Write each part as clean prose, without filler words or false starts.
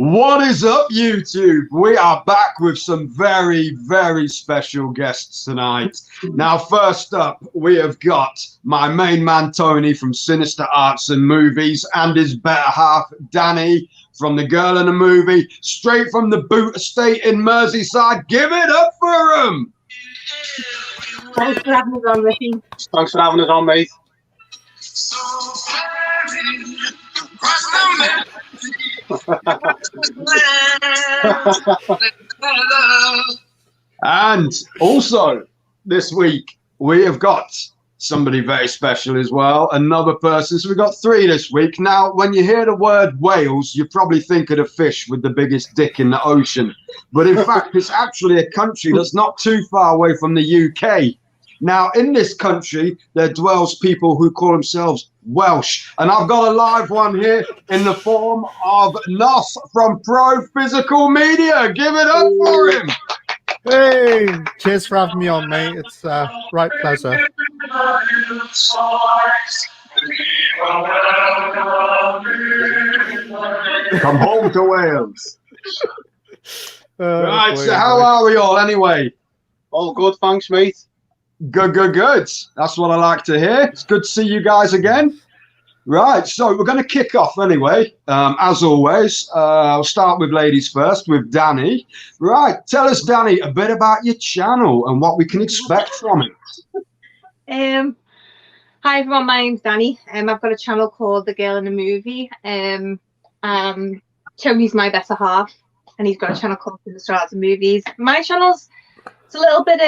What is up, YouTube? We are back with some very, very special guests tonight. Now, first up, we have got my main man, Tony, from Sinister Arts and Movies, and his better half, Danny, from The Girl in a Movie, straight from the Boot Estate in Merseyside. Give it up for him! Thanks for having us on, Ricky. Thanks for having us on, mate. And also, this week, we have got somebody very special as well, another person. So we've got three this week. Now, when you hear the word Wales, you probably think of the fish with the biggest dick in the ocean. But in fact, it's actually a country that's not too far away from the UK. Now, in this country, there dwells people who call themselves Welsh. And I've got a live one here in the form of Nos from Pro Physical Media. Give it up for him. Hey, cheers for having me on, mate. It's a right pleasure. Come home to Wales. Right, boy, so how are we all anyway? All good, thanks, mate. Good. That's what I like to hear. It's good to see you guys again. Right, so we're going to kick off anyway. As always, I'll start with ladies first, with Danny. Right, tell us, Danny, a bit about your channel and what we can expect from it. Hi everyone, my name's Danny. I've got a channel called The Girl in a Movie. Tony's my better half, and he's got a channel called Sinister Arts and Movies. My channel's it's a little bit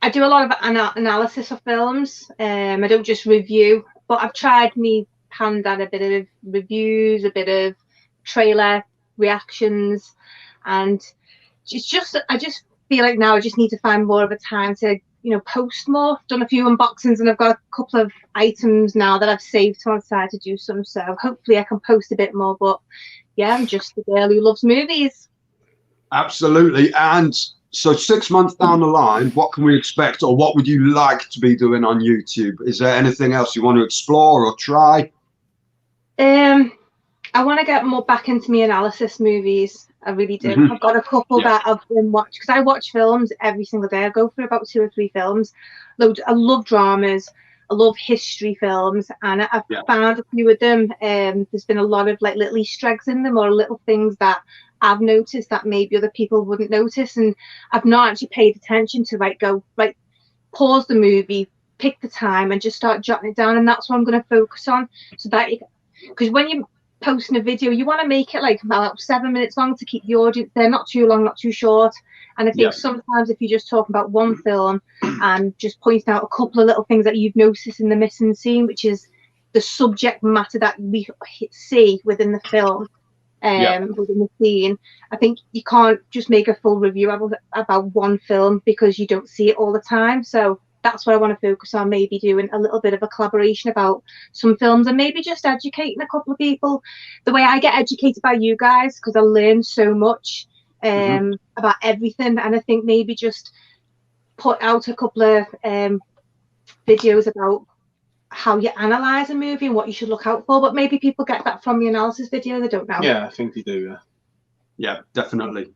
I do a lot of analysis of films. I don't just review, but I've tried me hand at a bit of reviews, a bit of trailer reactions, and it's just I just feel like now I just need to find more of a time to post more. I've done a few unboxings and I've got a couple of items now that I've saved to one side to do some, so hopefully I can post a bit more. But yeah, I'm just the girl who loves movies. Absolutely. And so 6 months down the line, what can we expect, or what would you like to be doing on YouTube? Is there anything else you want to explore or try? I want to get more back into my analysis movies. I really do. I've got a couple that I've been watching, because I watch films every single day. I go through about 2 or 3 films. I love dramas. I love history films, and I've found a few of them. There's been a lot of like little Easter eggs in them, or little things that I've noticed that maybe other people wouldn't notice, and I've not actually paid attention to pause the movie, pick the time, and just start jotting it down. And that's what I'm going to focus on. So that, because when you're posting a video, you want to make it like about 7 minutes long to keep the audience there, not too long, not too short. And I think sometimes if you're just talking about one film and just pointing out a couple of little things that you've noticed in the missing scene, which is the subject matter that we see within the film, within the scene, I think you can't just make a full review about one film because you don't see it all the time. So that's what I want to focus on, maybe doing a little bit of a collaboration about some films, and maybe just educating a couple of people the way I get educated by you guys, because I learn so much about everything. And I think maybe just put out a couple of videos about how you analyze a movie and what you should look out for, but maybe people get that from the analysis video. They don't know. Yeah, I think they do. Yeah, definitely.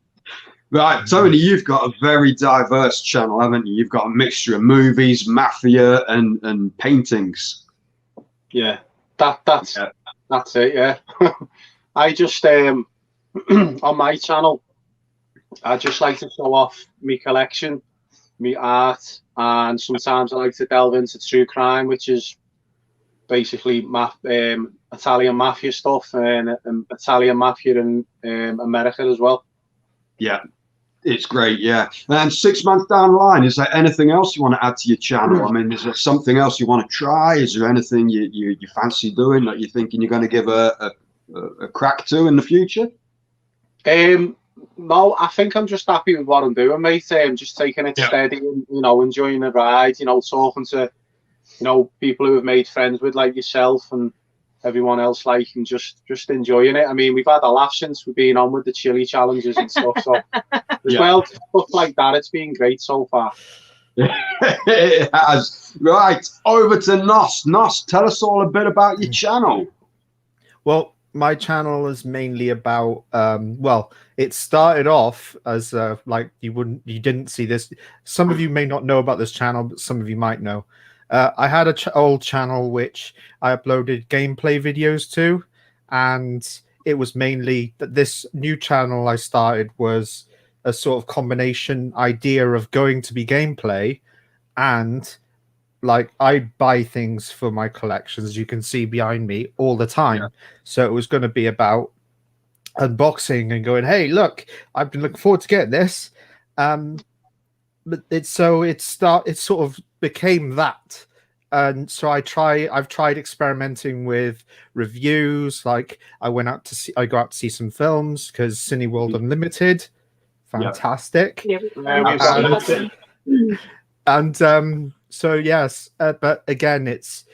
Right, Tony, you've got a very diverse channel, haven't you? You've got a mixture of movies, mafia, and paintings. Yeah, that's it. Yeah, I just on my channel, I just like to show off my collection, my art, and sometimes I like to delve into true crime, which is basically Italian mafia stuff, and Italian mafia in America as well. Yeah. It's great, yeah. And 6 months down the line, is there anything else you want to add to your channel? I mean, is there something else you want to try? Is there anything you fancy doing that you're thinking you're going to give a crack to in the future? No, I think I'm just happy with what I'm doing, mate. I'm just taking it steady and, enjoying the ride, talking to, people who have made friends with, like yourself and everyone else, and just enjoying it. I mean, we've had a laugh since we've been on with the chili challenges and stuff. So as well, stuff like that, it's been great so far. It has. Right, over to Nos. Nos, tell us all a bit about your channel. Well, my channel is mainly about well, it started off as like you didn't see this. Some of you may not know about this channel, but some of you might know. I had a old channel which I uploaded gameplay videos to, and it was mainly that this new channel I started was a sort of combination idea of going to be gameplay and like I buy things for my collections, as you can see behind me, all the time. So it was going to be about unboxing and going, hey, look, I've been looking forward to getting this. But it sort of became that. And so I've tried experimenting with reviews. Like I go out to see some films because Cineworld Unlimited, fantastic. And so yes, but again, it's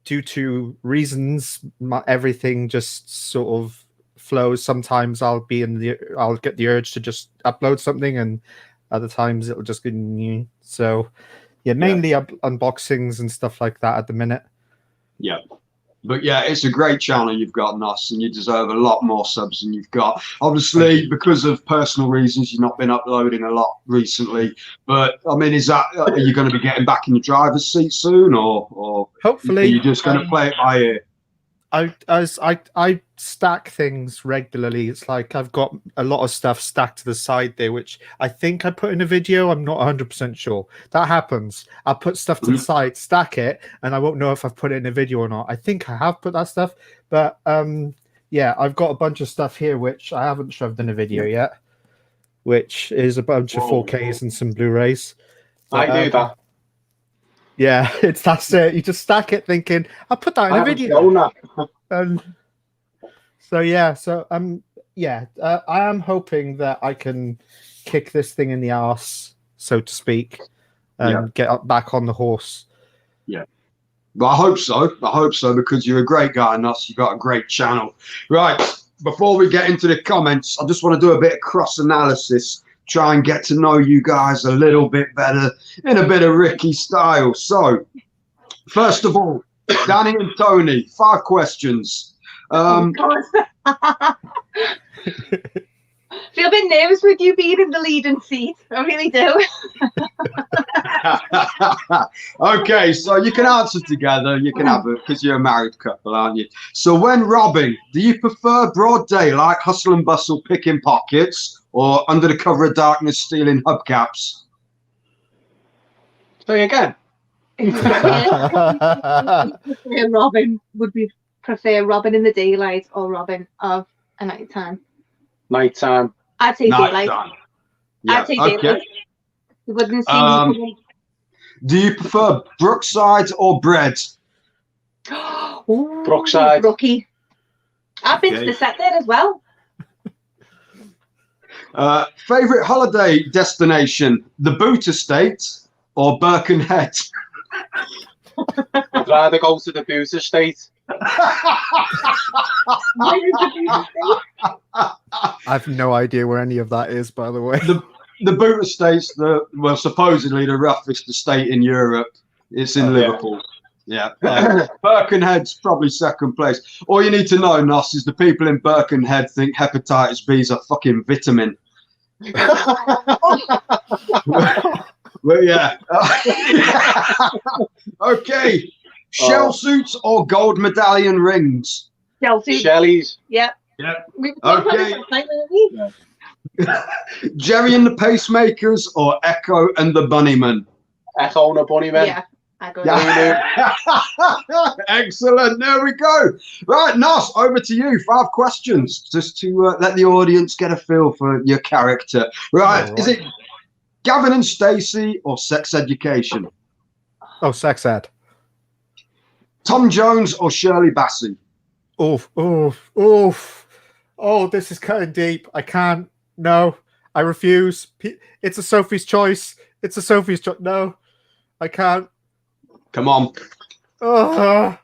due to reasons. Everything just sort of flows. Sometimes I'll get the urge to just upload something, and other times it'll just be new. So yeah, mainly unboxings and stuff like that at the minute. Yeah. But yeah, it's a great channel you've got, Nos, and you deserve a lot more subs than you've got. Obviously, because of personal reasons, you've not been uploading a lot recently. But I mean, are you going to be getting back in the driver's seat soon, or hopefully are you just going to play it by ear? I stack things regularly. It's like I've got a lot of stuff stacked to the side there, which I think I put in a video. I'm not 100% sure. That happens. I'll put stuff to the side, stack it, and I won't know if I've put it in a video or not. I think I have put that stuff, but yeah, I've got a bunch of stuff here which I haven't shoved in a video yet, which is a bunch of 4Ks and some Blu-rays. I do that. Yeah, that's it. You just stack it thinking, I'll put that in a video. So yeah, I am hoping that I can kick this thing in the arse, so to speak, and get back on the horse. Yeah. Well, I hope so, because you're a great guy, Nos. You've got a great channel. Right, before we get into the comments, I just want to do a bit of cross-analysis, try and get to know you guys a little bit better in a bit of Ricky style. So, first of all, Danni and Tony, 5 questions. Feel a bit nervous with you being in the leading seat. I really do. Okay, so you can answer together. You can have it because you're a married couple, aren't you? So when robbing, do you prefer broad daylight, hustle and bustle, picking pockets, or under the cover of darkness, stealing hubcaps? Say again. Prefer robbing in the daylight or robbing of a nighttime? Nighttime. I'd say daylight. Yeah, I'd say daylight. You wouldn't see do you prefer Brookside or bread? Brookside. Brookie. I've been to the set there as well. Favorite holiday destination, the Boot Estate or Birkenhead? I'd rather go to the Boot Estate. I've no idea where any of that is, by the way. The Boot Estate's supposedly the roughest estate in Europe. It's in Liverpool. Yeah. Birkenhead's probably second place. All you need to know, Nos, is the people in Birkenhead think hepatitis B is a fucking vitamin. Well, yeah. Okay. Shell suits or gold medallion rings? Shell suits. Shelly's. Yep. Okay. Jerry and the Pacemakers or Echo and the Bunnymen? Echo and the Bunnymen. Yeah. I go Excellent. There we go. Right, Nos, over to you. 5 questions just to let the audience get a feel for your character. Right. Is it Gavin and Stacey or Sex Education? Oh, Sex Ed. Tom Jones or Shirley Bassey? Oh, this is cutting deep. I can't. No, I refuse. It's a Sophie's choice. No, I can't. Come on. Tom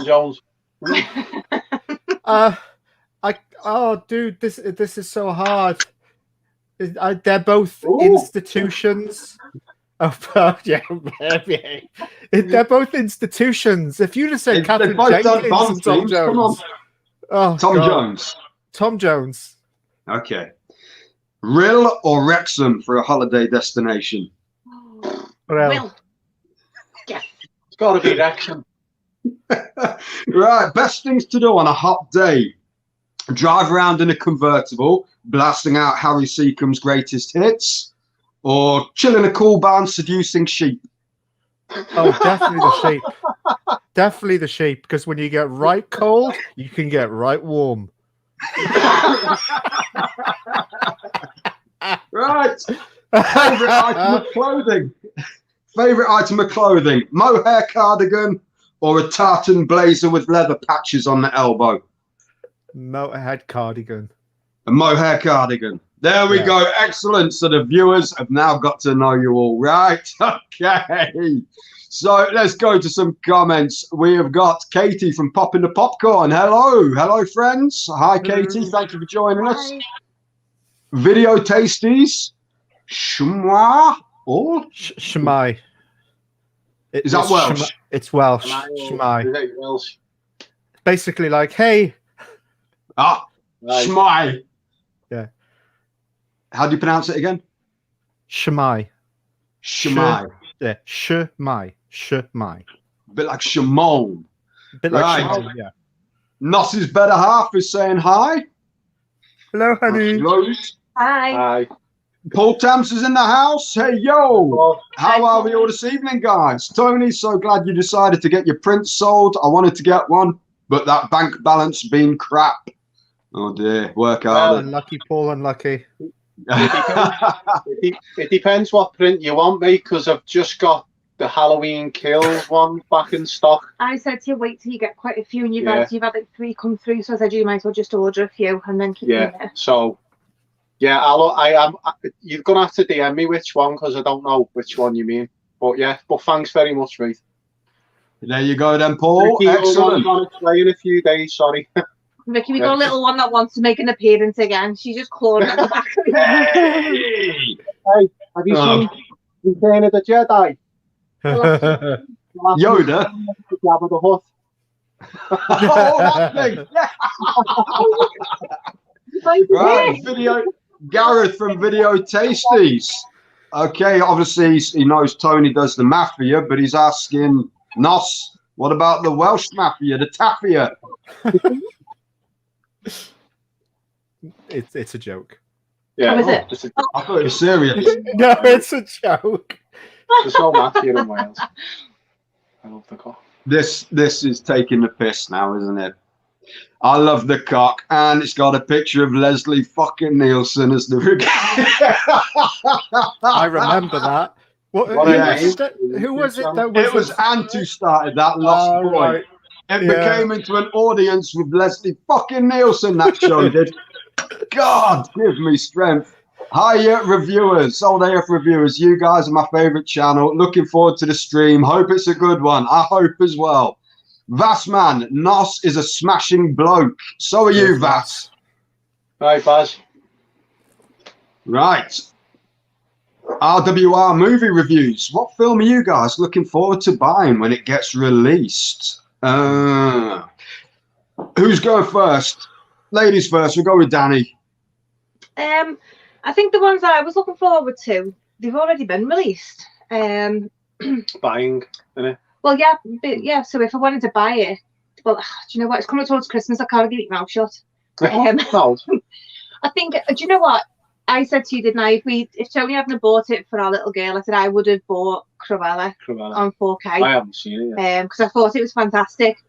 Jones. Dude, this is so hard. They're both institutions. Yeah, they're both institutions. If you just said Captain Jenkins and Tom Jones, Oh, Tom God. Jones. Tom Jones. Okay. Rill or Wrexham for a holiday destination? Will. It's got to be Wrexham. Right. Best things to do on a hot day. Drive around in a convertible, blasting out Harry Seacombe's greatest hits, or chill in a cool barn seducing sheep. Oh, definitely the sheep. Definitely the sheep, because when you get right cold, you can get right warm. Right. Favorite item of clothing. Favorite item of clothing. Mohair cardigan or a tartan blazer with leather patches on the elbow. Motorhead cardigan. A mohair cardigan. There we go. Excellent. So the viewers have now got to know you all, right? Okay. So let's go to some comments. We have got Katie from Popping the Popcorn. Hello. Hello, friends. Hi, Katie. Thank you for joining us. Video Tasties. Shmwa. Or? Shmai. Is that Welsh? It's Welsh. Shmai. Welsh. Basically like, hey. Ah, Right. Shmai. Yeah. How do you pronounce it again? Shmai. Shmai. Yeah. Shmai. Shmai. A bit like Shimon. A bit like Right. Shmai, yeah. Noss's better half is saying hi. Hello, honey. Rose. Hi. Aye. Paul Tams is in the house. Hey, yo. Oh, How are we all this evening, guys? Tony, so glad you decided to get your print sold. I wanted to get one, but that bank balance been crap. Oh, dear. Work harder. Unlucky, Paul, unlucky. It depends what print you want, mate, because I've just got the Halloween Kills one back in stock. I said to you, wait till you get quite a few, and you've Yeah. had like 3 come through. So I said, you might as well just order a few and then keep them Yeah. there. So, yeah, you're gonna have to DM me which one because I don't know which one you mean. But yeah, but thanks very much, mate. There you go, then, Paul. Ricky, Excellent. I'm on its way in a few days. Sorry. Ricky, we got a little one that wants to make an appearance again. She's just clawing at the back. Hey! Hey, have you seen Return of the Jedi? Yoda. Jabba the Hutt. Oh, that thing. Right, video. Gareth from Video Tasties. Okay, obviously he knows Tony does the Mafia, but he's asking Nos, what about the Welsh Mafia, the Tafia? It's a joke. Yeah, Oh, is it? I thought it was serious. No, it's a joke. There's no Mafia in Wales. I love the cock. This is taking the piss now, isn't it? I love the cock, and it's got a picture of Leslie fucking Nielsen as the. I remember that. What, who was it that was? It was Ant who started that Lost Boy. Right. It became into an audience with Leslie fucking Nielsen. That show did. God, give me strength. Hiya, reviewers. Old AF reviewers. You guys are my favorite channel. Looking forward to the stream. Hope it's a good one. I hope as well. Vassman, Nos is a smashing bloke. So are you, Vass. Right, Baz. Right. RWR movie reviews. What film are you guys looking forward to buying when it gets released? Who's going first? Ladies first. We'll go with Danny. I think the ones that I was looking forward to, they've already been released. Buying, innit? Well, yeah. So if I wanted to buy it, well, do you know what? It's coming towards Christmas. I can't keep my mouth shut. No. I think. Do you know what? I said to you, didn't I? If Tony hadn't bought it for our little girl, I said I would have bought Cruella on 4K. I haven't seen it yet. Because I thought it was fantastic.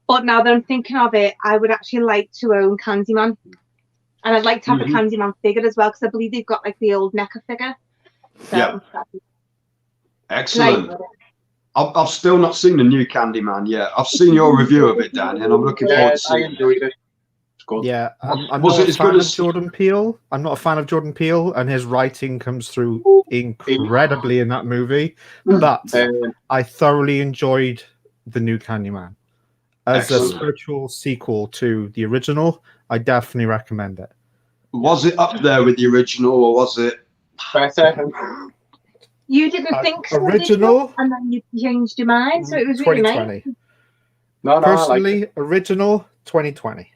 But now that I'm thinking of it, I would actually like to own Candyman. And I'd like to have a Candyman figure as well, because I believe they've got like the old NECA figure. So, yeah. Excellent. I've still not seen the new Candyman yet. I've seen your review of it, Dan, and I'm looking forward to seeing it. I enjoyed it. It's good. Yeah, I'm Was not it a as fan good of as Jordan Peele. I'm not a fan of Jordan Peele, and his writing comes through incredibly in that movie. But I thoroughly enjoyed the new Candyman. As a spiritual sequel to the original, I definitely recommend it. Was it up there with the original, or was it better? You didn't think so, original, and then you changed your mind, so it was really 2020. nice. No, Personally, I like original 2020.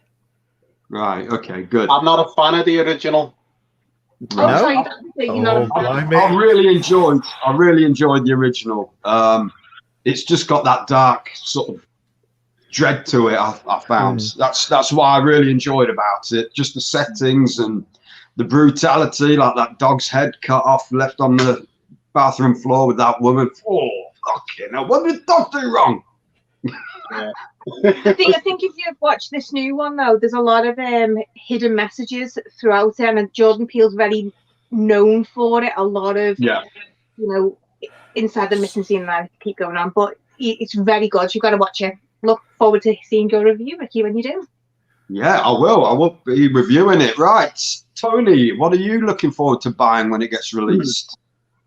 Right. Okay. Good. I'm not a fan of the original. Oh, No? sorry, you don't say you're not a fan. blimey. I really enjoyed the original. It's just got that dark sort of dread to it. I found that's what I really enjoyed about it. Just the settings and the brutality, like that dog's head cut off, left on the bathroom floor with that woman. Oh, fucking hell! What did the dog do wrong? Yeah. I think if you've watched this new one though, there's a lot of hidden messages throughout it, and Jordan Peele's very known for it. A lot of inside the missing scene, and I keep going on, but it's very good. You've got to watch it. Look forward to seeing your review, Ricky, when you do. Yeah, I will. I will be reviewing it. Right, Tony, what are you looking forward to buying when it gets released?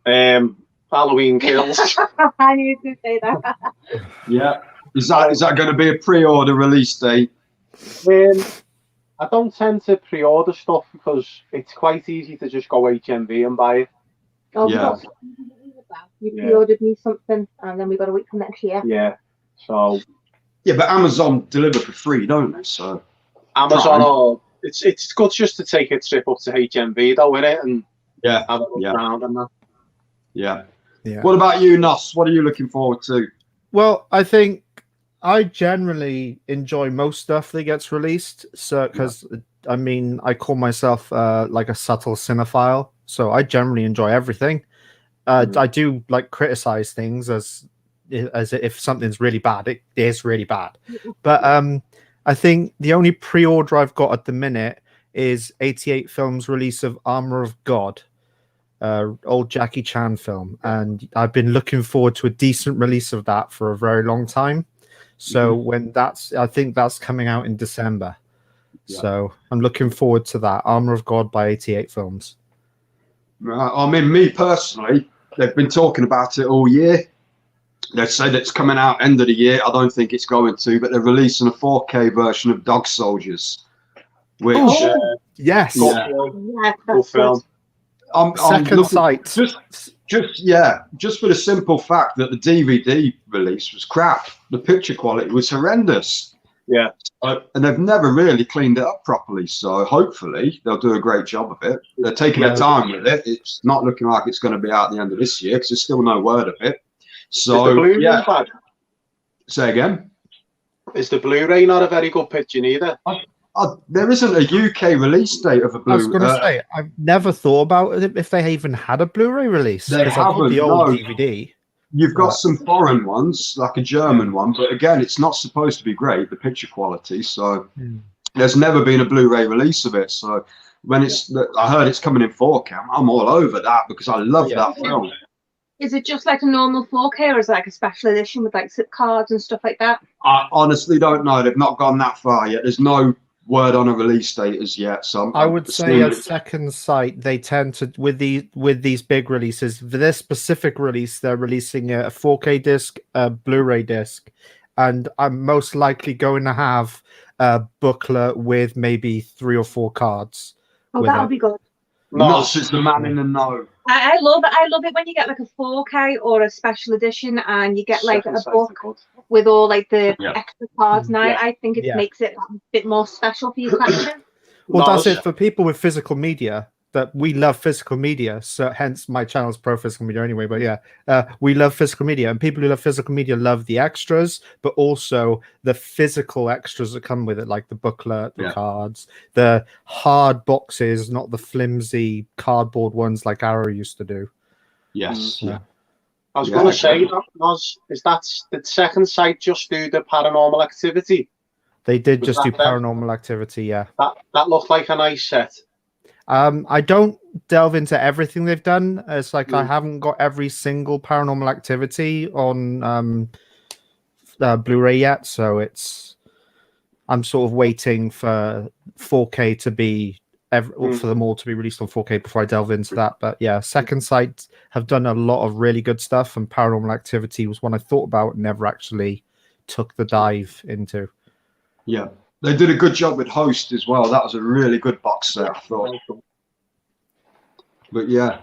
Halloween Kills. I knew you were going to say that. Yeah. Is that going to be a pre-order release date? I don't tend to pre-order stuff because it's quite easy to just go HMV and buy it. Oh, Yeah. You pre-ordered me something, and then we got to wait till next year. Yeah. So. Yeah, but Amazon deliver for free, don't they? So. Amazon, it's good just to take a trip up to HMV though, innit? And yeah, have a look around and that. Yeah. Yeah. What about you, Nos? What are you looking forward to? Well, I think I generally enjoy most stuff that gets released. So, because I mean, I call myself like a subtle cinephile, so I generally enjoy everything. I do like criticize things as if something's really bad, it is really bad. But I think the only pre-order I've got at the minute is 88 Films' release of Armor of God, old Jackie Chan film, and I've been looking forward to a decent release of that for a very long time. So when I think that's coming out in December. Yeah. So I'm looking forward to that. Armor of God by 88 Films. I mean, me personally, they've been talking about it all year. They said it's coming out end of the year. I don't think it's going to, but they're releasing a 4K version of Dog Soldiers, which yes, good film. I'm Second Sight. Just for the simple fact that the DVD release was crap. The picture quality was horrendous. Yeah. And they've never really cleaned it up properly. So hopefully they'll do a great job of it. They're taking their time with it. It's not looking like it's going to be out at the end of this year because there's still no word of it. So, is the Blu-ray bad? Say again? Is the Blu-ray not a very good picture neither? There isn't a UK release date of a Blu-ray. I was going to say, I've never thought about it if they even had a Bluray release. They haven't, I've got the old DVD. You've got some foreign ones, like a German one, but again, it's not supposed to be great, the picture quality. So there's never been a Blu-ray release of it. So when I heard it's coming in 4K, I'm all over that because I love that film. Is it just like a normal 4K, or is it like a special edition with like zip cards and stuff like that? I honestly don't know. They've not gone that far yet. There's no word on a release date as yet. So I would say at Second Sight, they tend to with these big releases. For this specific release, they're releasing a 4K disc, a Blu-ray disc, and I'm most likely going to have a booklet with maybe 3 or 4 cards. Oh, that'll be good. Nos is the man in the know. I love it. I love it when you get like a 4K or a special edition, and you get like a book with all like the extra cards. And I think it makes it a bit more special for your collection. Well, that's it for people with physical media. That we love physical media, so hence my channel's pro physical media anyway. But we love physical media, and people who love physical media love the extras, but also the physical extras that come with it, like the booklet, the cards, the hard boxes, not the flimsy cardboard ones like Arrow used to do. Yes. I was going to say, did Second Sight just do the Paranormal Activity? They did just do Paranormal Activity, yeah. That looked like a nice set. I don't delve into everything they've done. It's like I haven't got every single Paranormal Activity on Blu-ray yet, so I'm sort of waiting for 4K to be for them all to be released on 4K before I delve into that. But yeah, Second Sight have done a lot of really good stuff, and Paranormal Activity was one I thought about and never actually took the dive into. Yeah. They did a good job with Host as well. That was a really good box set, I thought. But yeah,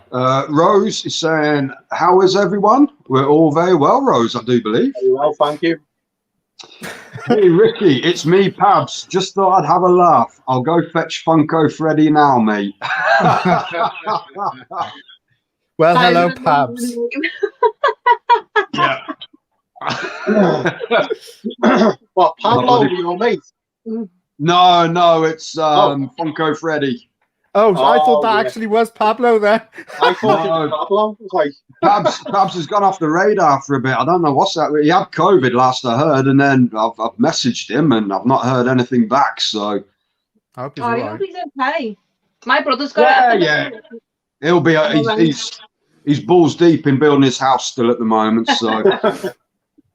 Rose is saying, how is everyone? We're all very well, Rose, I do believe. Very well, thank you. Hey Ricky, it's me, Pabs. Just thought I'd have a laugh. I'll go fetch Funko Freddy now, mate. Well, hello, Pabs. Yeah. What, Pablo, your mate? No, it's Funko Freddy. Oh, I thought that yeah. actually was Pablo there. I thought it was Pablo. It was like, Pabs has gone off the radar for a bit. I don't know what's that. He had COVID last I heard, and then I've messaged him and I've not heard anything back. So I hope he's I all hope right. he's okay. My brother's got it. yeah. He'll be. He's balls deep in building his house still at the moment. So,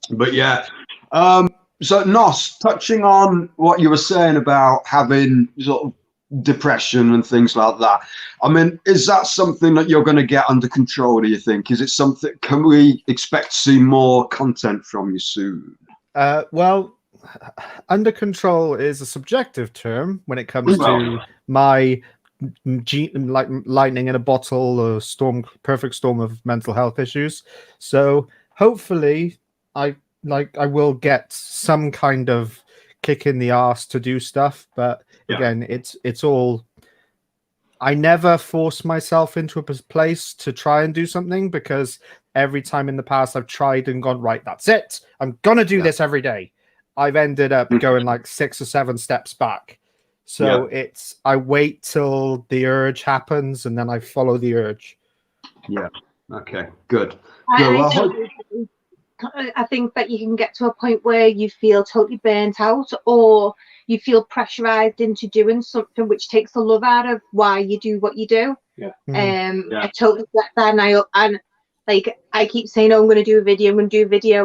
but yeah. So Nos, touching on what you were saying about having sort of depression and things like that. I mean, is that something that you're going to get under control, do you think? Is it something, can we expect to see more content from you soon? Well, under control is a subjective term when it comes to my like lightning in a bottle or perfect storm of mental health issues. So hopefully I will get some kind of kick in the arse to do stuff, but again, it's all. I never force myself into a place to try and do something, because every time in the past I've tried and gone, right, that's it, I'm gonna do this every day, I've ended up going like 6 or 7 steps back. So it's, I wait till the urge happens and then I follow the urge. Yeah. Okay. Good. I think that you can get to a point where you feel totally burnt out, or you feel pressurized into doing something which takes the love out of why you do what you do. I totally get that, and like I keep saying, oh, I'm going to do a video,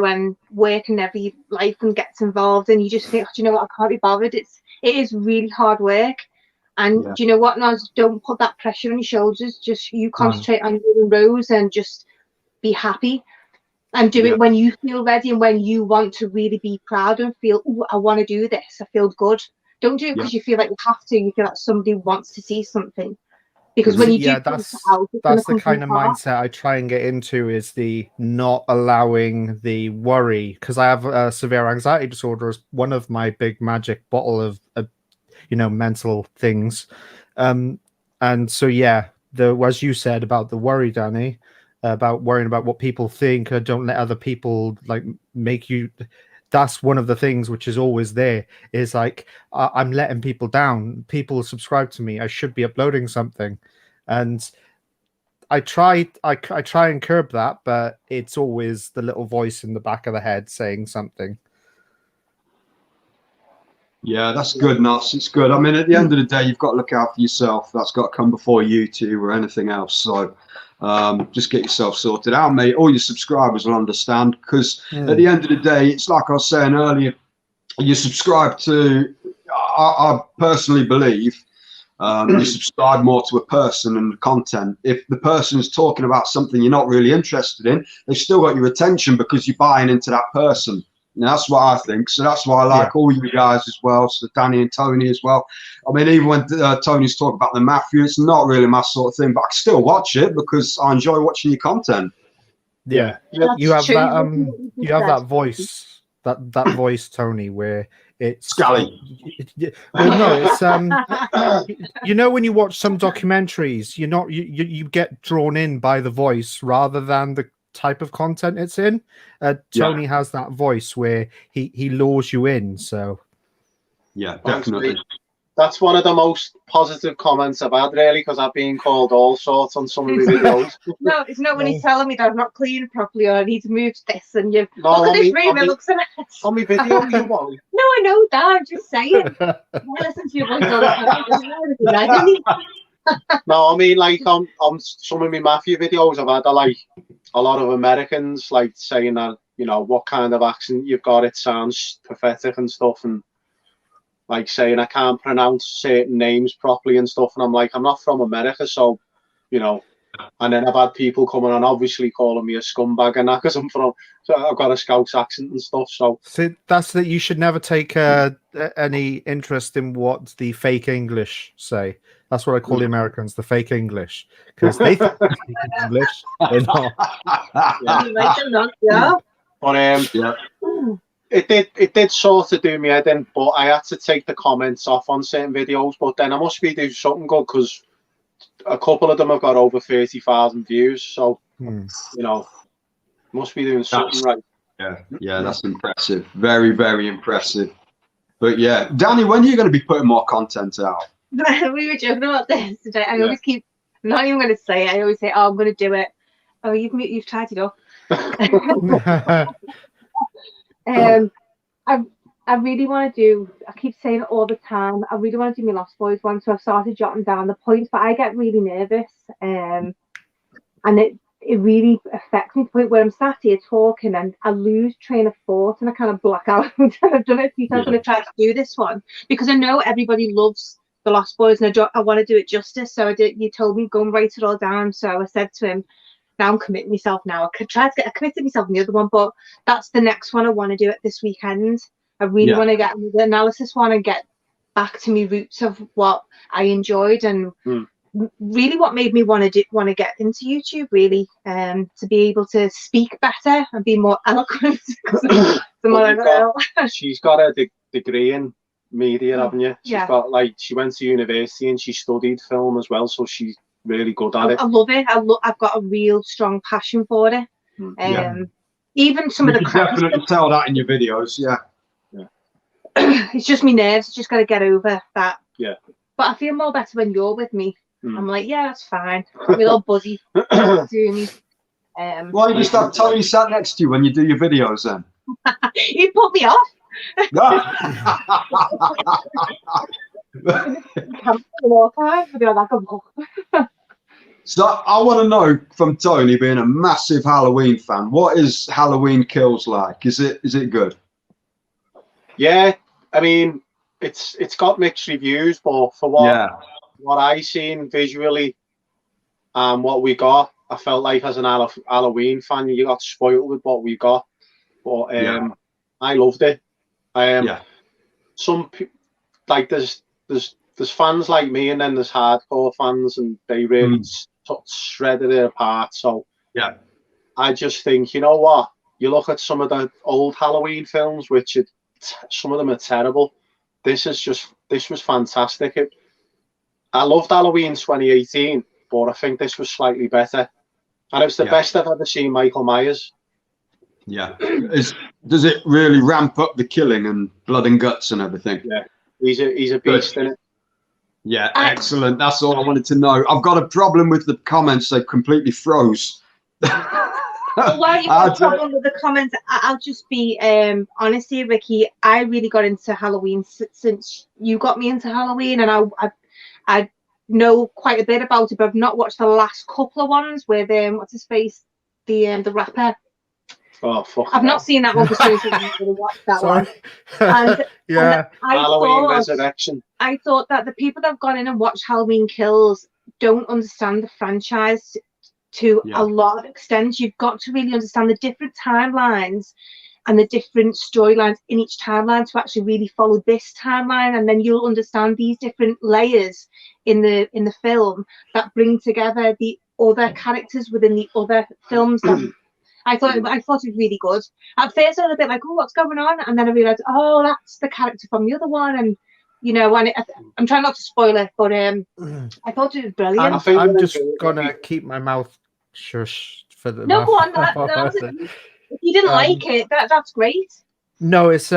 and work and every life and gets involved, and you just think, oh, do you know what, I can't be bothered. It is really hard work, and do you know what, Nos, don't put that pressure on your shoulders. Just you concentrate on doing rows and just be happy. And do it when you feel ready and when you want to really be proud and feel, oh, I want to do this, I feel good. Don't do it because you feel like you have to. You feel like somebody wants to see something. Because when you do that's the kind of mindset I try and get into, is the not allowing the worry, because I have a severe anxiety disorder as one of my big magic bottle of mental things. And so as you said about the worry, Danny, about worrying about what people think, or don't let other people like make you. That's one of the things which is always there, is like, I'm letting people down. People subscribe to me, I should be uploading something, and I try and curb that, but it's always the little voice in the back of the head saying something. Yeah, that's good, Nos. It's good. I mean, at the end of the day, you've got to look out for yourself. That's got to come before YouTube or anything else. So just get yourself sorted out, mate. All your subscribers will understand, because at the end of the day, it's like I was saying earlier, you subscribe to, I personally believe, you subscribe more to a person and the content. If the person is talking about something you're not really interested in, they've still got your attention because you're buying into that person. And that's what I think. So that's why I like all you guys as well. So Danny and Tony as well. I mean, even when Tony's talking about the mafia, it's not really my sort of thing, but I can still watch it because I enjoy watching your content. Yeah. You have that you have that voice, that voice, Tony, where it's Scally. Well, no, it's when you watch some documentaries, you get drawn in by the voice rather than the type of content it's in. Tony has that voice where he lures you in. So yeah, definitely. That's one of the most positive comments I've had, really, because I've been called all sorts on some of the videos. No, it's not when he's telling me that I'm not clean properly, or I need to move this, and you look at this room, it looks a mess. On my video, you won't. No, I know that. I'm just saying. I listen to your voice all the time. No, I mean, like on some of my mafia videos, I've had a lot of Americans like saying that, what kind of accent you've got, it sounds pathetic and stuff, and like saying I can't pronounce certain names properly and stuff, and I'm like, I'm not from America, so and then I've had people coming on obviously calling me a scumbag and that, because so I've got a Scouse accent and stuff. So that's that. You should never take any interest in what the fake English say. That's what I call the Americans, the fake English, because they think they speak English. They're not. But It did sort of do me head in, but I had to take the comments off on certain videos. But then I must be doing something good because a couple of them have got over 30,000 views. So you know, must be doing something right. Yeah, that's impressive. Very, very impressive. But yeah, Danny, when are you going to be putting more content out? We were joking about this today. I always keep, I'm not even going to say it. I always say, "Oh, I'm going to do it." Oh, you've tied it up. I really want to do. I keep saying it all the time. I really want to do my Lost Boys one, so I've started jotting down the points. But I get really nervous, and it really affects me to the point where I'm sat here talking and I lose train of thought and I kind of black out. I've done it a few times. I'm going to try to do this one because I know everybody loves the Lost Boys and I want to do it justice. So you told me go and write it all down. So I said to him, now I'm committing myself now. I committed myself in the other one, but that's the next one I want to do it this weekend. I really want to get the analysis one and get back to my roots of what I enjoyed and really what made me want to get into YouTube, really, to be able to speak better and be more eloquent. She's got a degree in media, haven't you? She's got she went to university and she studied film as well, so she's really good at it. I love it. I've got a real strong passion for it. Even some of the crap. Definitely tell that in your videos, It's just me nerves. Just got to get over that. Yeah. But I feel more better when you're with me. I'm like, yeah, that's fine. I'm a little buzzy. Why don't you start Tony sat next to you when you do your videos then? You put me off. So I want to know from Tony, being a massive Halloween fan, what is Halloween Kills like? Is it good? Yeah, I mean, it's got mixed reviews, but for what I seen visually and what we got, I felt like as an Halloween fan, you got spoiled with what we got. But I loved it. Some like there's fans like me, and then there's hardcore fans, and they really shredded it apart. So I just think, you know what? You look at some of the old Halloween films, which some of them are terrible. This was fantastic. I loved Halloween 2018, but I think this was slightly better. And it was the best I've ever seen Michael Myers. Yeah. Does it really ramp up the killing and blood and guts and everything? Yeah. He's a beast, isn't it? Yeah, excellent. That's all I wanted to know. I've got a problem with the comments. They completely froze. While you've got a problem with the comments, I'll just be honest here, Ricky. I really got into Halloween since you got me into Halloween, and I know quite a bit about it, but I've not watched the last couple of ones with what's his face, the rapper. Oh fuck! I've not seen that one for so long. I'm going to watch that one. And Halloween Resurrection. I thought that the people that have gone in and watched Halloween Kills don't understand the franchise to a lot of extent. You've got to really understand the different timelines and the different storylines in each timeline to actually really follow this timeline, and then you'll understand these different layers in the film that bring together the other characters within the other films. I thought it was really good. At first I was a bit like, oh, what's going on? And then I realised, oh, that's the character from the other one. And, you know, I'm trying not to spoil it, but I thought it was brilliant. I'm just going to keep my mouth shush for the... No, go on. If you didn't like it, that's great. No, it's,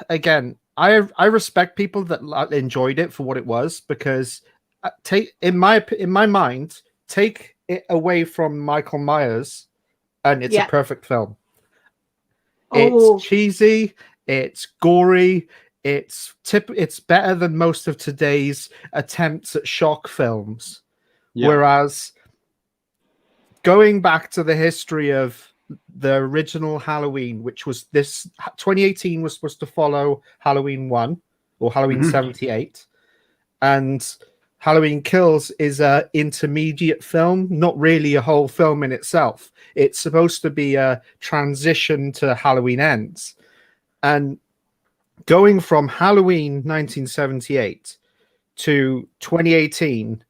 again, I respect people that enjoyed it for what it was, because in my mind, take it away from Michael Myers, and it's a perfect film. It's cheesy, it's gory, it's better than most of today's attempts at shock films. Whereas going back to the history of the original Halloween, which was 2018 was supposed to follow Halloween 1 or Halloween 78, and Halloween Kills is an intermediate film, not really a whole film in itself. It's supposed to be a transition to Halloween Ends. And going from Halloween 1978 to 2018,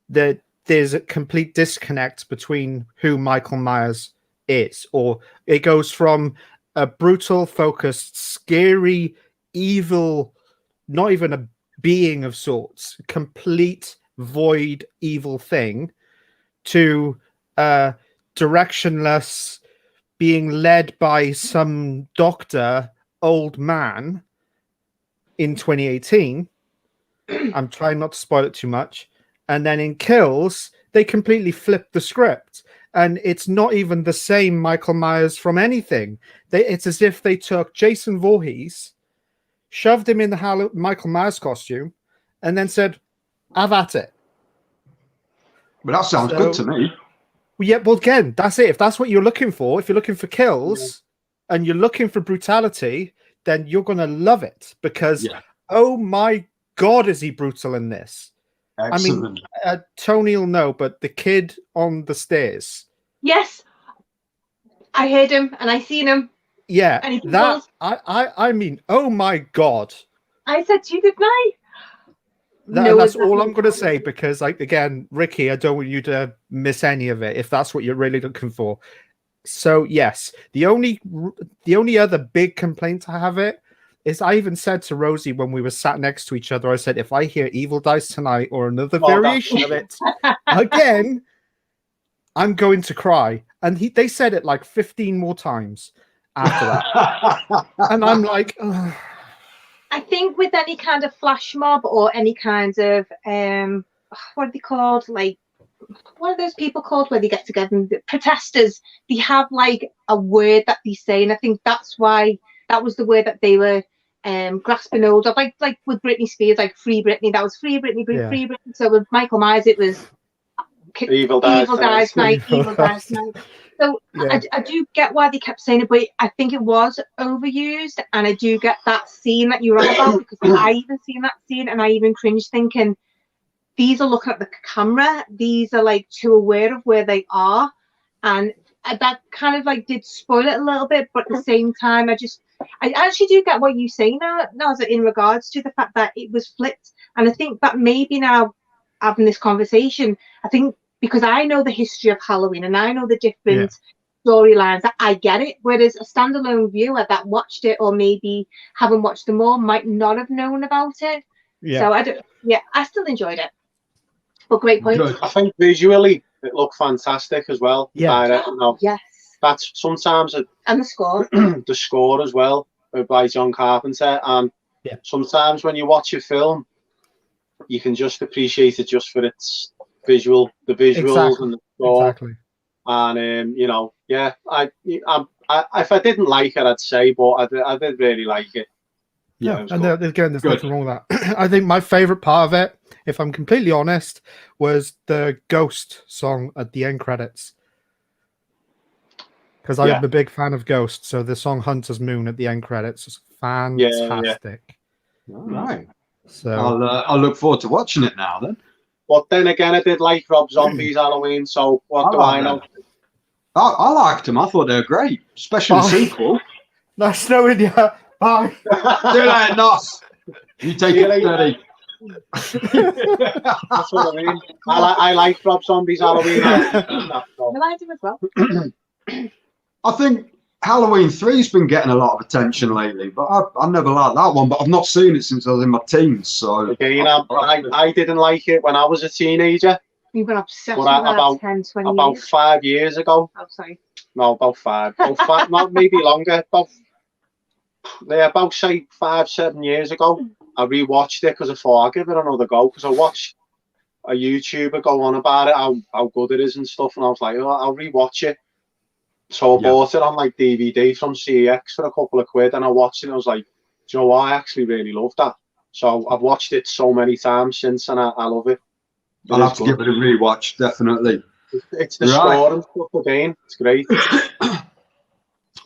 there's a complete disconnect between who Michael Myers is. Or it goes from a brutal, focused, scary, evil, not even a being of sorts, complete void evil thing, to directionless, being led by some doctor, old man in 2018. I'm trying not to spoil it too much. And then in Kills, they completely flipped the script. And it's not even the same Michael Myers from anything. It's as if they took Jason Voorhees, shoved him in the Michael Myers costume, and then said, have at it. But that sounds good to me. Yeah, well, again, that's it. If that's what you're looking for, if you're looking for kills and you're looking for brutality, then you're going to love it because, oh my God, is he brutal in this? Excellent. I mean, Tony will know, but the kid on the stairs. Yes, I heard him and I seen him. Yeah, that I mean, oh my God. I said to you, didn't I? That's all I'm going to say because, like, again, Ricky, I don't want you to miss any of it if that's what you're really looking for. So yes, the only other big complaint I have is I even said to Rosie when we were sat next to each other, I said, if I hear Evil Dies Tonight or another variation of it again, I'm going to cry. And they said it like 15 more times after that. And I'm like, ugh. I think with any kind of flash mob or any kind of what are they called? Like, what are those people called where they get together? And protesters. They have like a word that they say, and I think that's why that was the word that they were grasping hold of. Like with Britney Spears, like Free Britney. That was Free Britney, Free Britney. So with Michael Myers, it was Evil Dies Night, Evil Dies Night. So I do get why they kept saying it, but I think it was overused, and I do get that scene that you're on about because I even seen that scene and I even cringed thinking, these are looking at the camera, these are like too aware of where they are, and that kind of like did spoil it a little bit, but at the same time, I actually do get what you say now in regards to the fact that it was flipped, and I think that maybe now having this conversation, I think because I know the history of Halloween and I know the different storylines, that I get it. Whereas a standalone viewer that watched it or maybe haven't watched them all might not have known about it. Yeah. So I still enjoyed it. But great point. Good. I think visually it looked fantastic as well. Yeah. Yes. That's sometimes and the score. The score as well by John Carpenter. And sometimes when you watch a film, you can just appreciate it just for its the visuals and the score. Exactly. And if I didn't like it, I'd say, but I did really like it. Yeah, and again, there's nothing wrong with that. I think my favorite part of it, if I'm completely honest, was the Ghost song at the end credits. Because I'm a big fan of Ghost, so the song Hunter's Moon at the end credits is fantastic. All right. So I'll look forward to watching it now then. But then again, I did like Rob Zombie's Halloween, so what do I know? I liked them. I thought they were great, especially the sequel. Nice knowing you. Bye. See you later, Nos. You take it steady. That's what I mean. I like Rob Zombie's Halloween. I liked him as well. I think Halloween 3's been getting a lot of attention lately, but I never liked that one. But I've not seen it since I was in my teens. So again, I didn't like it when I was a teenager. You've been obsessed with that 10, 20 about years. 5 years ago. Oh, sorry. No, about 5. Not maybe longer. About say 5, 7 years ago, I rewatched it because I thought I'll give it another go. Because I watched a YouTuber go on about it, how good it is and stuff, and I was like, oh, I'll rewatch it. So I bought it on like DVD from CEX for a couple of quid, and I watched it and I was like, do you know what? I actually really love that. So I've watched it so many times since, and I love it. I'll have to give it a rewatch, definitely. It's the score and stuff again. It's great.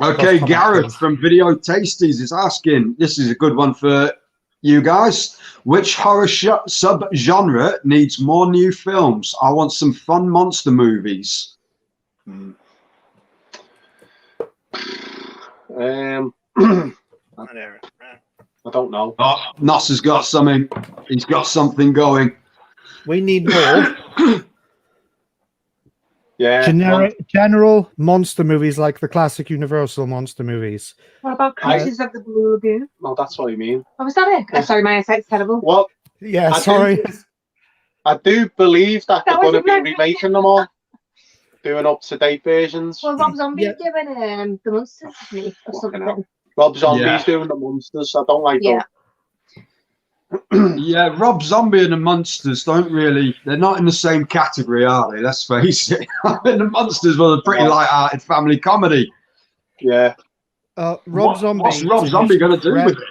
Okay, Gareth from Video Tasties is asking, this is a good one for you guys. Which horror sub-genre needs more new films? I want some fun monster movies. I don't know. Oh, Nos has got something. He's got something going. We need more. Yeah. General monster movies like the classic Universal monster movies. What about Creatures of the Blue Lagoon? No, that's what I mean. Oh, was that it? Oh, sorry, my eyesight's terrible. Well, Yeah, sorry. I do believe that they're That going to was be my- remaking them all, doing up-to-date versions. Well, Rob Zombie's doing the Monsters or Fucking hell. something. Rob Zombie's Yeah. doing the monsters. I don't like Yeah. Yeah, Rob Zombie and the Monsters they're not in the same category, are they? Let's face it. The Monsters were a pretty light-hearted family comedy. Yeah. Rob Zombie. What's Rob Zombie going to do with it?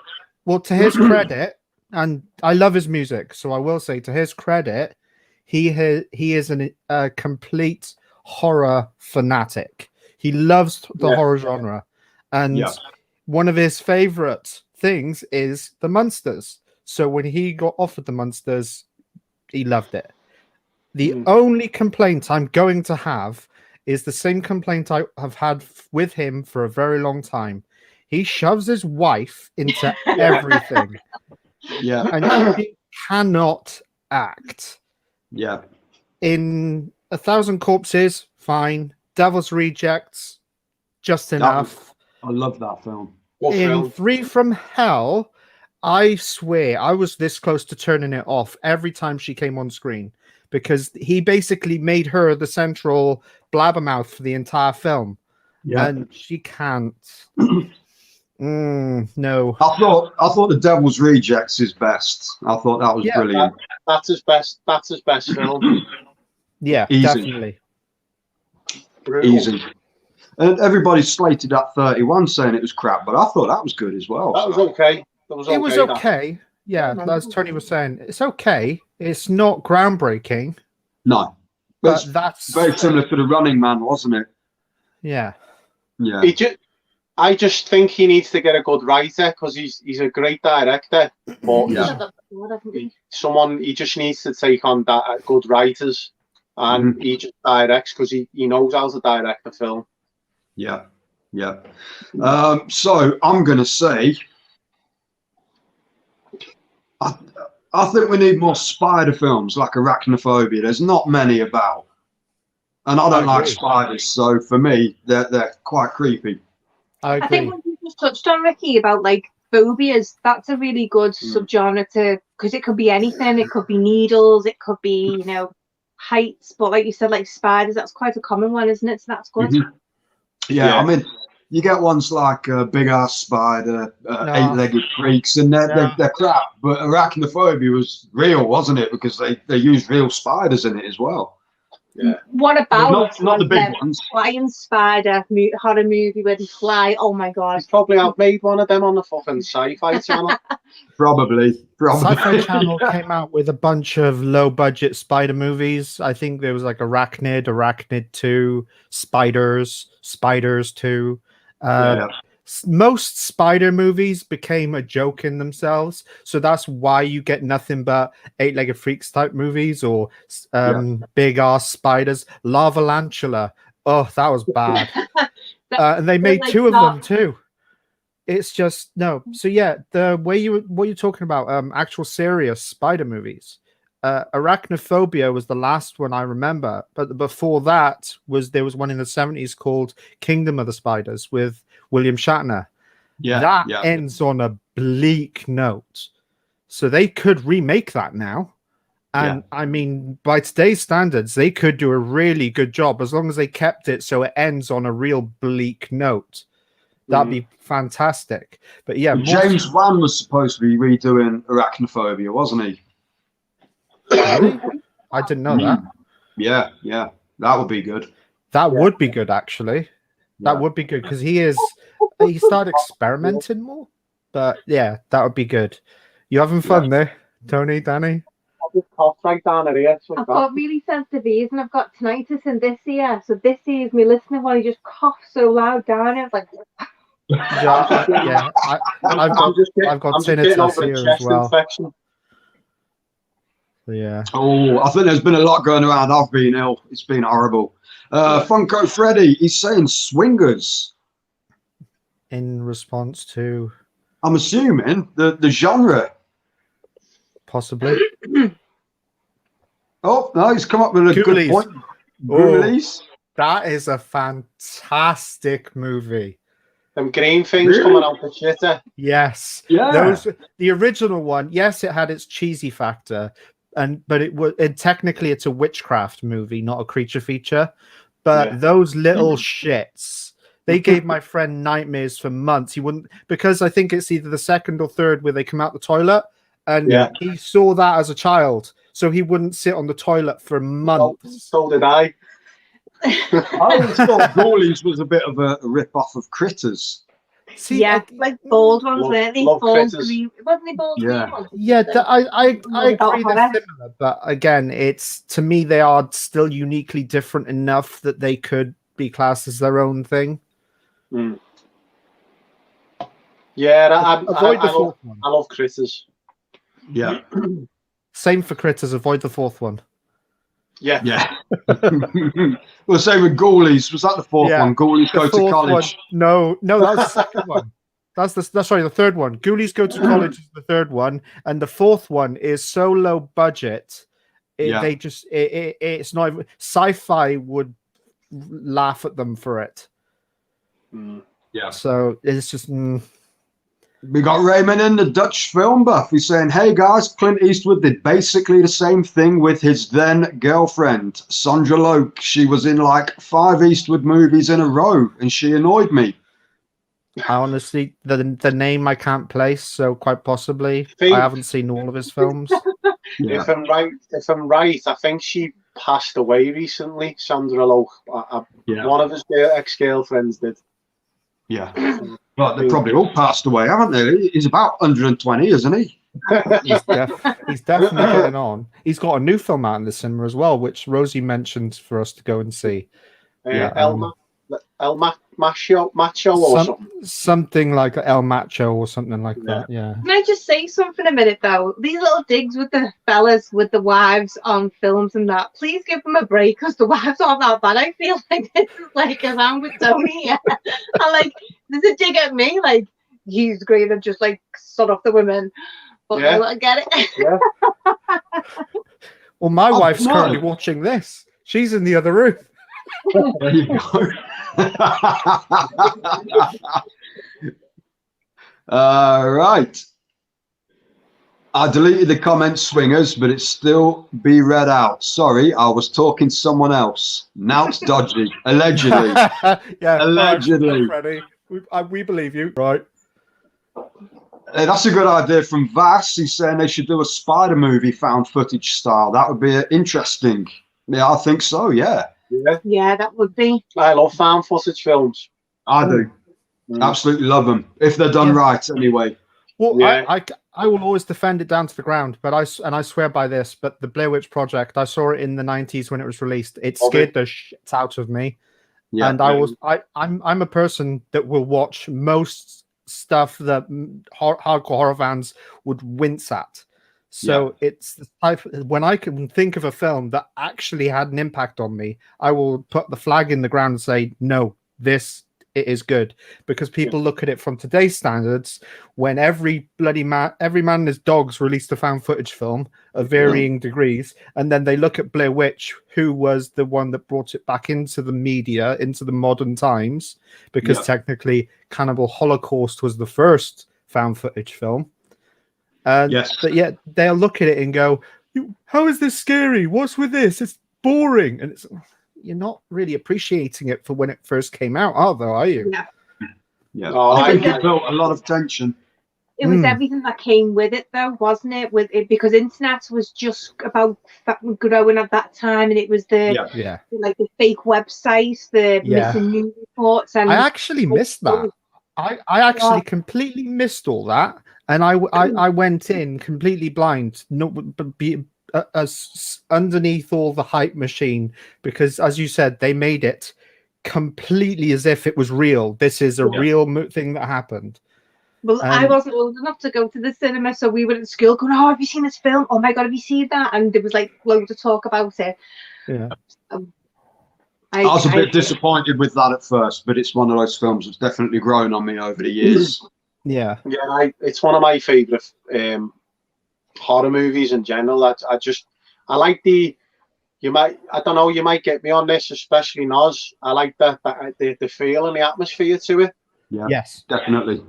Well, to his credit, and I love his music, so I will say to his credit, he is a complete horror fanatic. He loves the horror genre, and one of his favorite things is the Munsters. So when he got offered the Munsters, he loved it. The only complaint I'm going to have is the same complaint I have had with him for a very long time. He shoves his wife into everything. Yeah. And she cannot act. Yeah. In 1,000 Corpses, fine. Devil's Rejects, just enough. I love that film. In Three from Hell, I swear I was this close to turning it off every time she came on screen because he basically made her the central blabbermouth for the entire film. Yeah. And she can't. No. I thought The Devil's Rejects is best. I thought that was brilliant. That's his best. That's his best film. Yeah, Easy. Definitely. Brutal. Easy. And everybody slated that 31 saying it was crap, but I thought that was good as well. That was okay. It was okay. Yeah, as Tony was saying, it's okay. It's not groundbreaking. No. But that's very similar to The Running Man, wasn't it? Yeah. Yeah. I just think he needs to get a good writer because he's a great director. But he just needs to take on good writers, and he just directs because he knows how to direct a film. Yeah, yeah. So I'm going to say, I think we need more spider films like Arachnophobia. There's not many about, and I don't like spiders, so for me, they're quite creepy. I think what you just touched on, Ricky, about like phobias, that's a really good subgenre because it could be anything. It could be needles, it could be heights, but like you said, like spiders, that's quite a common one, isn't it? So that's good. Yeah, I mean, you get ones like Big Ass Spider, Eight-Legged Freaks, and they're crap. But Arachnophobia was real, wasn't it? Because they used real spiders in it as well. Yeah. What about not the big ones? Flying Spider horror movie where they fly? Oh my god! He's probably made one of them on the fucking Sci-Fi Channel. Probably. Sci-Fi Channel came out with a bunch of low-budget spider movies. I think there was like Arachnid 2, Spiders 2. Most spider movies became a joke in themselves, so that's why you get nothing but Eight-Legged Freaks type movies or big ass spiders. Lavalantula, oh, that was bad. And they made like 2 of them too. It's just no. So yeah, the way what you're talking about, actual serious spider movies. Arachnophobia was the last one I remember, but before that there was one in the 70s called Kingdom of the Spiders with William Shatner. That ends on a bleak note, so they could remake that now, and I mean, by today's standards, they could do a really good job as long as they kept it so it ends on a real bleak note. That'd be fantastic. But yeah, James Wan was supposed to be redoing Arachnophobia, wasn't he? Really? I didn't know that. Yeah, that would be good. That would be good, actually. That would be good because he started experimenting more. But yeah, that would be good. You having fun there, Tony, Danny? Right down here. I've got really sensitive ears and I've got tinnitus in this ear. So this ear is me listening while you just cough so loud down. It's like. I've got tinnitus here as well. Infection. Yeah. Oh, I think there's been a lot going around. I've been ill. It's been horrible. Funko Freddy, he's saying swingers. In response to? I'm assuming the genre. Possibly. Oh, no, he's come up with a good point. Release. That is a fantastic movie. Them green things coming out the shitter. Yes. Yeah. The original one, yes, it had its cheesy factor, but technically it's a witchcraft movie, not a creature feature. But those little shits, they gave my friend nightmares for months. He wouldn't, because I think it's either the second or third where they come out the toilet, and he saw that as a child, so he wouldn't sit on the toilet for months. So did I. I always thought Ghoulies was a bit of a rip-off of Critters. See, yeah, like bald ones, weren't they? Love Bald Critters. green, wasn't they bald green ones? Yeah, I agree About they're horror. similar, but again, it's, to me, they are still uniquely different enough that they could be classed as their own thing. Mm. Yeah, Avoid the fourth one. I love Critters. Yeah. Same for Critters. Avoid the fourth one. Yeah. Yeah. Well, same with Ghoulies. Was that the fourth one? Ghoulies Go to College. No, that was the second one. That's the third one. Ghoulies Go to College is the third one, and the fourth one is so low budget. It's not even, sci-fi would laugh at them for it. Yeah. So it's just. We got Raymond in, the Dutch film buff. He's saying, hey guys, Clint Eastwood did basically the same thing with his then girlfriend, Sandra Loke. She was in like 5 Eastwood movies in a row, and she annoyed me. I honestly, the name I can't place, so quite possibly. I haven't seen all of his films. Yeah. If I'm right, I think she passed away recently, Sandra Loke. One of his ex-girlfriends did. Yeah. But they probably all passed away, haven't they? He's about 120, isn't he? He's definitely getting on. He's got a new film out in the cinema as well, which Rosie mentioned for us to go and see. El Macho or something. Something like El Macho or something like that. Yeah. Can I just say something a minute though? These little digs with the fellas, with the wives on films and that. Please give them a break, because the wives aren't that bad. I feel like this is like as I'm with Tony. Yeah. And like, there's a dig at me. Like, he's great and just like sod off the women. But I get it. Yeah. Well, my wife's currently watching this. She's in the other room. There you go. Right. I deleted the comment, swingers, but it still be read out. Sorry, I was talking to someone else. Now it's dodgy. Allegedly. Yeah. Allegedly. Freddie, we believe you. Right. That's a good idea from Vass. He's saying they should do a Spider movie found footage style. That would be interesting. Yeah, I think so. Yeah. Yeah, that would be. I love found footage films. I do. Absolutely love them if they're done right. Anyway. Well, I will always defend it down to the ground, but I swear by this. But the Blair Witch Project, I saw it in the 90s when it was released. It scared the shit out of me. Yeah, and I'm a person that will watch most stuff that hardcore horror fans would wince at. So it's the type, when I can think of a film that actually had an impact on me, I will put the flag in the ground and say, no, it is good, because people look at it from today's standards, when every man and his dogs released a found footage film of varying degrees, and then they look at Blair Witch, who was the one that brought it back into the media, into the modern times, because technically Cannibal Holocaust was the first found footage film. But yet they'll look at it and go, how is this scary? What's with this? It's boring. And you're not really appreciating it for when it first came out, are you? Yeah. I think it built a lot of tension. It was everything that came with it, though, wasn't it? With it, because internet was just about growing at that time, and it was the fake websites, the missing news reports. And I actually missed that. I actually completely missed all that. And I went in completely blind, as underneath all the hype machine, because, as you said, they made it completely as if it was real. This is a real thing that happened. Well, I wasn't old enough to go to the cinema, so we were at school going, "Oh, have you seen this film? Oh my god, have you seen that?" And there was like loads of talk about it. Yeah. I was a bit disappointed with that at first, but it's one of those films that's definitely grown on me over the years. Yeah, it's one of my favorite horror movies in general. I like the you might, I don't know, you might get me on this, especially Nos. I like the feel and the atmosphere to it. Yeah, Yes, definitely.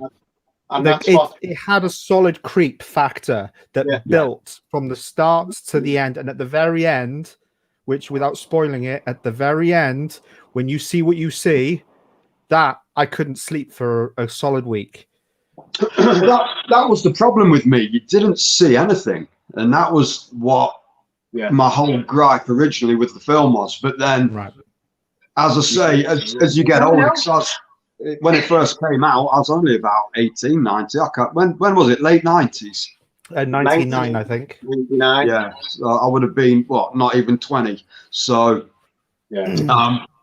And that's what it had a solid creep factor that built from the start to the end, and at the very end, which without spoiling it, at the very end, when you see what you see, that I couldn't sleep for a solid week. that was the problem with me. You didn't see anything, and that was what my whole gripe originally with the film was. But then, as I say, as you get older, when it first came out, I was only about 18, 19. When was it? Late 90s? 99, I think. 99. Yeah, so I would have been, not even 20. So,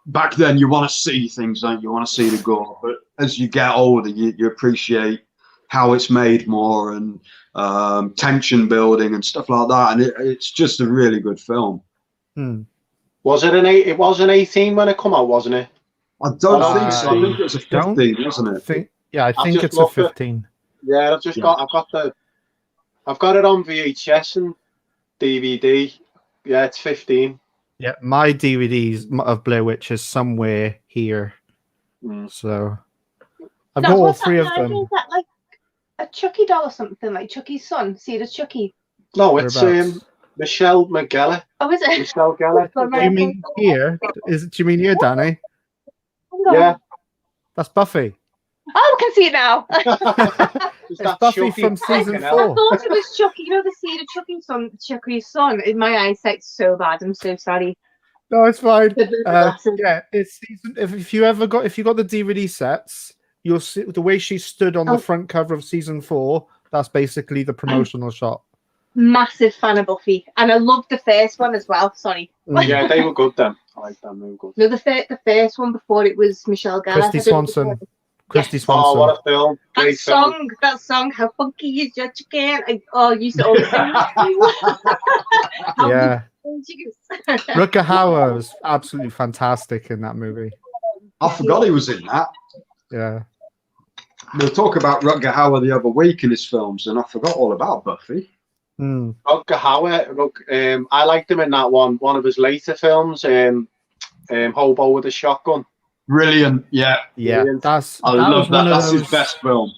back then you want to see things, don't you? You want to see the gore. But as you get older, you appreciate how it's made more, and tension building and stuff like that. And it's just a really good film. Was it it was an 18 when it come out, wasn't it? I don't think so. I think it was a 15, wasn't it? I think it's a 15. Yeah, I've got it on VHS and DVD. Yeah, it's 15. Yeah, my DVDs of Blair Witch is somewhere here. So I've got all three of them. Is that like a Chucky doll or something, like Chucky's son? See it as Chucky? No, it's Michelle McGeller. Oh, is it? Michelle Geller. Do you mean here? Do you mean here, Danny? Yeah. That's Buffy. Oh, I can see it now. It's Buffy from season 4. I thought it was Chucky. You know, the scene of Chucky's son. In my eyesight's so bad. I'm so sorry. No, it's fine. It's season. If you got the DVD sets, you'll see the way she stood on the front cover of season 4. That's basically the promotional shot. Massive fan of Buffy, and I loved the first one as well. Sorry. Yeah, they were good then. I like them. They were good. No, the first one before it was Michelle Geller. Christy Swanson. Oh, what a film! Great that song, how funky is your chicken? I used to always sing that. Yeah. Rutger Hauer was absolutely fantastic in that movie. I forgot he was in that. Yeah. We'll talk about Rutger Hauer the other week in his films, and I forgot all about Buffy. Rutger Hauer, I liked him in that one of his later films, Hobo with a Shotgun. Brilliant, yeah. Brilliant. I love that. That's his best film.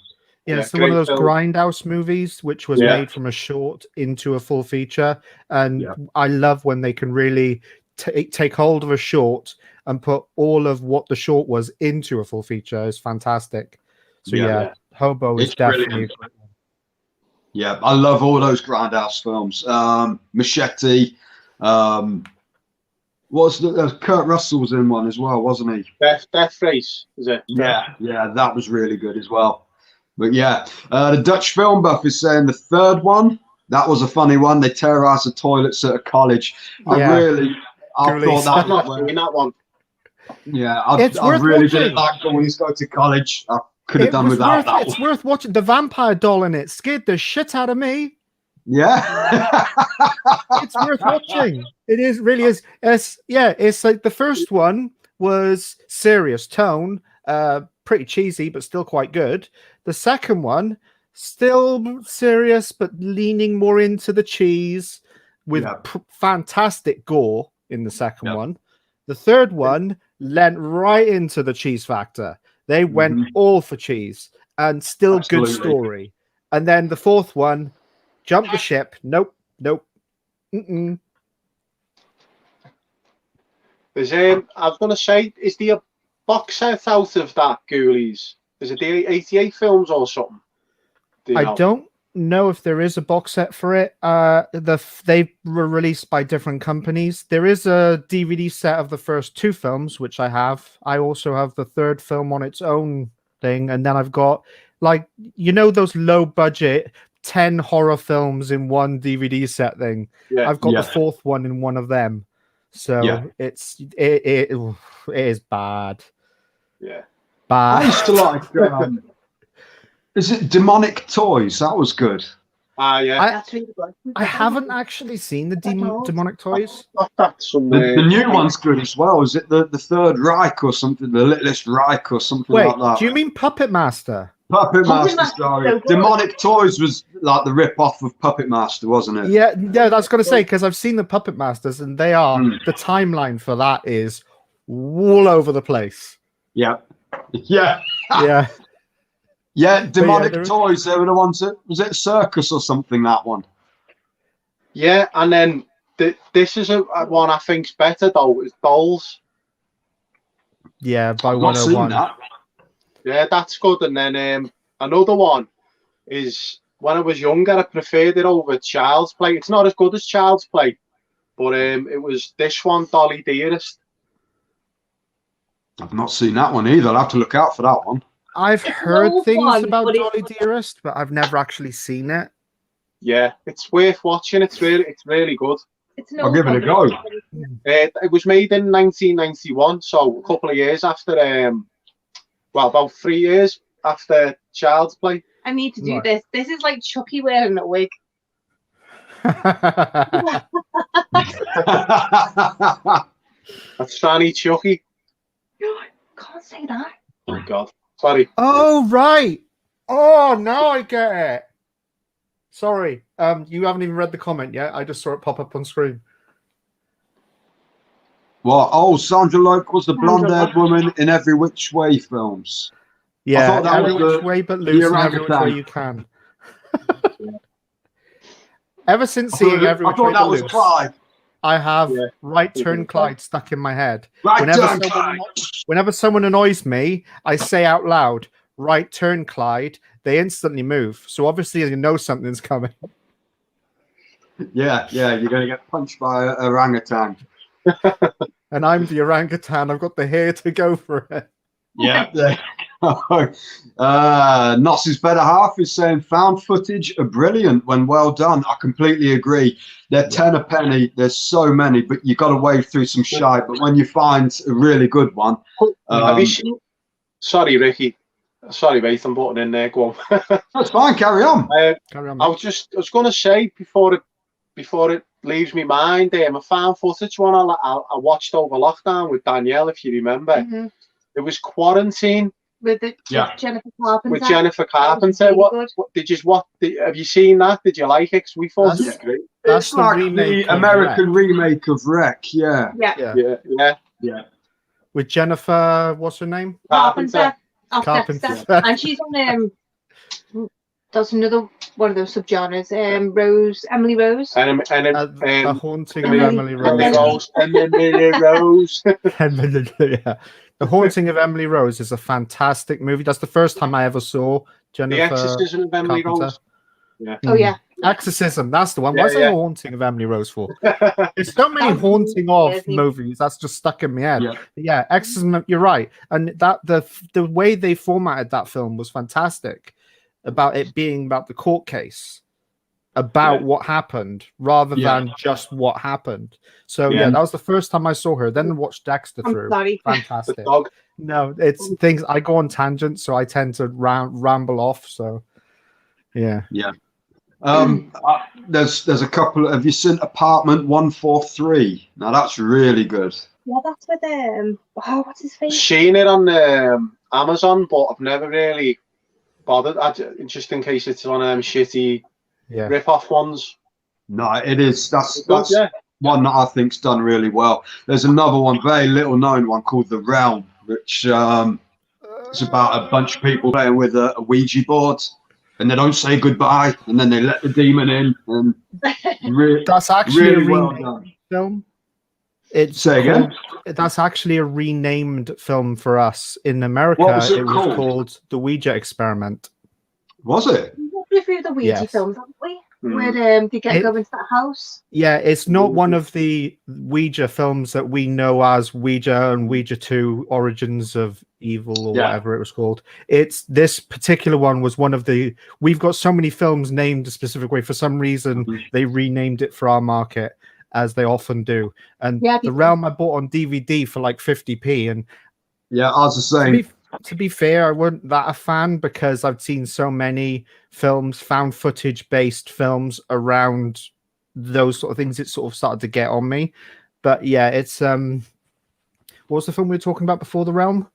Yeah, it's one of those grindhouse movies which was made from a short into a full feature, and I love when they can really take hold of a short and put all of what the short was into a full feature. It's fantastic. So Hobo is definitely. Yeah, I love all those grindhouse films. Machete. Kurt Russell was in one as well, wasn't he? Death Race, is it? Yeah, that was really good as well. But the Dutch film buff is saying the third one, that was a funny one. They terrorized the toilets at a college. I thought that not doing that one. Yeah, I really didn't like when we go to college. I could have done without that. It's worth watching. The vampire doll in it scared the shit out of me. Yeah. It's worth watching. It is really is. It's like the first one was serious tone, pretty cheesy, but still quite good. The second one, still serious, but leaning more into the cheese with fantastic gore in the second one. The third one lent right into the cheese factor. They went all for cheese and still good story. And then the fourth one, jumped the ship. Nope. There's I was going to say, is there a box set out of that Ghoulies? Is it the 88 films or something? I don't know if there is a box set for it. They were released by different companies. There is a DVD set of the first two films, which I have. I also have the third film on its own thing, and then I've got those low budget 10 horror films in one DVD set thing. I've got the fourth one in one of them. So it is bad. Yeah. Bad. I used to like is it Demonic Toys? That was good. That's really good. I haven't actually seen the Demonic Toys. The new one's good as well. Is it the Third Reich or something? The Littlest Reich or something like that? Do you mean Puppet Master? Puppet Master, Master's sorry. so good. Demonic Toys was like the rip-off of Puppet Master, wasn't it? Yeah, I was going to say, because I've seen the Puppet Masters, and they are the timeline for that is all over the place. Yeah. Yeah. Yeah. Yeah, Demonic there- Toys, they were the ones that, was it Circus or something, that one? Yeah, and then this is a one I think's better though. Is Dolls. Yeah, by I've not seen 101. that. Yeah, that's good. And then another one is when I was younger, I preferred it over Child's Play. It's not as good as Child's Play, but it was this one, Dolly Dearest. I've not seen that one either. I'll have to look out for that one. I've It's heard an things old one, about but Dolly Dearest, but I've never actually seen it. Yeah, it's worth watching. It's really good. It's I'll give it a go. It was made in 1991, so a couple of years after, about 3 years after Child's Play. I need to do Right. this. This is like Chucky wearing a wig. That's Fanny Chucky. Can't say that. Oh God, sorry. Oh, right. Oh, now I get it. Sorry. You haven't even read the comment yet. I just saw it pop up on screen. What? Oh, Sandra Loke was the Sandra blonde-haired Loke. woman in Every Which Way films. Yeah, thought that every was which way but loose and every which orangutan. way you can. Ever since I seeing thought, every I which thought way that but was loose, Clyde. I have Yeah. Right Turn Clyde stuck in my head. Right Whenever turn, someone, Clyde. whenever someone annoys me, I say out loud, "Right turn, Clyde." They instantly move. So obviously you know something's coming. Yeah, you're going to get punched by a orangutan. And I'm the orangutan. I've got the hair to go for it. Yeah. Noss's better half is saying found footage are brilliant when well done. I completely agree. They're 10 a penny. There's so many, but you got to wade through some shite. But when you find a really good one, Have you seen? Sorry, Ricky. Sorry, mate. I'm butting in there. Go on. that's fine. Carry on. Carry on. I was going to say before it leaves me mind, I found footage one I watched over lockdown with Danielle, if you remember. Mhm. It was Quarantine With the Yeah. Jennifer Carpenter. with Jennifer That was Carpenter. really What good. have you seen that? Did you like it? 'Cause we thought it was That's- great. That's It's the like remake the of American Wreck. remake of Wreck. Yeah. Yeah. Yeah. With Jennifer, what's her name? Carpenter. Oh, Carpenter. Dexter. And she's on that's another one of those subgenres. Emily Rose. And A Haunting of Emily- Emily Emily Rose. Rose. And Emily Rose. Yeah. The Haunting of Emily Rose is a fantastic movie. That's the first time I ever saw The Jennifer Exorcism of Emily Carpenter. Rose. Oh yeah. Exorcism, that's the one. Yeah, What's the yeah. Haunting of Emily Rose for? There's so many haunting of movies that's just stuck in my head. Yeah, Exorcism, you're right. And that the way they formatted that film was fantastic about it being about the court case, about what happened rather than just what happened. So Yeah. that was the first time I saw her. Then watched Dexter I'm through. sorry. The Fantastic. dog. No, it's things I go on tangents, so I tend to ramble off. So yeah. There's a couple. Have you seen Apartment 143? Now that's really good. Yeah, that's with what's his face? Seen it on Amazon, but I've never really bothered. Just in case it's one of them shitty rip-off ones. No, it is. That's Yeah. one that I think's done really well. There's another one, very little known one called The Realm, which is about a bunch of people playing with a Ouija board, and they don't say goodbye, and then they let the demon in, and That's actually really a well remake done. film. It's Say again? That's actually a renamed film for us in America. What was it was called? called The Ouija Experiment. Was it? We've been through the Ouija Yes. films, haven't we? Mm. Where they get go into that house. Yeah, it's not one of the Ouija films that we know as Ouija and Ouija 2 Origins of Evil or whatever it was called. It's this particular one was one of the. We've got so many films named a specific way. For some reason, they renamed it for our market, as they often do. And The Realm I bought on DVD for like 50p. And yeah, I was the same. To be fair, I wasn't that a fan because I've seen so many films, found footage based films around those sort of things. It sort of started to get on me. But yeah, it's what was the film we were talking about before The Realm?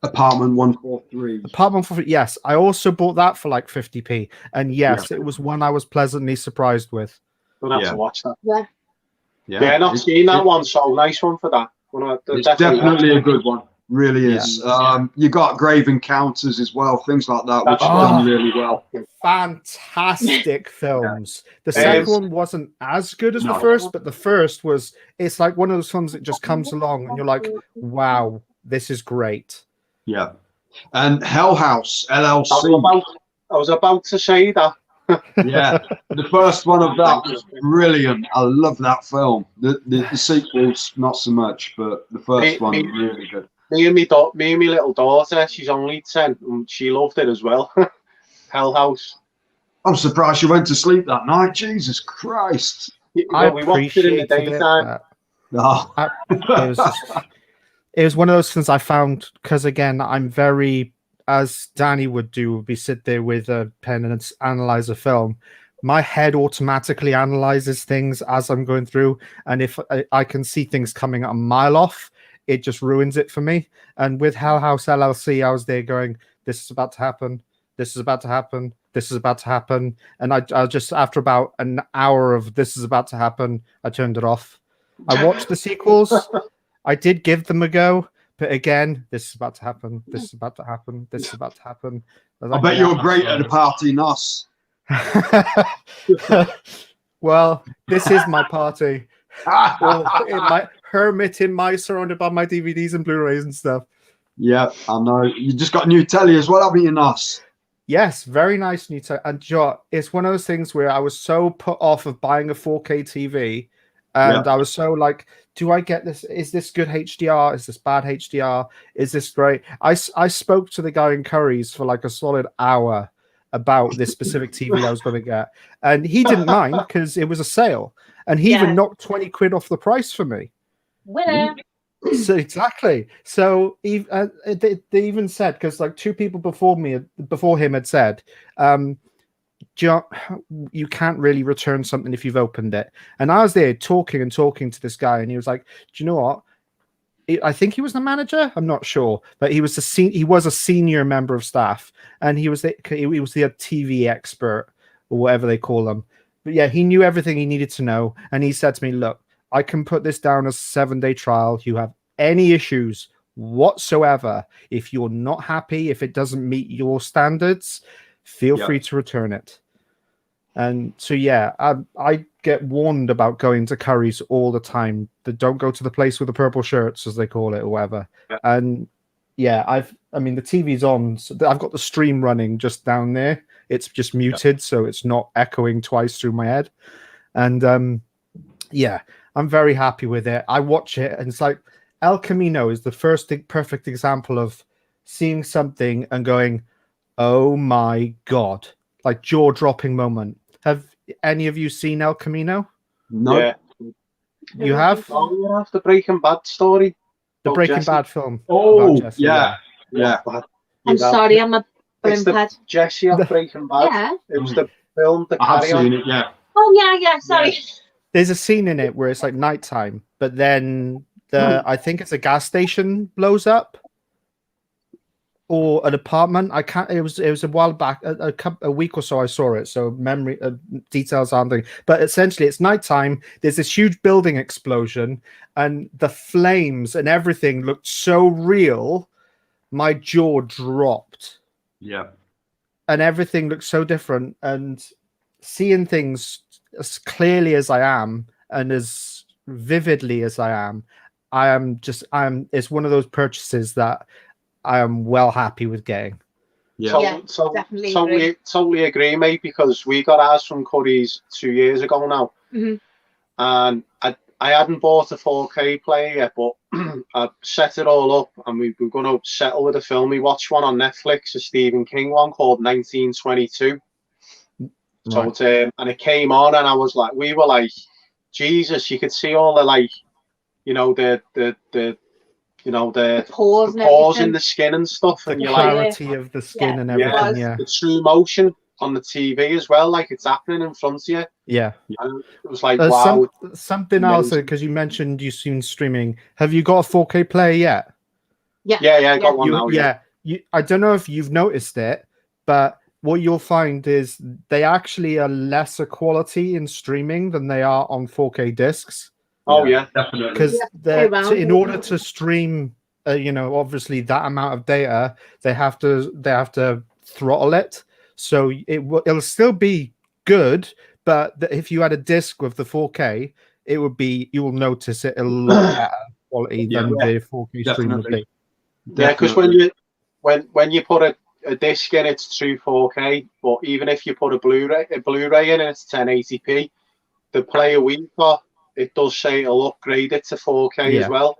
Apartment 143. Apartment for yes, I also bought that for like 50p, and yes, it was one I was pleasantly surprised with. We'll have to watch that. Yeah. Yeah, not seen that one, so nice one for that. It's definitely a good one. Really is. You got Grave Encounters as well, things like that, which are done really well. Fantastic films. The second one wasn't as good as the first, but the first was. It's like one of those films that just comes along, and you're like, "Wow, this is great." Yeah, and Hell House LLC. I was about to say that. Yeah, the first one of that was brilliant. I love that film. The sequels, not so much, but the first one really good. Me and my little daughter, she's only 10, and she loved it as well. Hell House. I'm surprised you went to sleep that night. Jesus Christ! We watched it in the daytime. It was one of those things I found, because again, I'm very, as Danny would do, would be sit there with a pen and analyze a film. My head automatically analyzes things as I'm going through, and if I can see things coming a mile off, it just ruins it for me. And with Hell House LLC, I was there going, "This is about to happen. This is about to happen. This is about to happen." And I just, after about an hour of "this is about to happen," I turned it off. I watched the sequels. I did give them a go, but again, this is about to happen. This is about to happen. This is about to happen. I bet you're great at a party, Nos. Well, this is my party. In my hermit in my surrounded by my DVDs and Blu-rays and stuff. Yeah, I know. You just got a new telly as well, haven't you, Nos? Yes, very nice new telly. And it's one of those things where I was so put off of buying a 4K TV, and I was so like, do I get this? Is this good HDR? Is this bad HDR? Is this great? I spoke to the guy in Curry's for like a solid hour about this specific TV I was going to get, and he didn't mind because it was a sale, and he even knocked 20 quid off the price for me. Winner. So exactly. So they even said, because like two people before him had said, you can't really return something if you've opened it. And I was there talking to this guy, and he was like, "Do you know what? I think he was the manager. I'm not sure, but he was a senior member of staff, and he was the TV expert or whatever they call them. But yeah, he knew everything he needed to know, and he said to me, "Look, I can put this down as a 7-day trial. If you have any issues whatsoever, if you're not happy, if it doesn't meet your standards, feel free to return it." And so, yeah, I get warned about going to Curry's all the time. That don't go to the place with the purple shirts, as they call it, or whatever. Yeah. And yeah, I mean, the TV's on. So I've got the stream running just down there. It's just muted, so it's not echoing twice through my head. And yeah, I'm very happy with it. I watch it, and it's like El Camino is the first perfect example of seeing something and going, "Oh my God," like jaw-dropping moment. Have any of you seen El Camino? No. Yeah. You have? Oh, you have the Breaking Bad story. The Breaking Bad film. Oh, yeah. I'm sorry, I'm a It's the Jesse of Breaking Bad. Yeah. It was the film, The Carry On. It, yeah. Oh, yeah, sorry. Yeah. There's a scene in it where it's like nighttime, but then I think it's a gas station blows up. Or an apartment. I can't. It was a while back, a week or so. I saw it, so memory details aren't there. But essentially, it's nighttime. There's this huge building explosion, and the flames and everything looked so real. My jaw dropped. Yeah, and everything looked so different. And seeing things as clearly as I am, and as vividly as I am. It's one of those purchases that I am well happy with getting. Yeah, totally agree, mate. Because we got ours from Curry's 2 years ago now, and I hadn't bought a 4K player yet, but I set it all up, and we were going to settle with a film. We watched one on Netflix, a Stephen King one called 1922. Right. So and it came on, and we were like, Jesus! You could see all the the pores in the skin and stuff, and the clarity of the skin and everything. Yeah, the true motion on the TV as well, like it's happening in front of you. Yeah, and it was like wow. Something else, because you mentioned you've seen streaming. Have you got a 4K player yet? Yeah. I got one now. I don't know if you've noticed it, but what you'll find is they actually are lesser quality in streaming than they are on 4K discs. Oh yeah, definitely. Because in order to stream, obviously that amount of data, they have to throttle it. So it'll still be good, but if you had a disc with the 4K, you will notice it a lot better quality than the 4K stream would be. Yeah, because when you put a disc in, it's true 4K. But even if you put a Blu-ray in, and it's 1080p, the player we've got, it does say it'll upgrade it to 4K as well.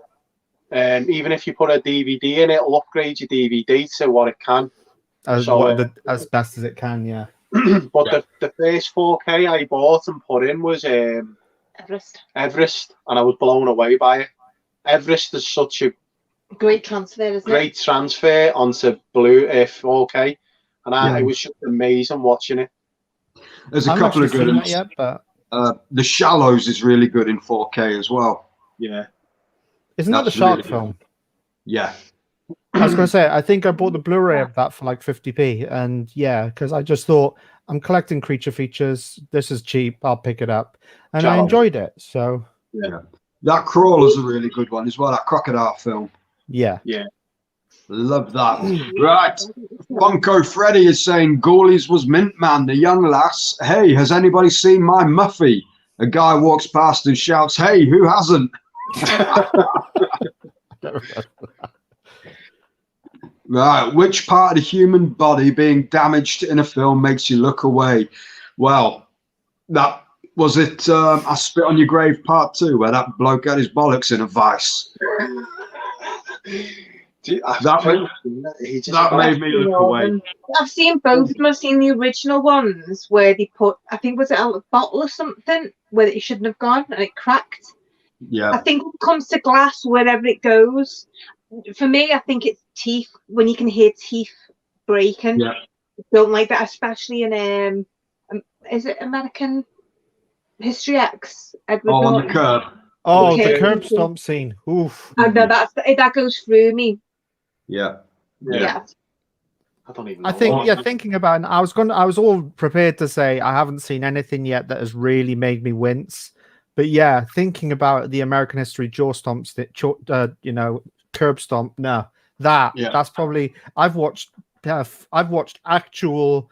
Even if you put a DVD in, it'll upgrade your DVD to what it can. As best as it can, yeah. But the first 4K I bought and put in was Everest, and I was blown away by it. Everest is such a great transfer, isn't it? Great transfer onto 4K, and it was just amazing watching it. There's a couple of good ones. Yet, but The Shallows is really good in 4K as well. Yeah. Isn't that the shark film? Yeah. I was going to say, I think I bought the Blu-ray of that for like 50p, and because I just thought, I'm collecting creature features. This is cheap. I'll pick it up, and I enjoyed it. So that Crawler's a really good one as well. That crocodile film. Yeah. Love that. Right. Funko Freddy is saying Ghoulies was Mint Man, the young lass. Hey, has anybody seen my Muffy? A guy walks past and shouts, hey, who hasn't? Right. Which part of the human body being damaged in a film makes you look away? Well, that was it. I Spit on Your Grave Part 2, where that bloke had his bollocks in a vice. That made me look away. I've seen both of them. I've seen the original ones where they put, I think, was it a bottle or something where it shouldn't have gone and it cracked. Yeah. I think it comes to glass wherever it goes. For me, I think it's teeth, when you can hear teeth breaking. Yeah. I don't like that, especially in is it American History X? Edward on Norton. The curb. Oh, the curb stomp scene. Oof. I know that goes through me. Yeah. I don't even know. I think, thinking about it, I was all prepared to say I haven't seen anything yet that has really made me wince. But thinking about the American History jaw stomps, curb stomp. No, that's probably I've watched actual,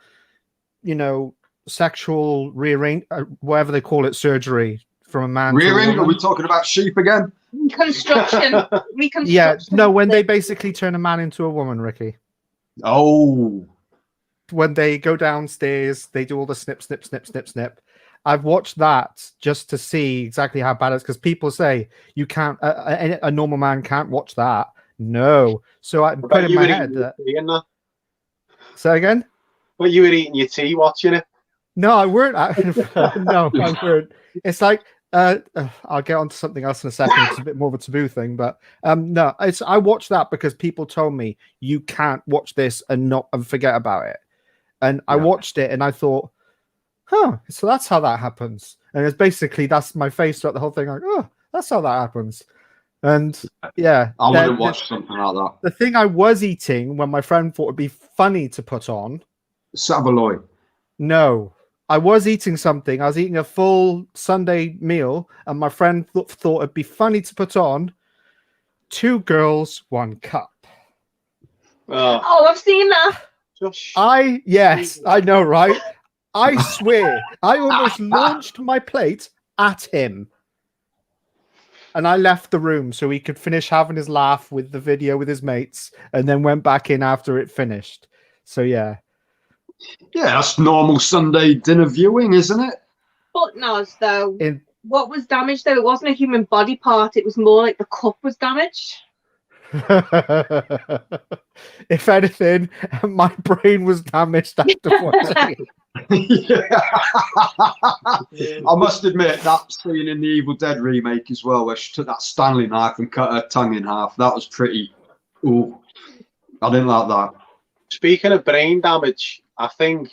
sexual rearrange, whatever they call it, surgery from a man. Rearing? Are we talking about sheep again? Reconstruction. Yeah, no, when they basically turn a man into a woman, Ricky. Oh. When they go downstairs, they do all the snip, snip, snip, snip, snip. I've watched that just to see exactly how bad it is, because people say you can't, a normal man can't watch that. No. So I put in my head that. Say again? Well, you were eating your tea watching it. No, I weren't. No, I weren't. It's like, I'll get on to something else in a second. It's a bit more of a taboo thing, but no, I watched that because people told me you can't watch this and forget about it. And I watched it and I thought, so that's how that happens. And it's basically, that's my face throughout the whole thing. Like, oh, that's how that happens. And I wouldn't watch something like that. The thing I was eating when my friend thought it'd be funny to put on. Saveloy. No, I was eating something. I was eating a full Sunday meal, and my friend thought it'd be funny to put on 2 Girls, 1 Cup. Oh, I've seen that. Yes, I know, right? I swear, I almost launched my plate at him. And I left the room so he could finish having his laugh with the video with his mates, and then went back in after it finished. So, yeah. Yeah, that's normal Sunday dinner viewing, isn't it? But Nos, though, what was damaged, though? It wasn't a human body part. It was more like the cup was damaged. If anything, my brain was damaged after watching it. I must admit, that scene in the Evil Dead remake as well, where she took that Stanley knife and cut her tongue in half, that was pretty... Ooh, I didn't like that. Speaking of brain damage, I think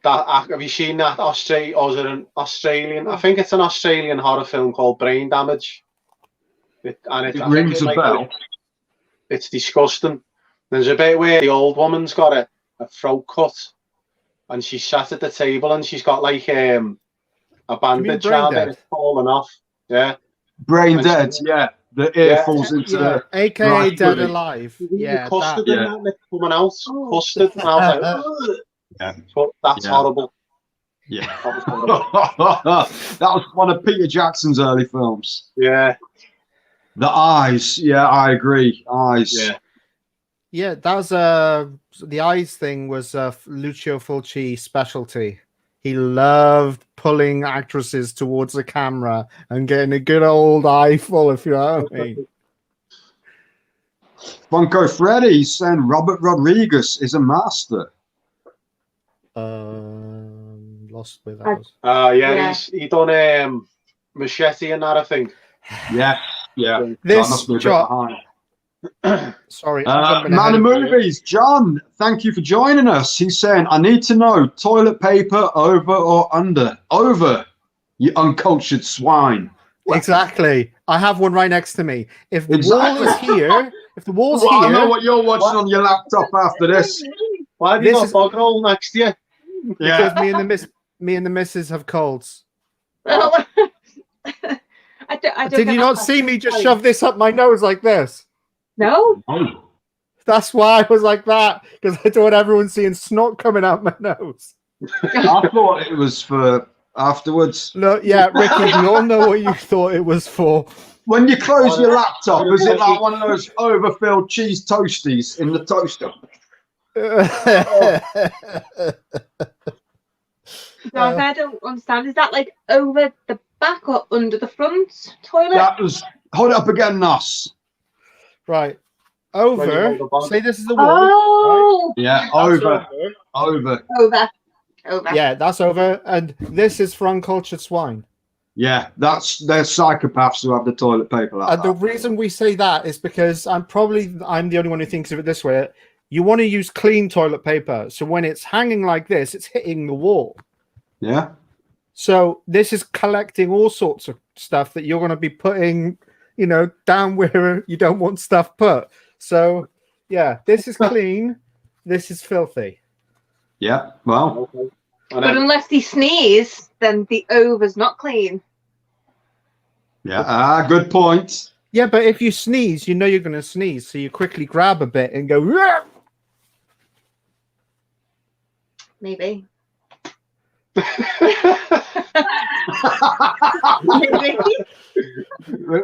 that, have you seen that or is it an Australian? I think it's an Australian horror film called Brain Damage. It rings a bell. It's disgusting. There's a bit where the old woman's got a throat cut, and she's sat at the table, and she's got like a bandage around it. It's fallen off. Yeah. Brain And dead. Yeah. The ear falls into the. AKA Right, dead really. alive. Yeah, Yeah, custard that. and that lip coming out. Custard. And I was like, ugh. Yeah. So that's horrible. Yeah. That was horrible. That was one of Peter Jackson's early films. Yeah. The eyes. Yeah, I agree. Eyes. Yeah. Yeah, that was the eyes thing was Lucio Fulci's specialty. He loved pulling actresses towards the camera and getting a good old eyeful, if you know what I mean. Funko Freddy's saying Robert Rodriguez is a master. Lost with that. Yeah. He done Machete and that, I think. Yeah. This that must be a bit shot. behind. Sorry. Man of Movies, John, thank you for joining us. He's saying, I need to know, toilet paper over or under? Over, you uncultured swine. Exactly. I have one right next to me. If the wall is here, if the wall's Well, here, I know what you're watching on your laptop after this. Why have you got a bog roll next to you? because me and the missus have colds. I don't Did you not see me just shove this up my nose like this? No. Oh. That's why I was like that, because I thought everyone's seeing snot coming out my nose. I thought it was for afterwards. No, yeah, Ricky, we all know what you thought it was for. When you close your laptop, is it like one of those overfilled cheese toasties in the toaster? I don't understand. Is that like over the back or under the front toilet? That was, hold it up again, Nos. Right. Over. Say this is the wall. Oh. Right? Yeah, over. Over. Yeah, that's over. And this is for uncultured swine. Yeah, they're psychopaths who have the toilet paper like And the that. reason we say that is because I'm the only one who thinks of it this way. You want to use clean toilet paper. So when it's hanging like this, it's hitting the wall. Yeah. So this is collecting all sorts of stuff that you're going to be putting, down where you don't want stuff put. So, yeah, this is clean. This is filthy. Yeah, well. But unless they sneeze, then the over's not clean. Yeah, good point. Yeah, but if you sneeze, you know you're going to sneeze. So you quickly grab a bit and go, "Rah!" Maybe.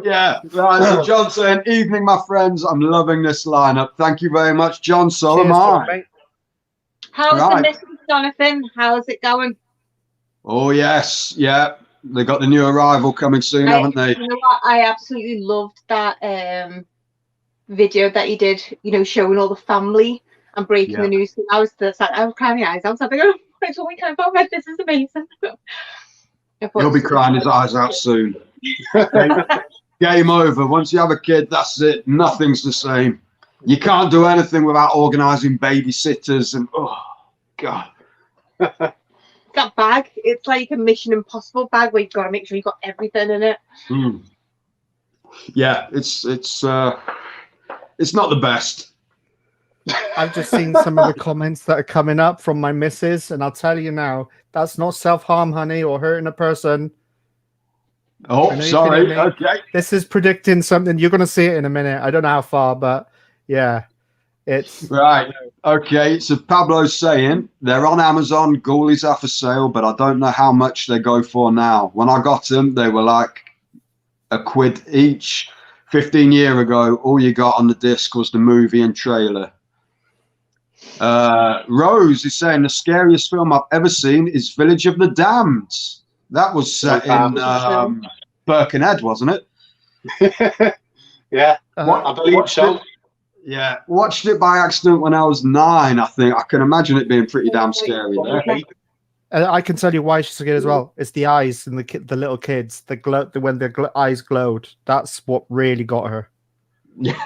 Yeah, right. So John saying, evening, my friends. I'm loving this lineup. Thank you very much, John. So am I. How's Right. the Mrs. Jonathan? How's it going? Oh, yes. Yeah. They got the new arrival coming soon, haven't they? You know what? I absolutely loved that video that he did, showing all the family and breaking the news. I was crying my eyes out. I was like, oh, it's all we can about it. This is amazing. He'll be crying his eyes out soon. Game over. Once you have a kid, that's it. Nothing's the same. You can't do anything without organising babysitters and, oh, God. That bag, it's like a Mission Impossible bag where you've got to make sure you've got everything in it. Mm. Yeah, it's not the best. I've just seen some of the comments that are coming up from my missus, and I'll tell you now, that's not self-harm, honey, or hurting a person. Oh, sorry. Okay. This is predicting something. You're going to see it in a minute. I don't know how far, but yeah, it's... Right. Okay, so Pablo's saying they're on Amazon. Ghoulies are for sale, but I don't know how much they go for now. When I got them, they were like £1 each. 15 years ago, all you got on the disc was the movie and trailer. Rose is saying the scariest film I've ever seen is Village of the Damned. That was set in Birkenhead, wasn't it? Yeah, I believe so. Yeah, watched it by accident when I was 9, I think. I can imagine it being pretty damn scary there. I can tell you why she's so good as well. It's the eyes and the little kids, the glow, when their eyes glowed. That's what really got her. That's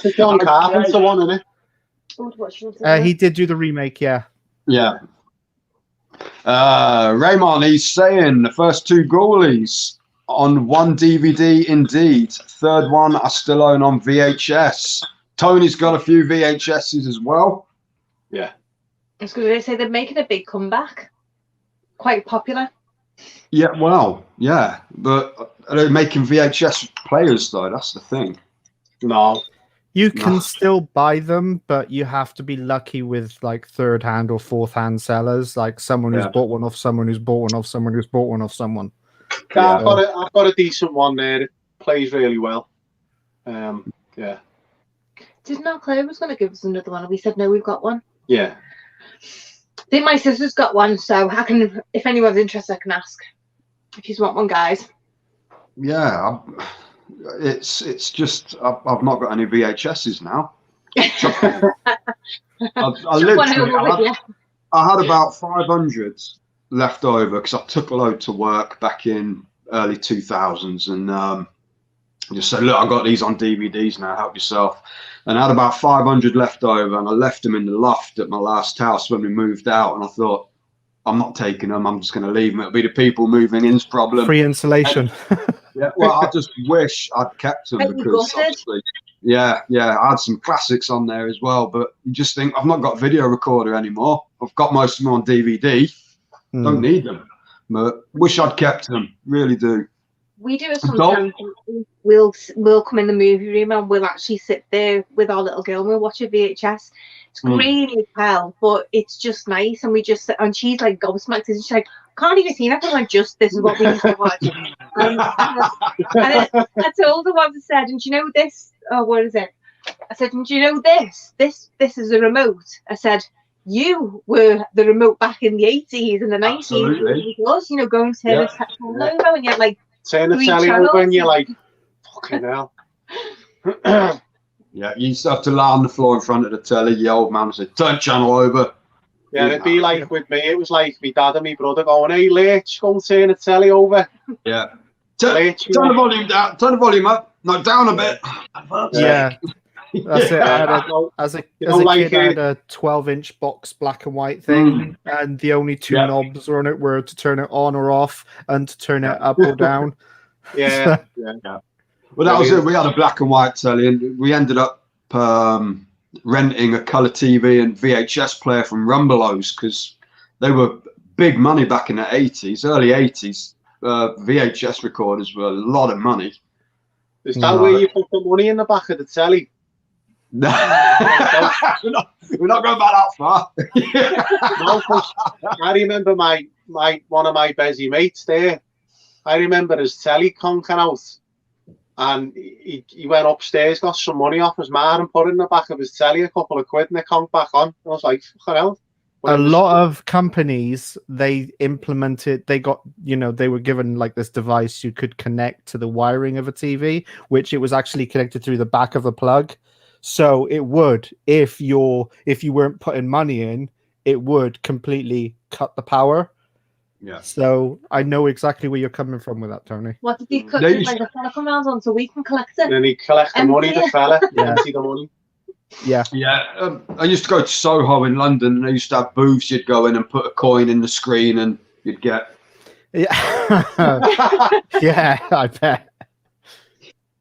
the John Carpenter one, isn't it? He did do the remake, yeah. Yeah. Raymond, he's saying the first 2 Ghoulies. on one DVD indeed. Third one I still own on VHS. Tony's got a few VHSs as well. Yeah. I was going to say they're making a big comeback. Quite popular. Yeah, well, yeah, but are they making VHS players though? That's the thing. No. You can still buy them, but you have to be lucky with like third-hand or fourth-hand sellers, like someone who's bought one off someone who's bought one off someone who's bought one off someone. Yeah, I've got a decent one there. It plays really well. Yeah. Didn't our Claire was going to give us another one, and we said no, we've got one. Yeah. I think my sister's got one, so I can, if anyone's interested, I can ask if you want one, guys. Yeah, it's just I've not got any VHSs now. I had about 500 left over because I took a load to work back in early 2000s and just said, look, I got these on DVDs now, help yourself. And I had about 500 left over, and I left them in the loft at my last house when we moved out. And I thought, I'm not taking them. I'm just going to leave them. It'll be the people moving in's problem. Free insulation. Yeah, well, I just wish I'd kept them because obviously, yeah, I had some classics on there as well. But you just think, I've not got a video recorder anymore. I've got most of them on DVD. Don't need them. But wish I'd kept them. Really do. We do it sometimes. We'll come in the movie room and we'll actually sit there with our little girl and we'll watch a VHS. It's grainy as hell, but it's just nice. And we just sit, and she's like gobsmacked, and she's like, can't even see nothing. Like, just this is what we used to watch. and I told her what I said, and do you know this? Oh, what is it? I said, and do you know this? This is a remote. I said, you were the remote back in the 80s and the 90s. Absolutely. It was, going to turn the telly over and you're like, turn the telly over and you're like, fucking hell. Yeah, you used to have to lie on the floor in front of the telly. The old man said, turn channel over. Yeah, it'd be like with me, it was like my dad and my brother going, hey, let's go turn the telly over. Yeah. Turn the volume down, turn the volume up, no, down a bit. Yeah. That's it. As a kid, I had a 12-inch box black and white thing, and the only two knobs on it were to turn it on or off and to turn it up or down. Yeah. Well, that was it. We had a black and white telly, and we ended up renting a colour TV and VHS player from Rumbelows because they were big money back in the 80s, early 80s. VHS recorders were a lot of money. Is that where you put the money in the back of the telly? No, we're not going back that far. No, I remember my one of my busy mates there. I remember his telly conking out, and he went upstairs, got some money off his man, and put it in the back of his telly, a couple of quid, and it conked back on. I was like, fucking hell. A lot of companies, they implemented, they got, they were given like this device you could connect to the wiring of a TV, which it was actually connected through the back of a plug. So it would, if you weren't putting money in, it would completely cut the power. Yeah. So I know exactly where you're coming from with that, Tony. What did he cut? Like the fella come round on so we can collect it. And then he collect the money, the fella. See the money. Yeah. Yeah. I used to go to Soho in London, and they used to have booths. You'd go in and put a coin in the screen, and you'd get. Yeah. Yeah, I bet.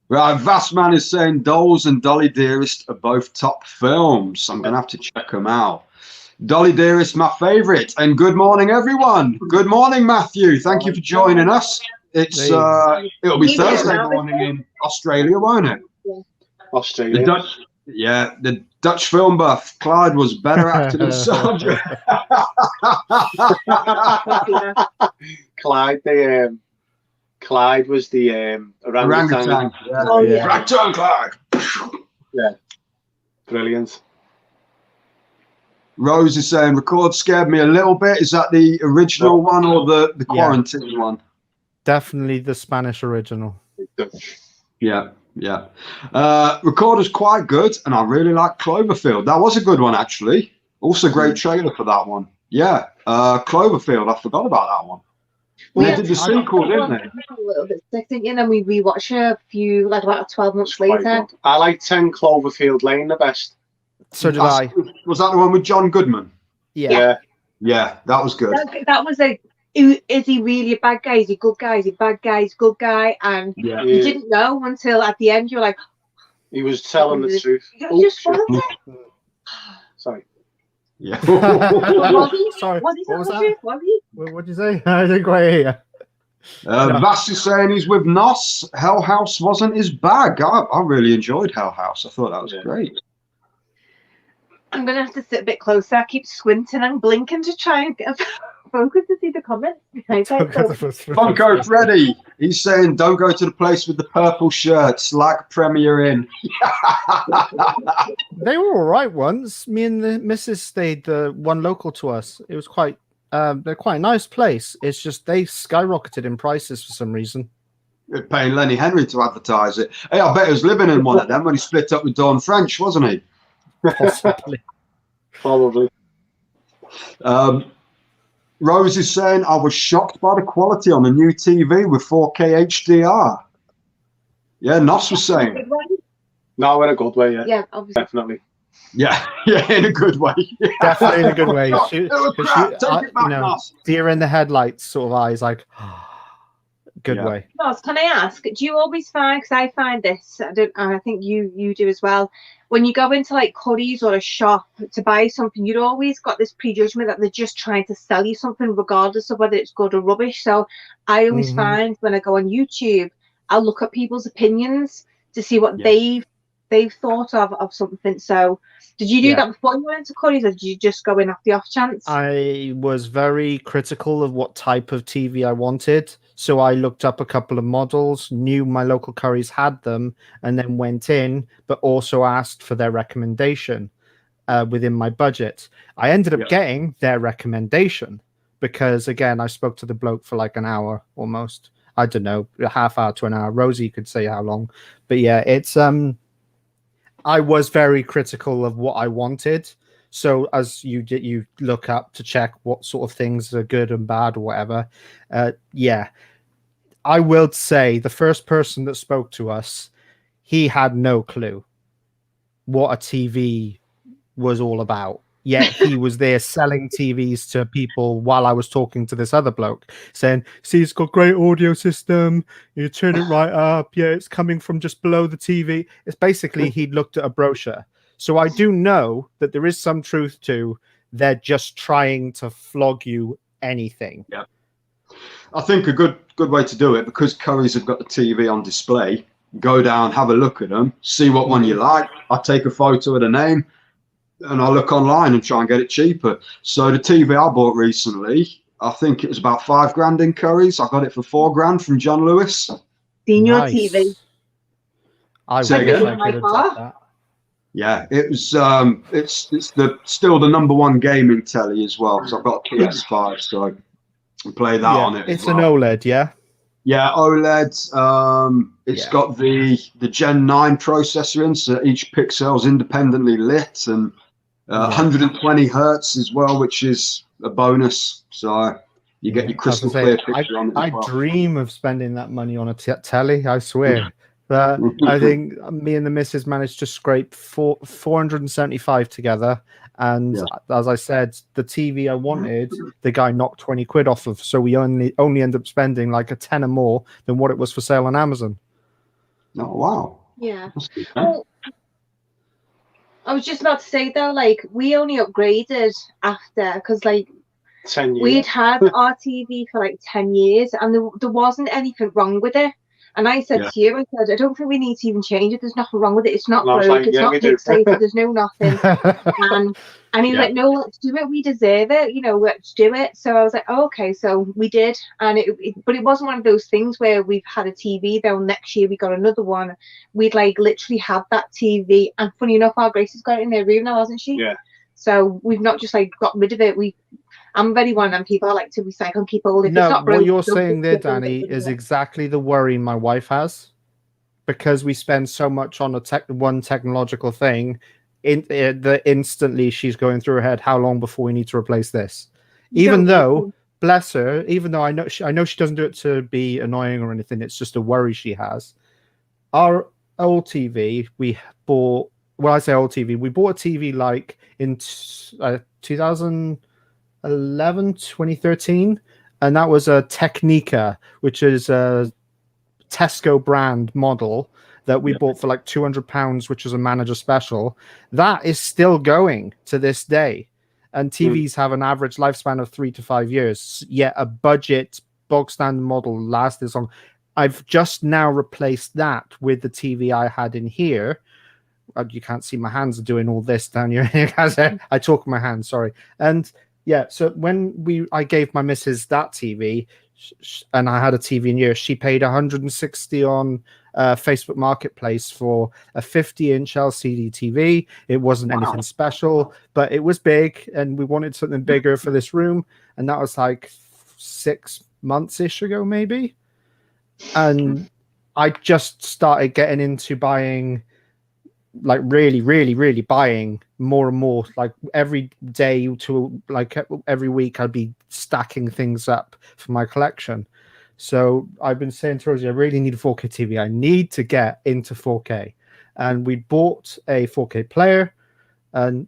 Right, Vastman is saying Dolls and Dolly Dearest are both top films. I'm going to have to check them out. Dolly Dearest, my favourite. And good morning, everyone. Good morning, Matthew. Thank you for joining us. It's it'll be Thursday morning in Australia, won't it? Australia. The Dutch film buff. Clyde was better actor than Sandra. Clyde was the orangutan. Orangutan Clyde. Yeah. Brilliant. Rose is saying, record scared me a little bit. Is that the original one or the quarantine one? Definitely the Spanish original. Yeah. Recorder's quite good, and I really like Cloverfield. That was a good one, actually. Also, great trailer for that one. Yeah, Cloverfield. I forgot about that one. They did the sequel, didn't they? A little bit sick, didn't you? And then we rewatched a few, like about 12 months later. I like 10 Cloverfield Lane the best. So did I. Was that the one with John Goodman? Yeah. Yeah, that was good. That was a is he really a bad guy? Is he a good guy? Is he a bad guy? Is he a good guy? And Yeah. you didn't know until at the end you're like, he was telling the truth. you just spoiled it. Sorry. Yeah. Was he? Sorry, Was he what was telling the that? truth? Was he? What did you say? I didn't quite hear you. Vass is saying he's with Nos. Hell House wasn't his bag. I really enjoyed Hell House. I thought that was great. I'm gonna have to sit a bit closer. I keep squinting and blinking to try and get focus to see the comments. Funko Freddy, he's saying don't go to the place with the purple shirts like Premier Inn. They were all right once. Me and the missus stayed the one local to us. It was quite they're quite a nice place. It's just they skyrocketed in prices for some reason. They're paying Lenny Henry to advertise it. Hey, I bet he was living in one of them when he split up with Dawn French, wasn't he? Possibly. Probably. Rose is saying, I was shocked by the quality on the new TV with 4K HDR. Yeah, Nos was saying. No, in a good way, yeah. Yeah, obviously. Definitely. Yeah, in a good way. Definitely in a good way. Deer in the headlights sort of eyes, like, good way. Ross, can I ask, do you always find, because I find this, I think you do as well, when you go into like Curry's or a shop to buy something, you'd always got this prejudgment that they're just trying to sell you something regardless of whether it's good or rubbish. So I always find when I go on YouTube, I'll look at people's opinions to see what they've thought of something. So did you do that before you went to Curry's, or did you just go in off the off chance? I was very critical of what type of TV I wanted. So I looked up a couple of models, knew my local Curry's had them, and then went in, but also asked for their recommendation within my budget. I ended up getting their recommendation because, again, I spoke to the bloke for like an hour almost. I don't know, a half hour to an hour. Rosie could say how long. But yeah, it's I was very critical of what I wanted. So as you look up to check what sort of things are good and bad or whatever. I will say the first person that spoke to us, he had no clue what a TV was all about. Yet he was there selling TVs to people while I was talking to this other bloke, saying, see, it's got great audio system. You turn it right up. Yeah, it's coming from just below the TV. It's basically he'd looked at a brochure. So I do know that there is some truth to they're just trying to flog you anything. Yeah. I think a good way to do it, because Curry's have got the TV on display, go down, have a look at them, see what one you like. I take a photo of the name and I look online and try and get it cheaper. So the TV I bought recently, I think it was about $5,000 in Curry's. I got it for $4,000 from John Lewis. Senior TV. I wish I could have done that. Yeah, it was. It's still the number one gaming telly as well, because I've got a PS5, so I can play that on it. It's an OLED, yeah. Yeah, OLED. It's got the Gen 9 processor in, so each pixel's independently lit, and 120 hertz as well, which is a bonus. So you get your crystal clear picture on it. I dream of spending that money on a telly, I swear. But I think me and the missus managed to scrape 475 together. And as I said, the TV I wanted, the guy knocked 20 quid off of. So we only end up spending like a tenner more than what it was for sale on Amazon. Oh, wow. Yeah. Well, I was just about to say, though, like, we only upgraded after, because, like, 10 years. We'd had our TV for like 10 years and there wasn't anything wrong with it. And I said to you, I said, I don't think we need to even change it. There's nothing wrong with it. It's not broke. It's not pixelated. There's no nothing. And he was like, no, let's do it. We deserve it. You know, let's do it. So I was like, oh, okay. So we did. And but it wasn't one of those things where we've had a TV, though next year we got another one. We'd like literally had that TV. And funny enough, our Grace has got it in their room now, hasn't she? Yeah. So we've not just like got rid of it. I'm very one of them people I like to recycle and keep all. If no, it's not broken, what you're saying there, Danny, is exactly the worry my wife has, because we spend so much on one technological thing. Instantly she's going through her head, how long before we need to replace this? Even though, bless her, even though I know she doesn't do it to be annoying or anything, it's just a worry she has. Our old TV we bought. Well, I say old TV. We bought a TV like in 2011, 2013, and that was a Technica, which is a Tesco brand model that we bought for like £200, which was a manager special. That is still going to this day. And TVs have an average lifespan of 3 to 5 years, yet a budget bog standard model lasts this long. I've just now replaced that with the TV I had in here. You can't see my hands are doing all this down here. I talk with my hands, sorry. And yeah, so when I gave my missus that TV, and I had a TV in here, she paid 160 on Facebook Marketplace for a 50-inch LCD TV. It wasn't anything special, but it was big, and we wanted something bigger for this room, and that was like 6 months-ish ago, maybe. And I just started getting into buying, like really, really, really buying more and more. Like every day to like every week, I'd be stacking things up for my collection. So I've been saying to Rosie, I really need a 4K TV. I need to get into 4K. And we bought a 4K player, and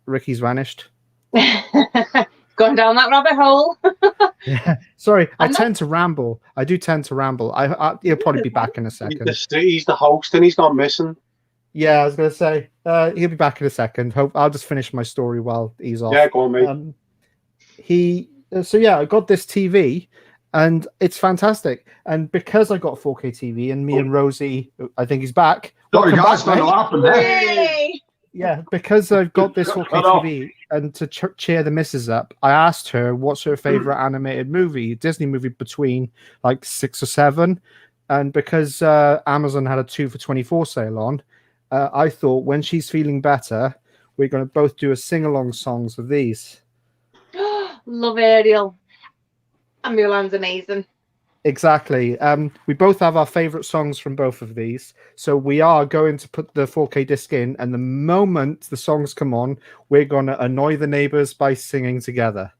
Ricky's vanished. Going down that rabbit hole. Yeah. Sorry, I tend to ramble. I do tend to ramble. He'll probably be back in a second. He's the host and he's gone missing. Yeah, I was going to say, he'll be back in a second. I'll just finish my story while he's off. Yeah, go on, mate. So yeah, I got this TV, and it's fantastic. And because I got a 4K TV, and me and Rosie, I think he's back. Sorry, guys, what happened there? Yeah, because I've got this 4K TV, and to cheer the missus up, I asked her what's her favorite animated movie, Disney movie between like 6 or 7. And because Amazon had a 2 for 24 sale on, I thought when she's feeling better, we're going to both do a sing-along songs of these. Love Ariel. And Mulan's amazing. Exactly. We both have our favorite songs from both of these. So we are going to put the 4K disc in, and the moment the songs come on, we're going to annoy the neighbors by singing together.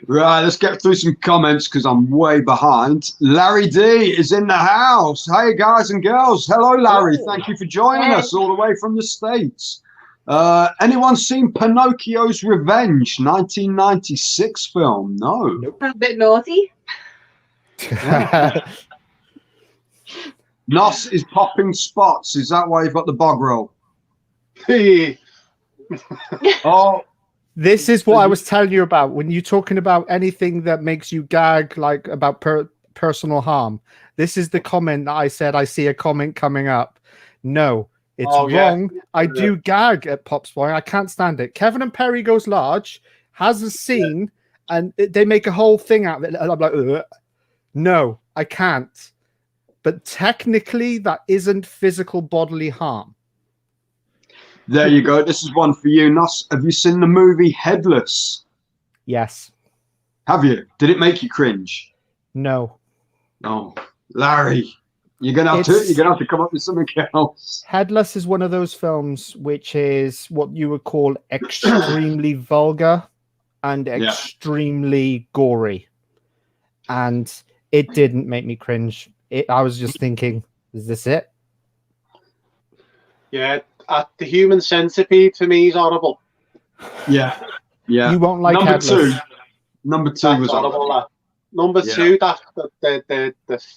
Right, let's get through some comments because I'm way behind. Larry D is in the house. Hey, guys and girls. Hello, Larry. Thank you for joining us all the way from the States. Anyone seen Pinocchio's Revenge, 1996 film? No. Nope. A bit naughty. Nos is popping spots. Is that why you've got the bog roll? Oh. This is what I was telling you about when you're talking about anything that makes you gag, like about personal harm. This is the comment that I said. I see a comment coming up. No, it's wrong. Yeah. I do gag at Pop's Boy. I can't stand it. Kevin and Perry Goes Large has a scene, and they make a whole thing out of it. I'm like, ugh. No, I can't. But technically, that isn't physical bodily harm. There you go. This is one for you, Nos. Have you seen the movie Headless? Yes. Have you? Did it make you cringe? No. Oh, Larry, you're gonna have to come up with something else. Headless is one of those films which is what you would call extremely vulgar and extremely gory, and it didn't make me cringe. I was just thinking, is this it? Yeah. The Human Centipede for me is horrible. Yeah. You won't like number Headless. Number two was horrible. That. Number two, that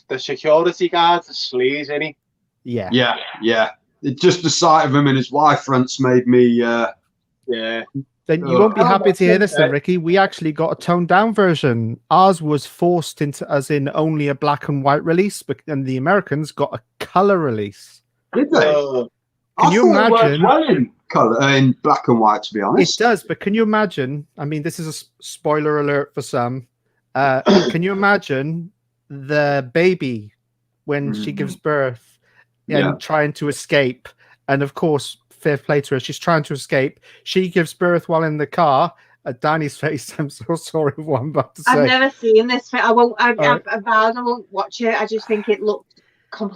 the security guard, the sleaze, isn't he? Yeah. It just the sight of him and his wife fronts made me. Yeah. Then you won't be happy to hear this, then, Ricky. We actually got a toned down version. Ours was forced into, as in only a black and white release, and the Americans got a color release. Did they? Can you imagine? In black and white, to be honest. It does, but can you imagine? I mean, this is a spoiler alert for some. Can you imagine the baby when she gives birth and trying to escape? And of course, fair play to her, she's trying to escape. She gives birth while in the car. At Danny's face, I'm so sorry for what I'm about to say. I've never seen this. I won't. I won't watch it. I just think it looked.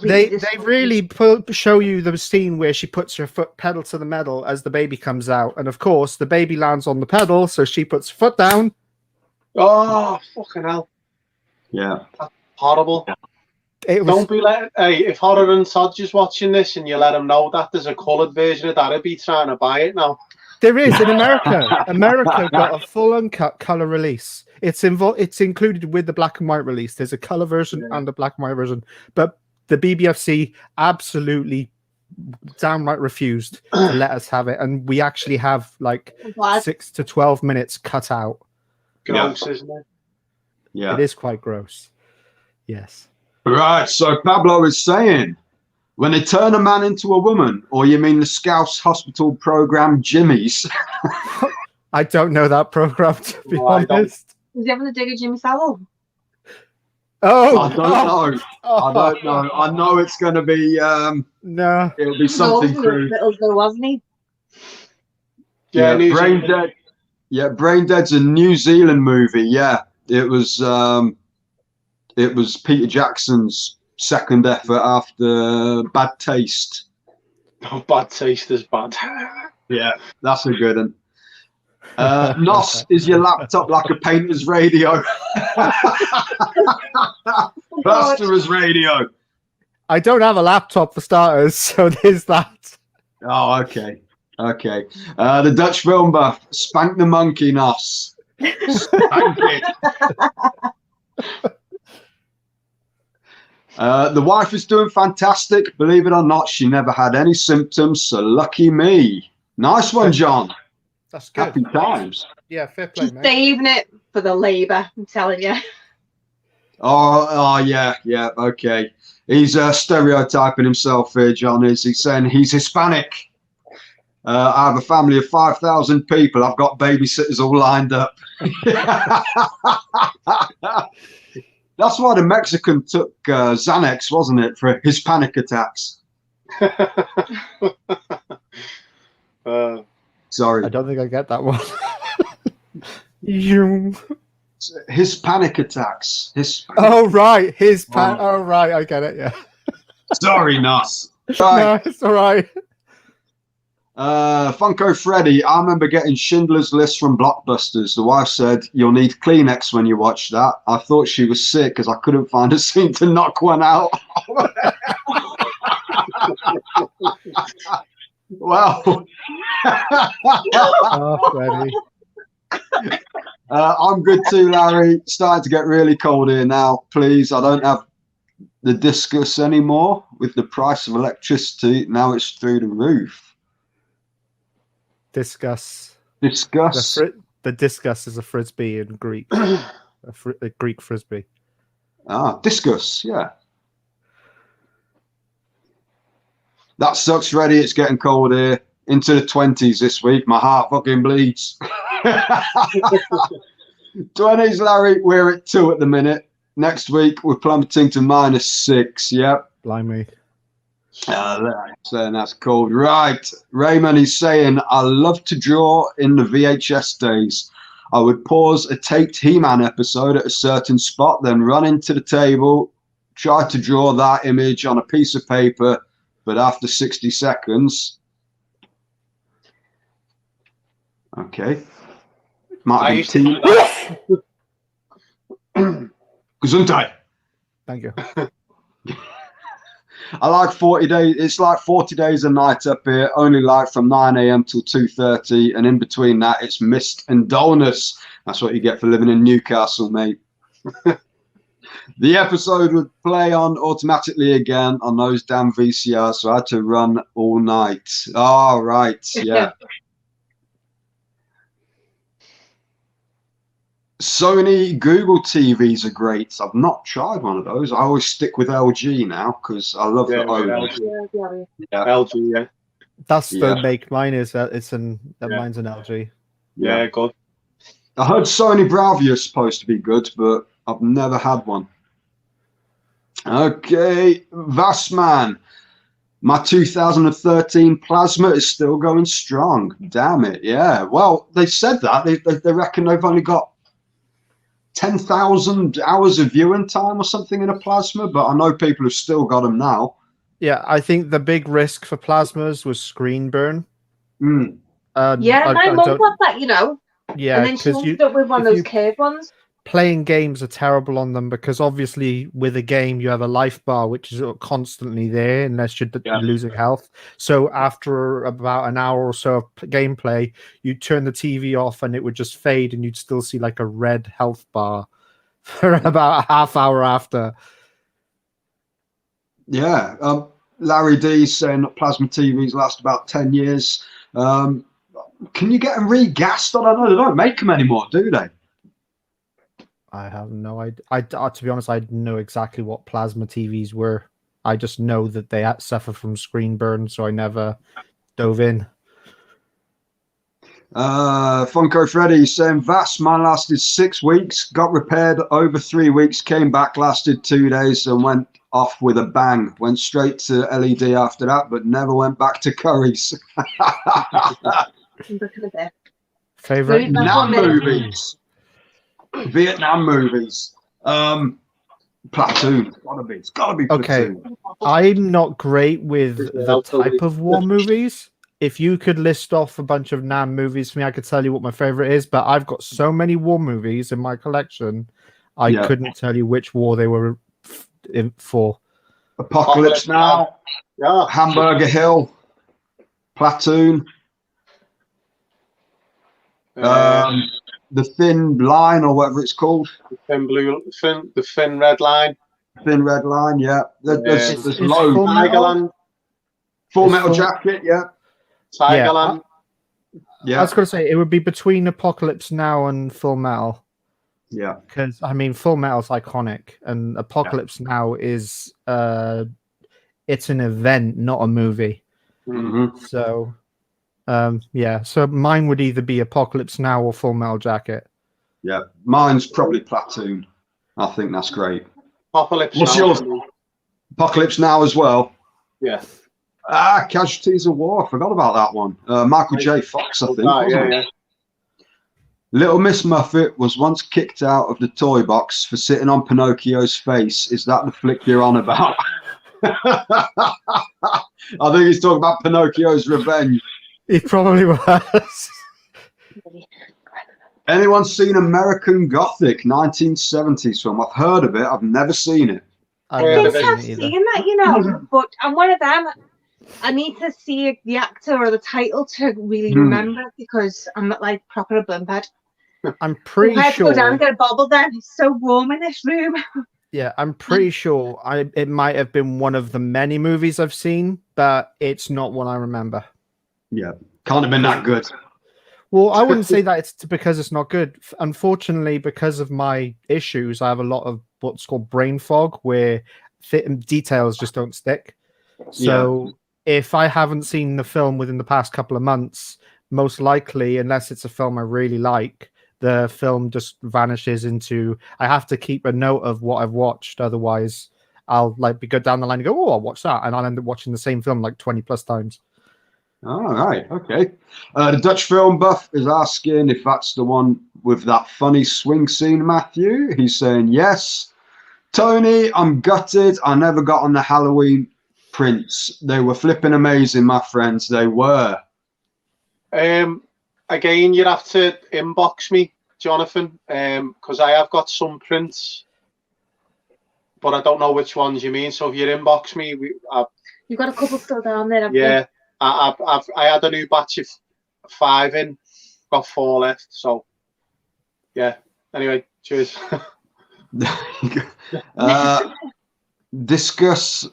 They really show you the scene where she puts her foot pedal to the metal as the baby comes out, and of course the baby lands on the pedal, so she puts her foot down. Oh, fucking hell! Yeah, that's horrible. Don't be let. Hey, if Horror and Sodge is watching this, and you let him know that there's a coloured version of that, I'd be trying to buy it now. There is in America. America got a full uncut color release. It's included with the black and white release. There's a color version and a black and white version, but the BBFC absolutely downright refused to let us have it, and we actually have like 6 to 12 minutes cut out. Gross, isn't it? Yeah, it is quite gross. Yes. Right. So Pablo is saying, when they turn a man into a woman, or you mean the Scouse Hospital program Jimmy's? I don't know that program, to be honest. Is he having a dig at Jimmy Savile? Oh, I don't know. I don't know. I know it's going to be. No, it'll be something crude. Wasn't he? Yeah, Brain Dead. Yeah, Brain Dead's a New Zealand movie. Yeah, it was. It was Peter Jackson's second effort after Bad Taste. Oh, Bad Taste is bad. Yeah, that's a good one. Nos, is your laptop like a painter's radio? Plasterer's radio. I don't have a laptop for starters, so there's that. Oh, okay. Okay. The Dutch film buff, Spank the Monkey, Nos. Spank it. The wife is doing fantastic. Believe it or not, she never had any symptoms, so lucky me. Nice one, John. That's good. Happy times. Yeah, fair play, mate. Saving it for the Labour, I'm telling you. Oh, yeah, okay. He's stereotyping himself here, John. He's saying he's Hispanic. I have a family of 5,000 people. I've got babysitters all lined up. That's why the Mexican took Xanax, wasn't it, for his panic attacks? Sorry. I don't think I get that one. His panic attacks. Oh, right. Oh, right. I get it, yeah. Sorry, Nos. Right. No, it's all right. Funko Freddy, I remember getting Schindler's List from Blockbusters. The wife said, "You'll need Kleenex when you watch that." I thought she was sick because I couldn't find a scene to knock one out. Well, oh, Freddy. I'm good too, Larry. Starting to get really cold here now. Please, I don't have the discus anymore with the price of electricity. Now it's through the roof. Discuss. The discus is a frisbee in Greek. a Greek frisbee. Ah, discus, yeah. That sucks, Reddy. It's getting cold here. Into the 20s this week. My heart fucking bleeds. 20s, Larry. We're at 2 at the minute. Next week, we're plummeting to -6. Yep. Blimey. That's cold. Right. Raymond is saying, I love to draw in the VHS days. I would pause a taped He-Man episode at a certain spot, then run into the table, try to draw that image on a piece of paper, but after 60 seconds... Okay. Might be Gesundheit. Thank you. I like 40 days. It's like 40 days a night up here, only like from 9 a.m. till 2:30. And in between that, it's mist and dullness. That's what you get for living in Newcastle, mate. The episode would play on automatically again on those damn VCRs, so I had to run all night. Oh, right. Yeah. Sony Google TVs are great. I've not tried one of those. I always stick with LG now because I love the OLED. LG, yeah. That's the make. Mine is mine's an LG. Yeah, good. I heard Sony Bravia is supposed to be good, but I've never had one. Okay, Vassman. My 2013 plasma is still going strong. Damn it, yeah. Well, they said that. They reckon they've only got 10,000 hours of viewing time or something in a plasma, but I know people have still got them now. Yeah, I think the big risk for plasmas was screen burn. Mm. My mum got that, you know. Yeah, and then she ended up with one of those curved ones. playing games are terrible on them because obviously with a game you have a life bar which is constantly there unless you're losing health. So after about an hour or so of gameplay, you turn the TV off and it would just fade and you'd still see like a red health bar for about a half hour after. Yeah. Larry D's saying that plasma TVs last about 10 years. Can you get them regassed? I don't know. They don't make them anymore, do they? I have no idea. To be honest, I know exactly what plasma TVs were. I just know that they suffer from screen burn, so I never dove in. Funko Freddy saying Vass, mine lasted 6 weeks, got repaired over 3 weeks, came back, lasted 2 days, and went off with a bang. Went straight to LED after that, but never went back to Curry's. Favorite Vietnam movies. Vietnam movies. Platoon. It's gotta be Platoon. Okay. I'm not great with the type of war movies. If you could list off a bunch of Nam movies for me, I could tell you what my favorite is, but I've got so many war movies in my collection, I couldn't tell you which war they were for. Apocalypse Now, Hamburger Hill, Platoon, the Thin Line or whatever it's called. The Thin Red Line. Thin Red Line, yeah. There's loads. Full Metal Jacket, yeah. Tigerland. Yeah. I was going to say it would be between Apocalypse Now and Full Metal. Yeah. Because I mean, Full Metal's iconic, and Apocalypse Now is it's an event, not a movie. Mm-hmm. So, so mine would either be Apocalypse Now or Full Metal Jacket. Yeah, mine's probably Platoon. I think that's great. Apocalypse What's Now. yours? Apocalypse Now as well. Yeah. Casualties of War. I forgot about that one. Michael J. Fox, I think. Yeah. Little Miss Muffet was once kicked out of the toy box for sitting on Pinocchio's face. Is that the flick you're on about? I think he's talking about Pinocchio's Revenge. He probably was. Anyone seen American Gothic 1970s film? I've heard of it. I've never seen it. I think I've seen that, you know, but I'm one of them. I need to see the actor or the title to really remember because I'm not like proper a blumphead. I'm pretty I sure. Go down and get a bobble then. It's so warm in this room. Yeah, I'm pretty sure it might have been one of the many movies I've seen, but it's not one I remember. Yeah, can't have been that good. Well, I wouldn't say that it's because it's not good. Unfortunately, because of my issues, I have a lot of what's called brain fog, where details just don't stick. So if I haven't seen the film within the past couple of months, most likely, unless it's a film I really like, the film just vanishes into. I have to keep a note of what I've watched, otherwise I'll go down the line and go, "Oh, I'll watch that," and I'll end up watching the same film like 20 plus times. All right, okay. The Dutch film buff is asking if that's the one with that funny swing scene, Matthew. He's saying yes. Tony, I'm gutted. I never got on the Halloween prints. They were flipping amazing, my friends. They were. Again, you'd have to inbox me, Jonathan, because I have got some prints, but I don't know which ones you mean. So if you inbox me, you've got a couple still down there. Yeah, I had a new batch of 5 in, got 4 left. So yeah. Anyway, cheers. Discuss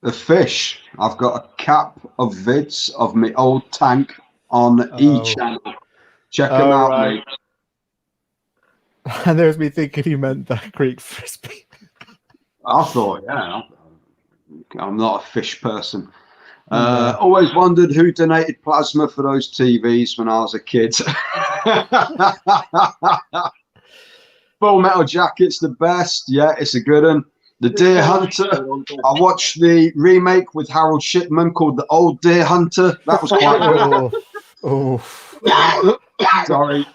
the fish. I've got a cap of vids of my old tank on e-channel. Check them out, mate. And there's me thinking you meant that Greek frisbee. I thought, yeah. I'm not a fish person. Always wondered who donated plasma for those TVs when I was a kid. Full Metal Jacket's the best. Yeah, it's a good one. The Deer Hunter. I watched the remake with Harold Shipman called The Old Deer Hunter. That was quite good. Sorry.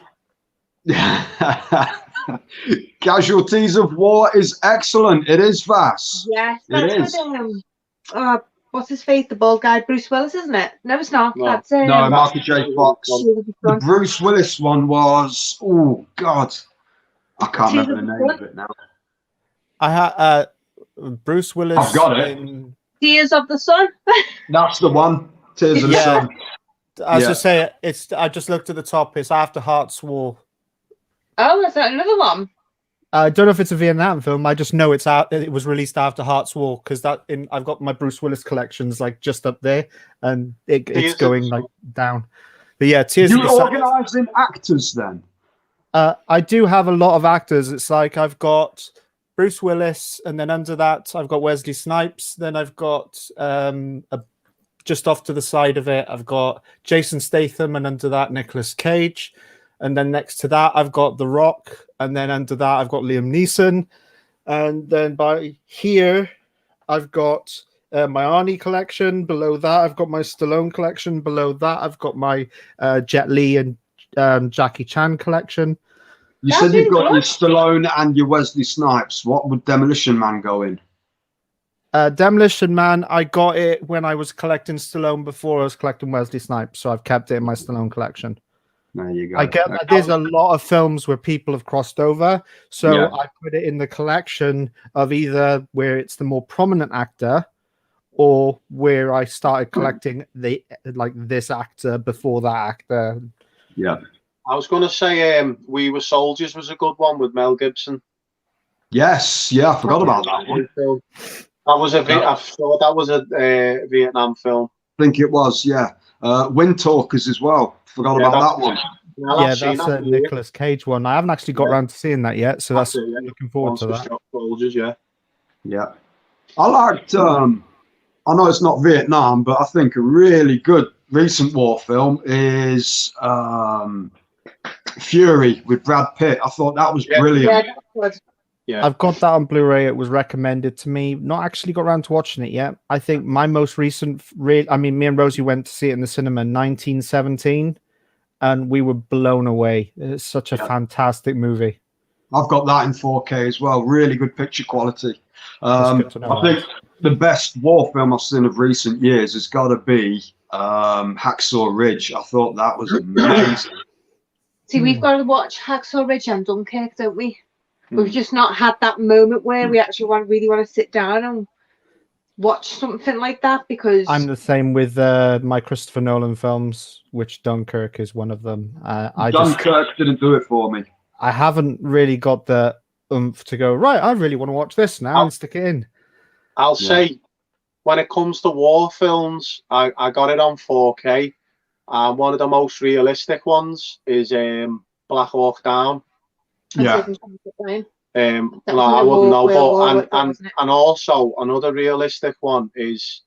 Casualties of War is excellent. It is vast. Yes, that's with what's his face? The bald guy, Bruce Willis, isn't it? No, it's not. No. That's no, Michael J. Fox. The Bruce Willis one was, oh God, I can't remember the name of it now. I had Bruce Willis. I've got it. In... Tears of the Sun. That's the one. Tears of the Sun. As I say, I just looked at the top. It's After Hearts War. Oh, is that another one? I don't know if it's a Vietnam film. I just know it's out. It was released after Hearts War because I've got my Bruce Willis collections like just up there, and it's going like down. But yeah, Tears of the Sun. You organising actors then? I do have a lot of actors. It's like I've got Bruce Willis, and then under that I've got Wesley Snipes. Then I've got just off to the side of it, I've got Jason Statham, and under that Nicolas Cage. And then next to that, I've got The Rock. And then under that, I've got Liam Neeson. And then by here, I've got my Arnie collection. Below that, I've got my Stallone collection. Below that, I've got my Jet Li and Jackie Chan collection. You said you've got your Stallone and your Wesley Snipes. What would Demolition Man go in? Demolition Man, I got it when I was collecting Stallone before I was collecting Wesley Snipes. So I've kept it in my Stallone collection. There you go. I get that there's a lot of films where people have crossed over, so I put it in the collection of either where it's the more prominent actor, or where I started collecting this actor before that actor. Yeah, I was going to say, We Were Soldiers was a good one with Mel Gibson. Yes, I forgot about that one. That was I thought that was a Vietnam film. I think it was, Wind Talkers as well. Forgot about that one. Yeah, that's a Nicolas Cage one. I haven't actually got around to seeing that yet, so that's looking forward to that. Soldiers, yeah. I liked. I know it's not Vietnam, but I think a really good recent war film is Fury with Brad Pitt. I thought that was brilliant. Yeah, I've got that on Blu-ray. It was recommended to me. Not actually got around to watching it yet. I think my most recent, me and Rosie went to see it in the cinema in 1917, and we were blown away. It's such a fantastic movie. I've got that in 4K as well. Really good picture quality. I think the best war film I've seen of recent years has got to be Hacksaw Ridge. I thought that was amazing. See, we've got to watch Hacksaw Ridge and Dunkirk, don't we? We've just not had that moment where we actually really want to sit down and watch something like that, because I'm the same with my Christopher Nolan films, which Dunkirk is one of them. Dunkirk didn't do it for me. I haven't really got the oomph to go, right, I really want to watch this now and stick it in. I'll say, when it comes to war films, I got it on 4K. One of the most realistic ones is Black Hawk Down. Yeah. I wouldn't know, but and also another realistic one is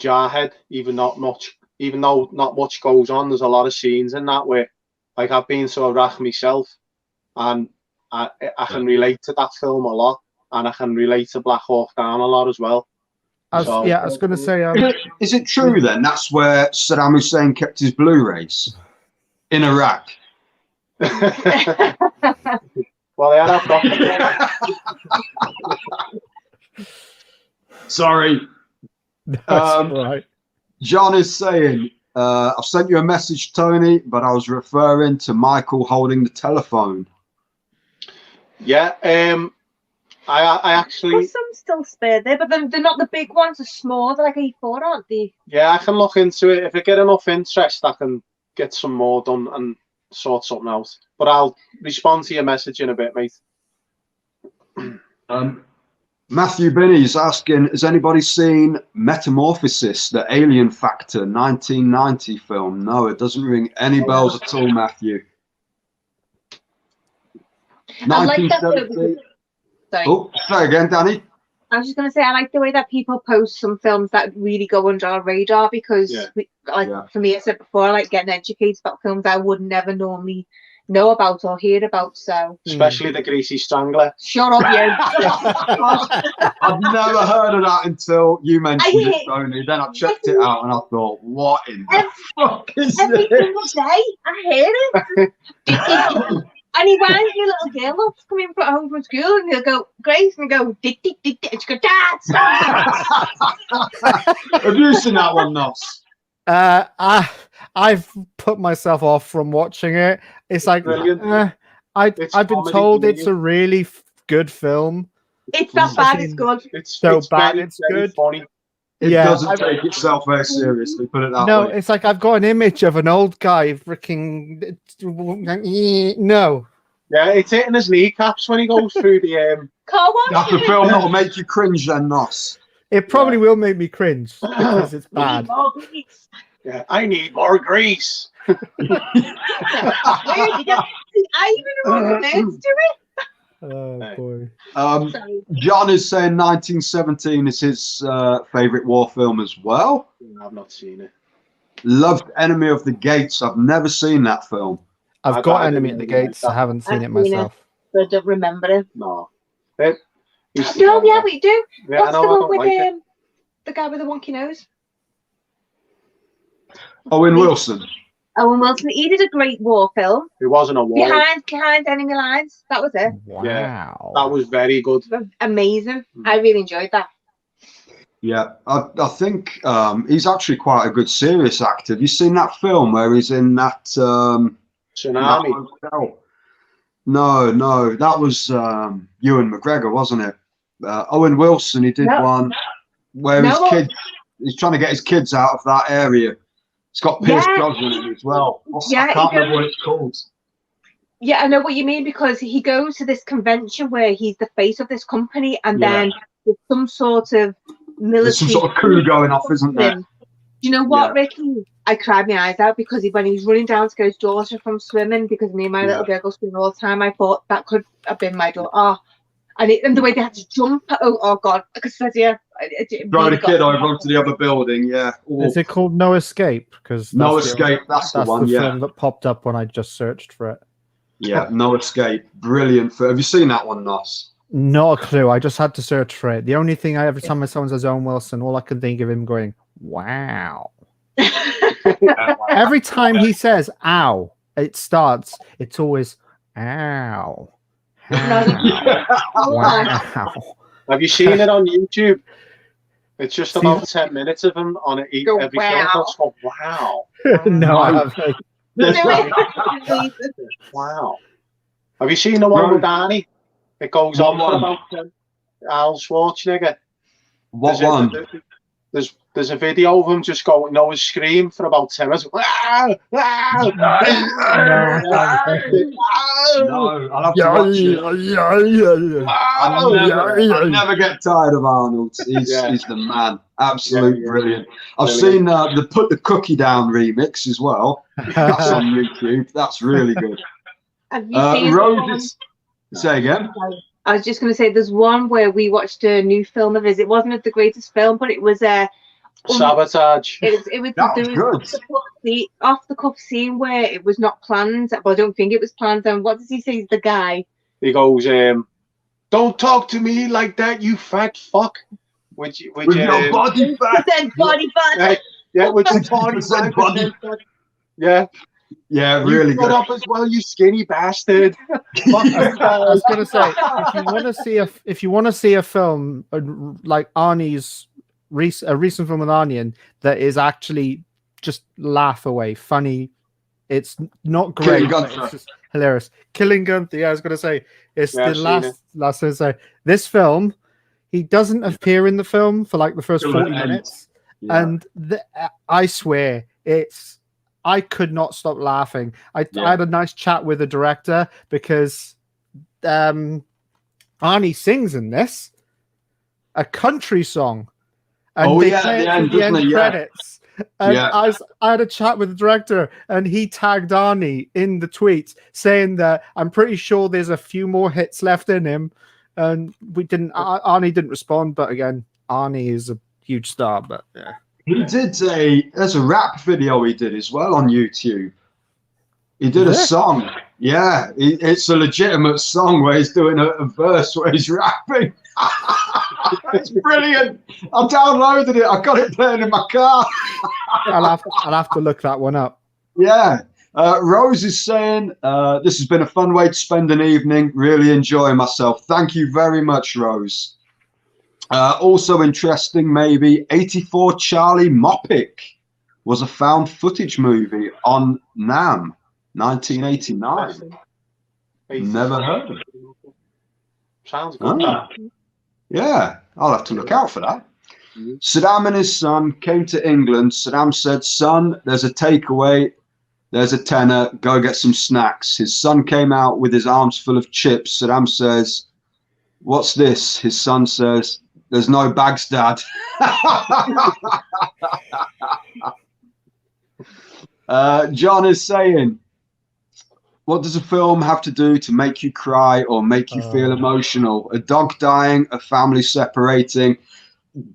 Jarhead. Even though not much goes on, there's a lot of scenes in that where, like, I've been to Iraq myself, and I can relate to that film a lot, and I can relate to Black Hawk Down a lot as well. I was going to say, is it true then that's where Saddam Hussein kept his Blu-rays in Iraq? Well, they had Sorry. right. John is saying, I've sent you a message, Tony, but I was referring to Michael holding the telephone. Yeah, I actually... There's some still spare there, but they're not the big ones, they're small, they're like A4, aren't they? Yeah, I can look into it. If I get enough interest, I can get some more done and sort something out. But I'll respond to your message in a bit, mate. Matthew Binney is asking, has anybody seen Metamorphosis, the Alien Factor 1990 film? No, it doesn't ring any bells at all, Matthew. I like that. Oh, say again, Danny. I was just going to say, I like the way that people post some films that really go under our radar, because for me, I said before, I like getting educated about films I would never normally know about or hear about. So especially The Greasy Strangler. Shut up, you. I've never heard of that until you mentioned it, Tony. Then I checked it out and I thought, what in the fuck is this? Every single day, I hear it. And he winds your little girl up to come in home from school, and he'll go, Grace, and he'll go, dick, dick, dick, dick. And she go, Dad, stop. Have you seen that one, Nos? I've put myself off from watching it. It's like, I've been comedy told to it's me. a really good film. It's not bad. It's good. It's So it's bad, very, it's very good. funny. It Yeah, doesn't take itself very seriously. Put it that No, way. it's like I've got an image of an old guy freaking no. Yeah, it's hitting his kneecaps when he goes through the Car wash. That's the film that'll make you cringe, then, Nos. It probably will make me cringe because it's bad. Yeah, I need more grease. I even remember names to it. Oh boy. Sorry. John is saying 1917 is his favorite war film as well. I've not seen it. Loved Enemy of the Gates. I've never seen that film. I've I got didn't Enemy at the really like Gates. that. I haven't seen I've it seen it. myself. But I don't remember it. No. No, yeah, we do. Yeah, What's I know, the I one don't with like it. the guy with the wonky nose? Owen Wilson. Owen Wilson. He did a great war film. It wasn't a war. Behind Enemy Lines. That was it. Wow. That was very good. Amazing. I really enjoyed that. Yeah, I think he's actually quite a good serious actor. Have you seen that film where he's in that Tsunami. that hotel? No, that was Ewan McGregor, wasn't it? Owen Wilson, he did one where he's trying to get his kids out of that area. It's got Pierce Brosnan in it as well. I can't remember what it's called. Yeah, I know what you mean, because he goes to this convention where he's the face of this company, and then there's some sort of military. There's some sort of coup going off, isn't there? Do you know what, Ricky? I cried my eyes out because when he was running down to go to his daughter from swimming, because me and my little girl go swimming all the time, I thought that could have been my daughter. Oh, and the way they had to jump. Oh God! Because Throw the kid over onto the other building. Yeah. Is it called No Escape? Because No Escape. That's the one. Yeah. Film that popped up when I just searched for it. Yeah, No Escape. Brilliant. Have you seen that one, Nos? Not a clue. I just had to search for it. The only thing every time someone says Owen Wilson, all I can think of him going, "Wow." Every time he says "ow," it starts. It's always "ow." Wow. Have you seen it on YouTube? It's just about 10 minutes of him on it every film. Wow. No, I haven't. Wow. Have you seen the one with Danni? It goes on for about Al Schwarzenegger. What one? There's a video of him just going, his scream for about 10 minutes. No, I'll have to watch it. I never get tired of Arnold. He's the man. Absolutely brilliant. I've seen the Put the Cookie Down remix as well. That's on YouTube. That's really good. Have you seen Rose, say again. I was just going to say, there's one where we watched a new film of his. It wasn't the greatest film, but it was Sabotage. It was off the cuff scene where it was not planned. Well, I don't think it was planned. And what does he say? The guy. He goes, "Don't talk to me like that, you fat fuck." With your body fat. Body fat. Yeah, with your body fat. Yeah. Yeah, really good. Shut up as well, you skinny bastard. I was gonna say, if you want to see a film like Arnie's a recent film with Arnie in, that is actually just laugh away, funny. It's not great, but it's just hilarious. Killing Gunther. Yeah, I was gonna say it's the last thing to say. This film, he doesn't appear in the film for like the first 40 minutes, and I swear I could not stop laughing. I had a nice chat with the director because Arnie sings in this a country song, and they play it at the end credits. And I had a chat with the director, and he tagged Arnie in the tweets saying that I'm pretty sure there's a few more hits left in him, and Arnie didn't respond. But again, Arnie is a huge star. But yeah. He did there's a rap video he did as well on YouTube. He did a song. Yeah, it's a legitimate song where he's doing a verse where he's rapping. It's brilliant. I downloaded it. I got it playing in my car. I'll have to look that one up. Yeah. Rose is saying, this has been a fun way to spend an evening. Really enjoying myself. Thank you very much, Rose. Also interesting, maybe 84 Charlie Moppick was a found footage movie on NAM, 1989. Never heard of it. Sounds good. Yeah, I'll have to look out for that. Saddam and his son came to England. Saddam said, "Son, there's a takeaway. There's a tenner. Go get some snacks." His son came out with his arms full of chips. Saddam says, "What's this?" His son says, "There's no bags, Dad." John is saying, what does a film have to do to make you cry or make you feel emotional? A dog dying, a family separating.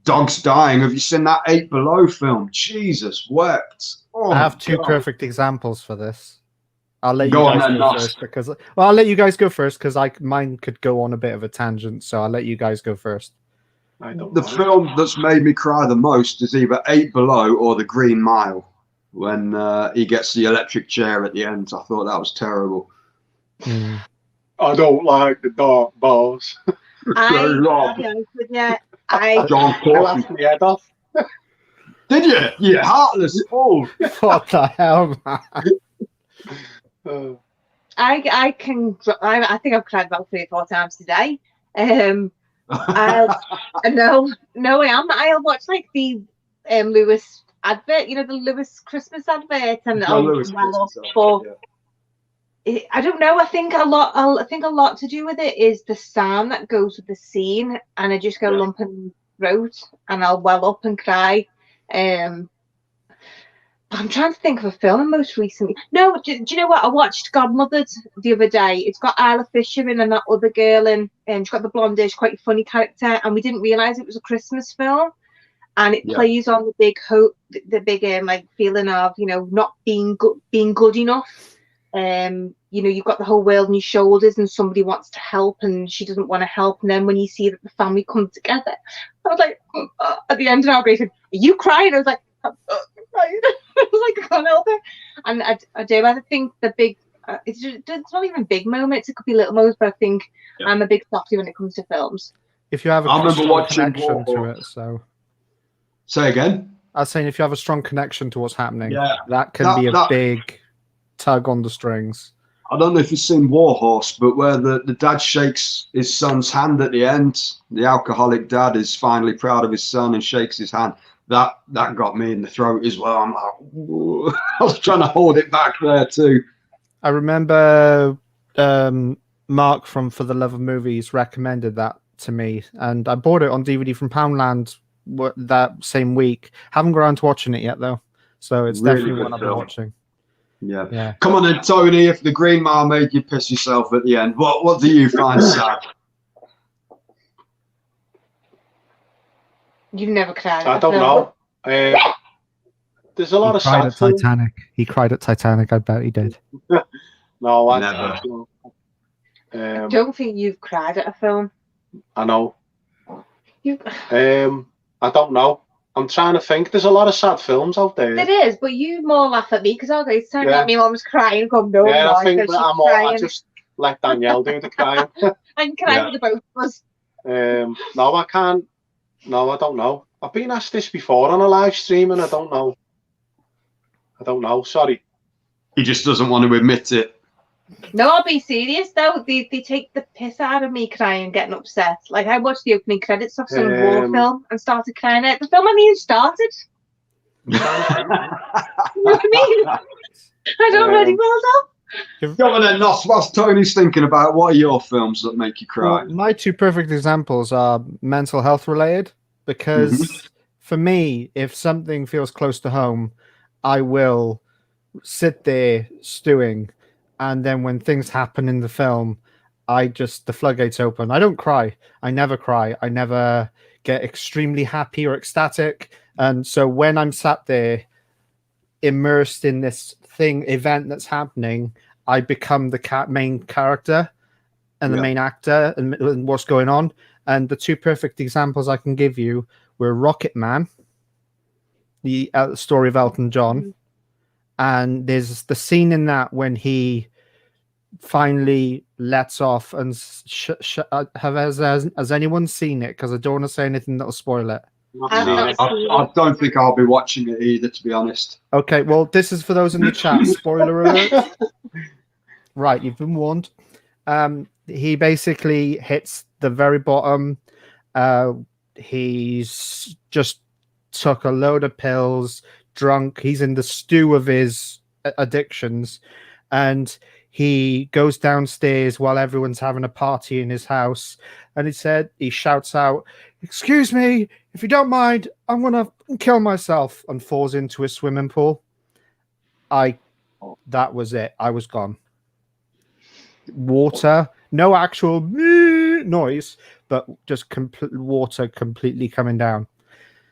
Dogs dying. Have you seen that 8 Below film? Jesus wept. Oh, I have two perfect examples for this. I'll let you guys go first because I'll let you guys go first because mine could go on a bit of a tangent. So I'll let you guys go first. The film that's made me cry the most is either 8 Below or The Green Mile. When he gets the electric chair at the end, I thought that was terrible. I don't like the dark bars. I laughed my head off. Did you? You heartless fool. What the hell, man? I think I've cried about 3 or 4 times today. No, I am. I'll watch like the Lewis advert, you know, the Lewis Christmas advert, and I don't know. I think a lot to do with it is the sound that goes with the scene, and I just get a lump in my throat, and I'll well up and cry. I'm trying to think of a film most recently. No, do you know what? I watched Godmothered the other day. It's got Isla Fisher in and that other girl, and she's got the blondish, quite funny character, and we didn't realise it was a Christmas film. And it plays on the big hope, the big like feeling of, you know, not being good enough. You know, you've got the whole world on your shoulders, and somebody wants to help, and she doesn't want to help. And then when you see that the family come together, I was like, at the end of our grieving, "Are you crying?" I was like, I'm crying. I was like, I can't help it. And I think the big, it's not even big moments. It could be little moments, but I think I'm a big softie when it comes to films. If you have a strong connection to it, so. Say again? I was saying if you have a strong connection to what's happening, that can be a big tug on the strings. I don't know if you've seen Warhorse, but where the dad shakes his son's hand at the end, the alcoholic dad is finally proud of his son and shakes his hand. That got me in the throat as well. I'm like, whoa. I was trying to hold it back there too. I remember Mark from For the Love of Movies recommended that to me, and I bought it on DVD from Poundland that same week. Haven't got around to watching it yet though, so it's really definitely one I've been watching. Yeah. Come on then, Tony. If The Green Mile made you piss yourself at the end, what do you find sad? You've never cried. I don't know. There's a lot of sad at Titanic. He cried at Titanic. I bet he did. No, I never. I don't think you've cried at a film. I know. I don't know. I'm trying to think. There's a lot of sad films out there. There is, but you more laugh at me because it's time that my mum's crying. Come no, I think I just let Danielle do the crying. I'm crying for the both of us. No, I can't. No, I don't know. I've been asked this before on a live stream, and I don't know. Sorry. He just doesn't want to admit it. No, I'll be serious though. They take the piss out of me crying, getting upset. Like I watched the opening credits of some war film and started crying out. The film hadn't even started. You know what I mean? I'd already rolled up. Come on then, Nos. What's Tony's thinking about? What are your films that make you cry? Well, my 2 perfect examples are mental health related because for me, if something feels close to home, I will sit there stewing. And then when things happen in the film, the floodgates open. I don't cry. I never cry. I never get extremely happy or ecstatic. And so when I'm sat there immersed in this event that's happening, I become the main character and the main actor and what's going on. And the 2 perfect examples I can give you were Rocket Man, the story of Elton John. And there's the scene in that when he finally lets off and has anyone seen it? Because I don't want to say anything that'll spoil it. I don't think I'll be watching it either, to be honest. Okay, well, this is for those in the chat. Spoiler alert. Right, you've been warned. He basically hits the very bottom. He's just took a load of pills, drunk. He's in the stew of his addictions, and he goes downstairs while everyone's having a party in his house, and he shouts out, "Excuse me, if you don't mind, I'm gonna kill myself," and falls into a swimming pool. That was it. I was gone. Water, no actual noise, but just water completely coming down.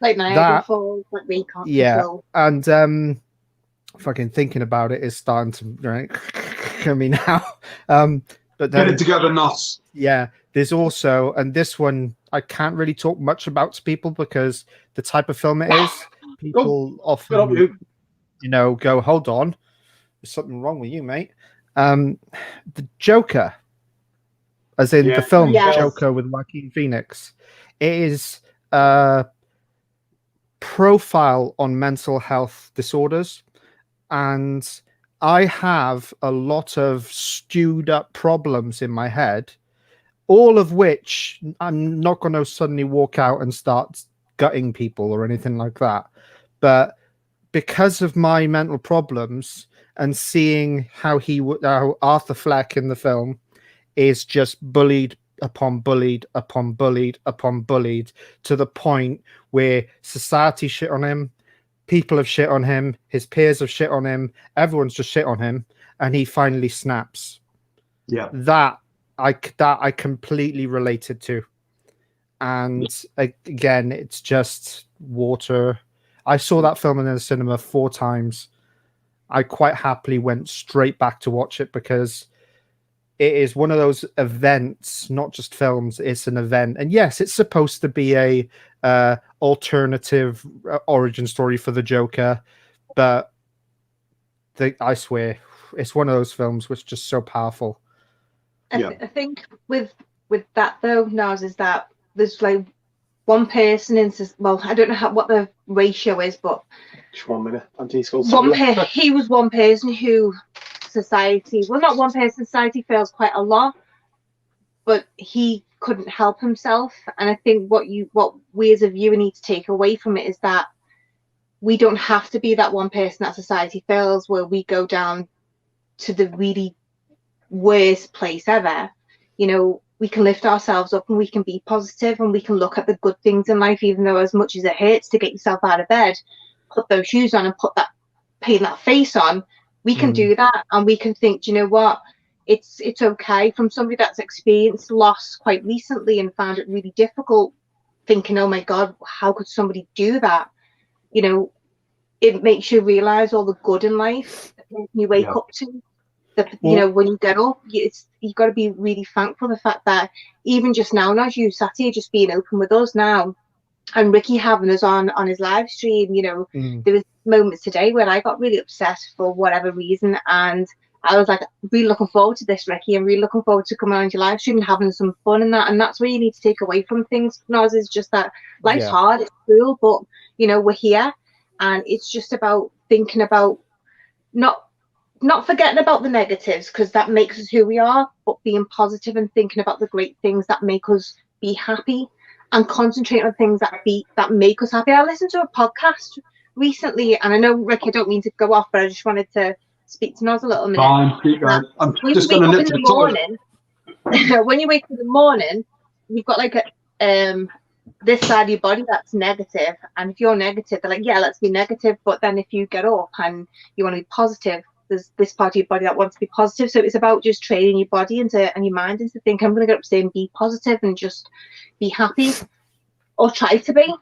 Like Niagara Falls, like we can't control. And fucking thinking about it is starting to kill me now. But then, get it together, Nos. Yeah, there's also, and this one I can't really talk much about to people because the type of film it is, people often, go, hold on, there's something wrong with you, mate. The Joker, as in the film Joker with Joaquin Phoenix, it is a profile on mental health disorders, and I have a lot of stewed up problems in my head, all of which I'm not going to suddenly walk out and start gutting people or anything like that, but because of my mental problems and seeing how Arthur Fleck in the film is just bullied upon bullied upon bullied upon bullied to the point where society shit on him, people have shit on him, his peers have shit on him, everyone's just shit on him, and he finally snaps. Yeah, that I completely related to, and again, it's just water. I saw that film in the cinema 4 times. I quite happily went straight back to watch it because it is one of those events, not just films. It's an event, and yes, it's supposed to be a alternative origin story for the Joker, but I swear, it's one of those films which is just so powerful. I think with that though, Nos, is that there's like one person I don't know what the ratio is, but just 1 minute. He was one person who society fails quite a lot, but he couldn't help himself. And I think what we as a viewer need to take away from it is that we don't have to be that one person that society fails, where we go down to the really worst place ever. We can lift ourselves up and we can be positive and we can look at the good things in life, even though as much as it hurts to get yourself out of bed, put those shoes on and paint that face on. We can do that, and we can think, do you know what? It's okay. From somebody that's experienced loss quite recently and found it really difficult, thinking, oh my God, how could somebody do that? It makes you realize all the good in life that you wake up to. When you get up, you've got to be really thankful for the fact that even just now, as you sat here just being open with us now, and Ricky having us on his live stream, there was moments today where I got really upset for whatever reason, and I was like, really looking forward to this, Ricky. I'm really looking forward to coming on your live stream and having some fun in that. And that's what you need to take away from things, Nos, is just that life's hard, it's cruel, but we're here, and it's just about thinking about not forgetting about the negatives, because that makes us who we are, but being positive and thinking about the great things that make us be happy, and concentrate on things that make us happy. I listened to a podcast recently, and I know, Rick, I don't mean to go off, but I just wanted to speak to Nos a little minute. Fine, keep going. I'm just going to nip to the toilet. When you wake up in the morning, you've got like this side of your body that's negative, and if you're negative, they're like, yeah, let's be negative. But then if you get up and you want to be positive, there's this part of your body that wants to be positive. So it's about just training your body and your mind into think, I'm going to get up today and be positive and just be happy, or try to be.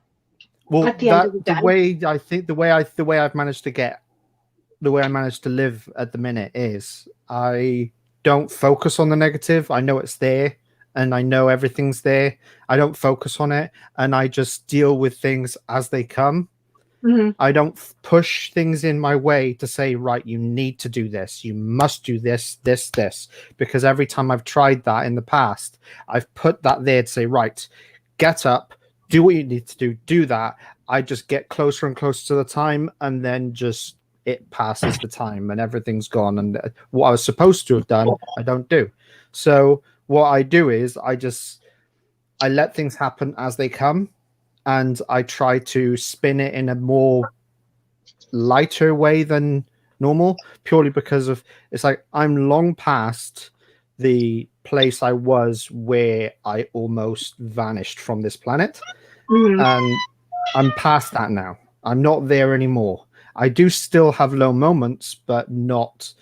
Well, the way I managed to live at the minute is I don't focus on the negative. I know it's there, and I know everything's there. I don't focus on it, and I just deal with things as they come. Mm-hmm. I don't push things in my way to say, right, you need to do this, you must do this, because every time I've tried that in the past, I've put that there to say, right, get up, do what you need to do that. I just get closer and closer to the time, and then just it passes the time and everything's gone. And what I was supposed to have done, I don't do. So what I do is I let things happen as they come, and I try to spin it in a more lighter way than normal, purely because of it's like I'm long past the place I was where I almost vanished from this planet. And I'm past that now. I'm not there anymore. I do still have low moments, but not,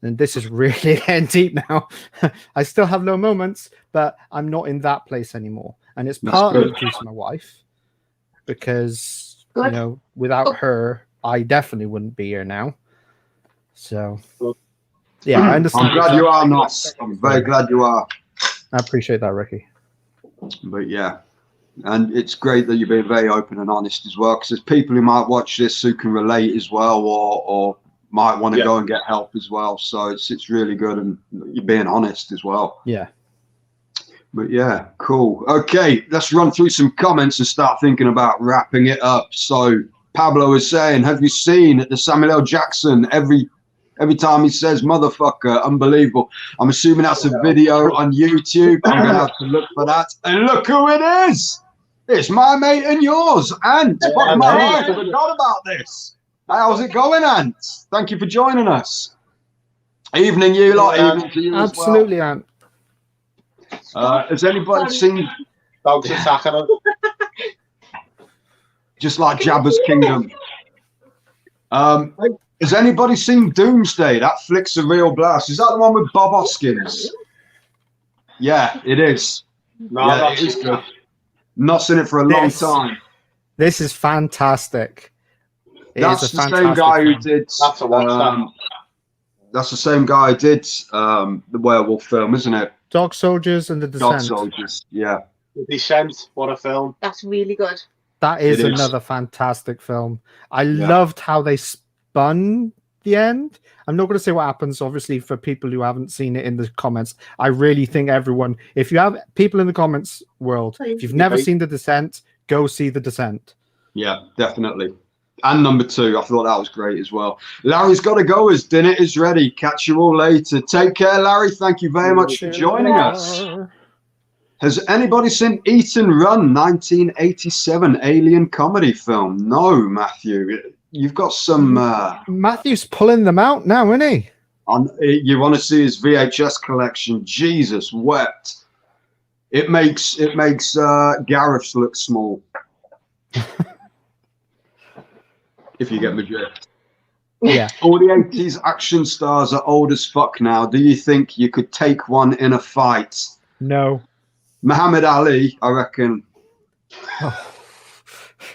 and this is really getting deep now. I still have low moments, but I'm not in that place anymore. And it's partly due to my wife, because you know, without her, I definitely wouldn't be here now. So yeah, I understand. I'm glad you are, Nos. I'm very glad you are. I appreciate that, Ricky. But yeah, and it's great that you're being very open and honest as well, because there's people who might watch this who can relate as well, or might want to go and get help as well. So it's really good, and you're being honest as well. Yeah. But yeah, cool. Okay, let's run through some comments and start thinking about wrapping it up. So Pablo is saying, have you seen the Samuel L. Jackson every time he says motherfucker? Unbelievable. I'm assuming that's a video on YouTube. I'm gonna have to look for that. And look who it is. It's my mate and yours, Ant. Fuck my life, I forgot about this. How's it going, Ant? Thank you for joining us. Evening, you lot. Evening to you as well. Absolutely, Ant. Has anybody seen Dogs attacking us? just like Jabba's Kingdom? Has anybody seen Doomsday? That flick's a real blast. Is that the one with Bob Hoskins? Yeah, it is. No, yeah, it is good. Not seen it for a long time. This is fantastic. That's the same guy who did. That's the same guy who did the werewolf film, isn't it? Dog Soldiers and the Descent. Dog Soldiers, yeah. The Descent, what a film. That's really good. That is another fantastic film. I loved how they spun the end. I'm not going to say what happens, obviously, for people who haven't seen it in the comments. I really think everyone, if you have people in the comments world, if you've never seen The Descent, go see The Descent. Yeah, definitely. And number 2, I thought that was great as well. Larry's got to go as dinner is ready. Catch you all later. Take care, Larry. Thank you very much for joining us. Has anybody seen Eat and Run, 1987 alien comedy film? No, Matthew. You've got some... Matthew's pulling them out now, isn't he? You want to see his VHS collection? Jesus wept. It makes Gareth look small. If you get my drift. Yeah. All the 80s action stars are old as fuck now. Do you think you could take one in a fight? No. Muhammad Ali, I reckon. I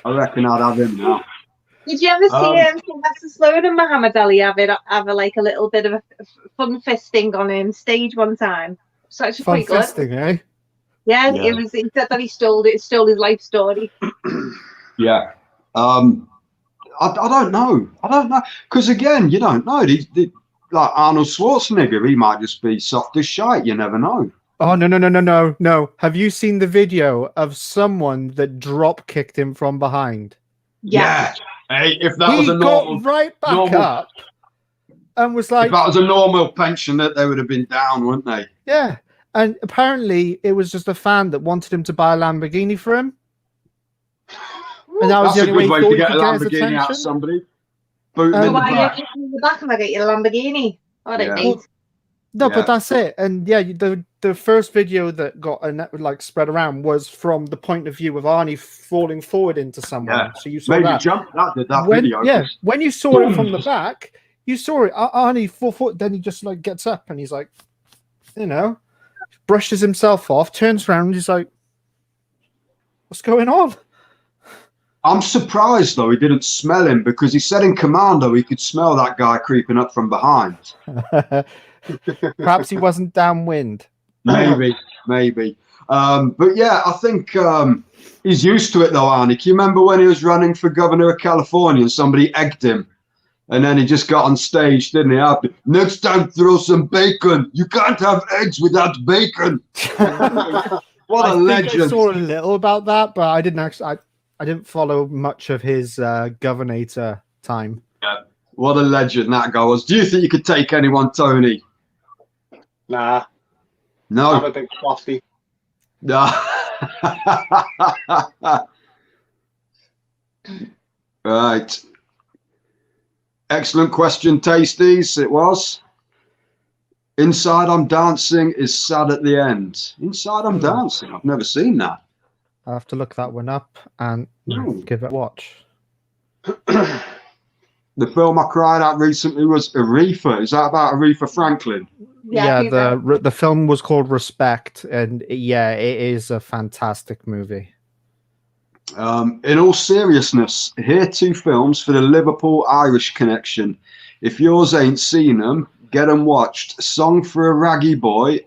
reckon I'd have him now. Did you ever see Sylvester Stallone and Muhammad Ali have a little bit of a fun fisting on stage one time? So it's quite good. Fun fisting, eh? Yeah, it was. He said that he stole his life story. Yeah. I don't know. Because again, you don't know. Like Arnold Schwarzenegger, he might just be soft as shite. You never know. Oh, no. Have you seen the video of someone that drop kicked him from behind? Yeah. Hey, if that was a normal... got right back up and was like... If that was a normal pension, that they would have been down, wouldn't they? Yeah. And apparently it was just a fan that wanted him to buy a Lamborghini for him. And that was That's the a only good way way to get a his Lamborghini out of somebody. Boot him in the Why back. are you in the back and I get you a Lamborghini? All right, mate. No, but that's it. And yeah, the first video that got spread around was from the point of view of Arnie falling forward into someone. Yeah. So you saw Maybe that. that video. Yeah, when you saw it from the back, you saw it. Arnie 4 foot. Then he just gets up and he's like, brushes himself off, turns around, and he's like, "What's going on?" I'm surprised though he didn't smell him, because he said in Commando he could smell that guy creeping up from behind. Perhaps he wasn't downwind. Maybe. But yeah, I think he's used to it though, Arnie. Can you remember when he was running for governor of California and somebody egged him? And then he just got on stage, didn't he? Next time, throw some bacon. You can't have eggs without bacon. What a legend. I saw a little about that, but I didn't follow much of his governator time. Yeah. What a legend that guy was. Do you think you could take anyone, Tony? Nah, No. I'm a big softy. No. Right. Excellent question, Tasties. It was. Inside I'm Dancing is sad at the end. Inside I'm Dancing. I've never seen that. I'll have to look that one up and give it a watch. The film I cried out recently was Aretha. Is that about Aretha Franklin? Yeah, the film was called Respect, and yeah, it is a fantastic movie. In all seriousness, here are 2 films for the Liverpool-Irish connection. If yours ain't seen them, get them watched. Song for a Raggy Boy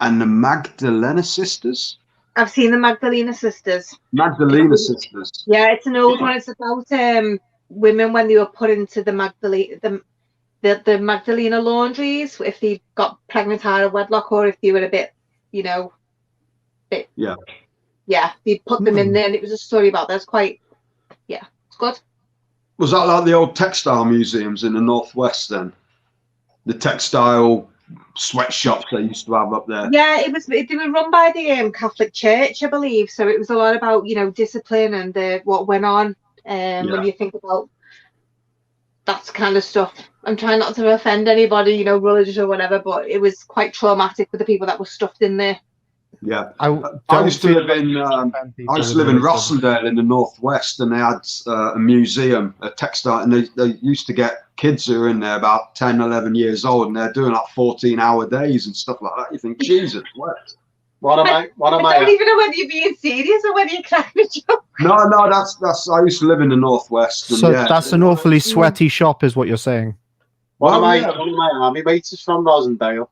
and the Magdalena Sisters. I've seen the Magdalena Sisters. Magdalena Sisters. Yeah, it's an old one. It's about women when they were put into the Magdalena laundries, if they got pregnant out of wedlock or if they were a bit, yeah, they put them in there, and it was a story about that. It's quite, it's good. Was that like the old textile museums in the Northwest then? The textile sweatshops they used to have up there? Yeah, it was. They were run by the Catholic Church, I believe. So it was a lot about, discipline and what went on. When you think about that kind of stuff. I'm trying not to offend anybody, religious or whatever, but it was quite traumatic with the people that were stuffed in there. Yeah, I used to live in Rossendale in the Northwest, and they had a museum, a textile, and they used to get kids who are in there about 10, 11 years old, and they're doing like 14-hour days and stuff like that. You think, Jesus, what? What am I? I don't even know whether you're being serious or whether you're cracking a joke. No, that's. I used to live in the Northwest. And so that's an awfully sweaty shop, is what you're saying. One of my army mates is from Rosendale.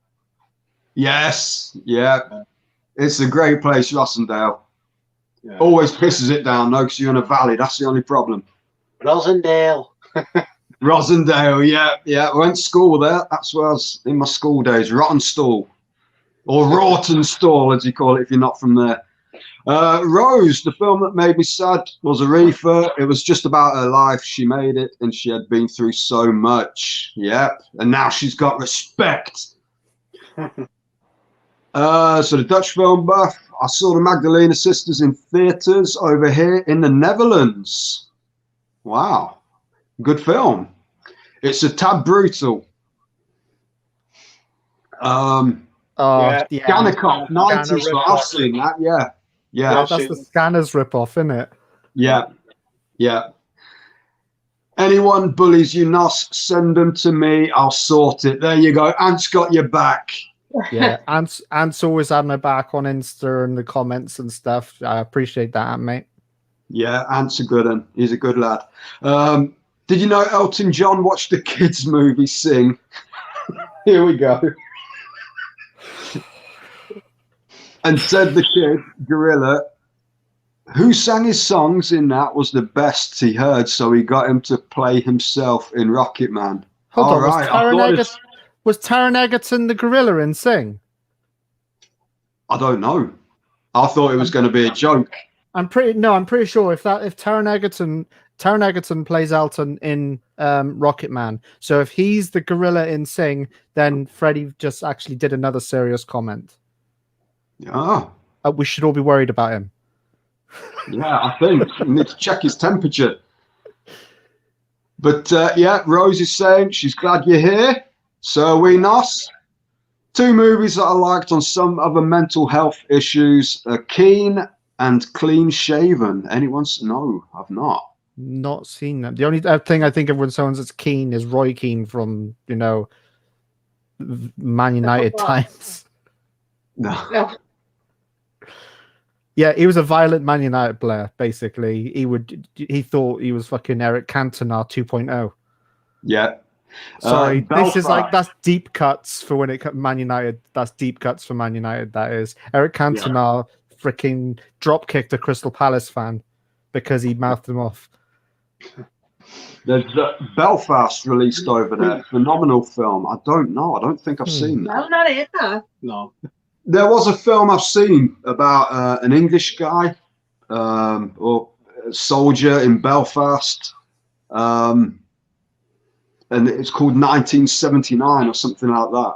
Yes, yeah. It's a great place, Rossendale. Yeah. Always pisses it down, though, because you're in a valley. That's the only problem. Rosendale. Rosendale, yeah. I went to school there. That's where I was in my school days. Rottenstall. Or Rawtenstall, as you call it, if you're not from there. Rose, the film that made me sad was Aretha. It was just about her life. She made it, and she had been through so much. Yep. And now she's got respect. So the Dutch film buff, I saw the Magdalena Sisters in theatres over here in the Netherlands. Wow. Good film. It's a tad brutal. Gannicott, 90s, but I've seen that, yeah. That's the Scanners ripoff, isn't it? Yeah. Anyone bullies you, Nos, send them to me. I'll sort it. There you go. Ant's got your back. Yeah, Ant's always had my back on Insta and the comments and stuff. I appreciate that, Ant, mate. Yeah, Ant's a good one. He's a good lad. Did you know Elton John watched the kids' movie Sing? Here we go. And said the kid, Gorilla, who sang his songs in that was the best he heard, so he got him to play himself in Rocket Man. Hold on, was Taron Egerton the gorilla in Sing? I don't know. I thought it was going to be a joke. I'm pretty sure if Taron Egerton plays Elton in Rocket Man. So if he's the gorilla in Sing, then Freddie just actually did another serious comment. Yeah. We should all be worried about him. Yeah, I think we need to check his temperature. But Rose is saying she's glad you're here. So are we, Nos. 2 movies that I liked on some other mental health issues are Keen and Clean Shaven. Anyone's? No, I've not. Not seen them. The only thing I think of when someone says Keane is Roy Keane from, Man United times. No. Yeah, he was a violent Man United player, basically. He thought he was fucking Eric Cantona 2.0. Yeah. Sorry, this is that's deep cuts for when it comes Man United. That's deep cuts for Man United, that is. Eric Cantona freaking drop kicked a Crystal Palace fan because he mouthed him off. There's Belfast released over there. Phenomenal film. I don't think I've seen that. No, not it, though. No. There was a film I've seen about an English guy or a soldier in Belfast. and it's called 1979 or something like that.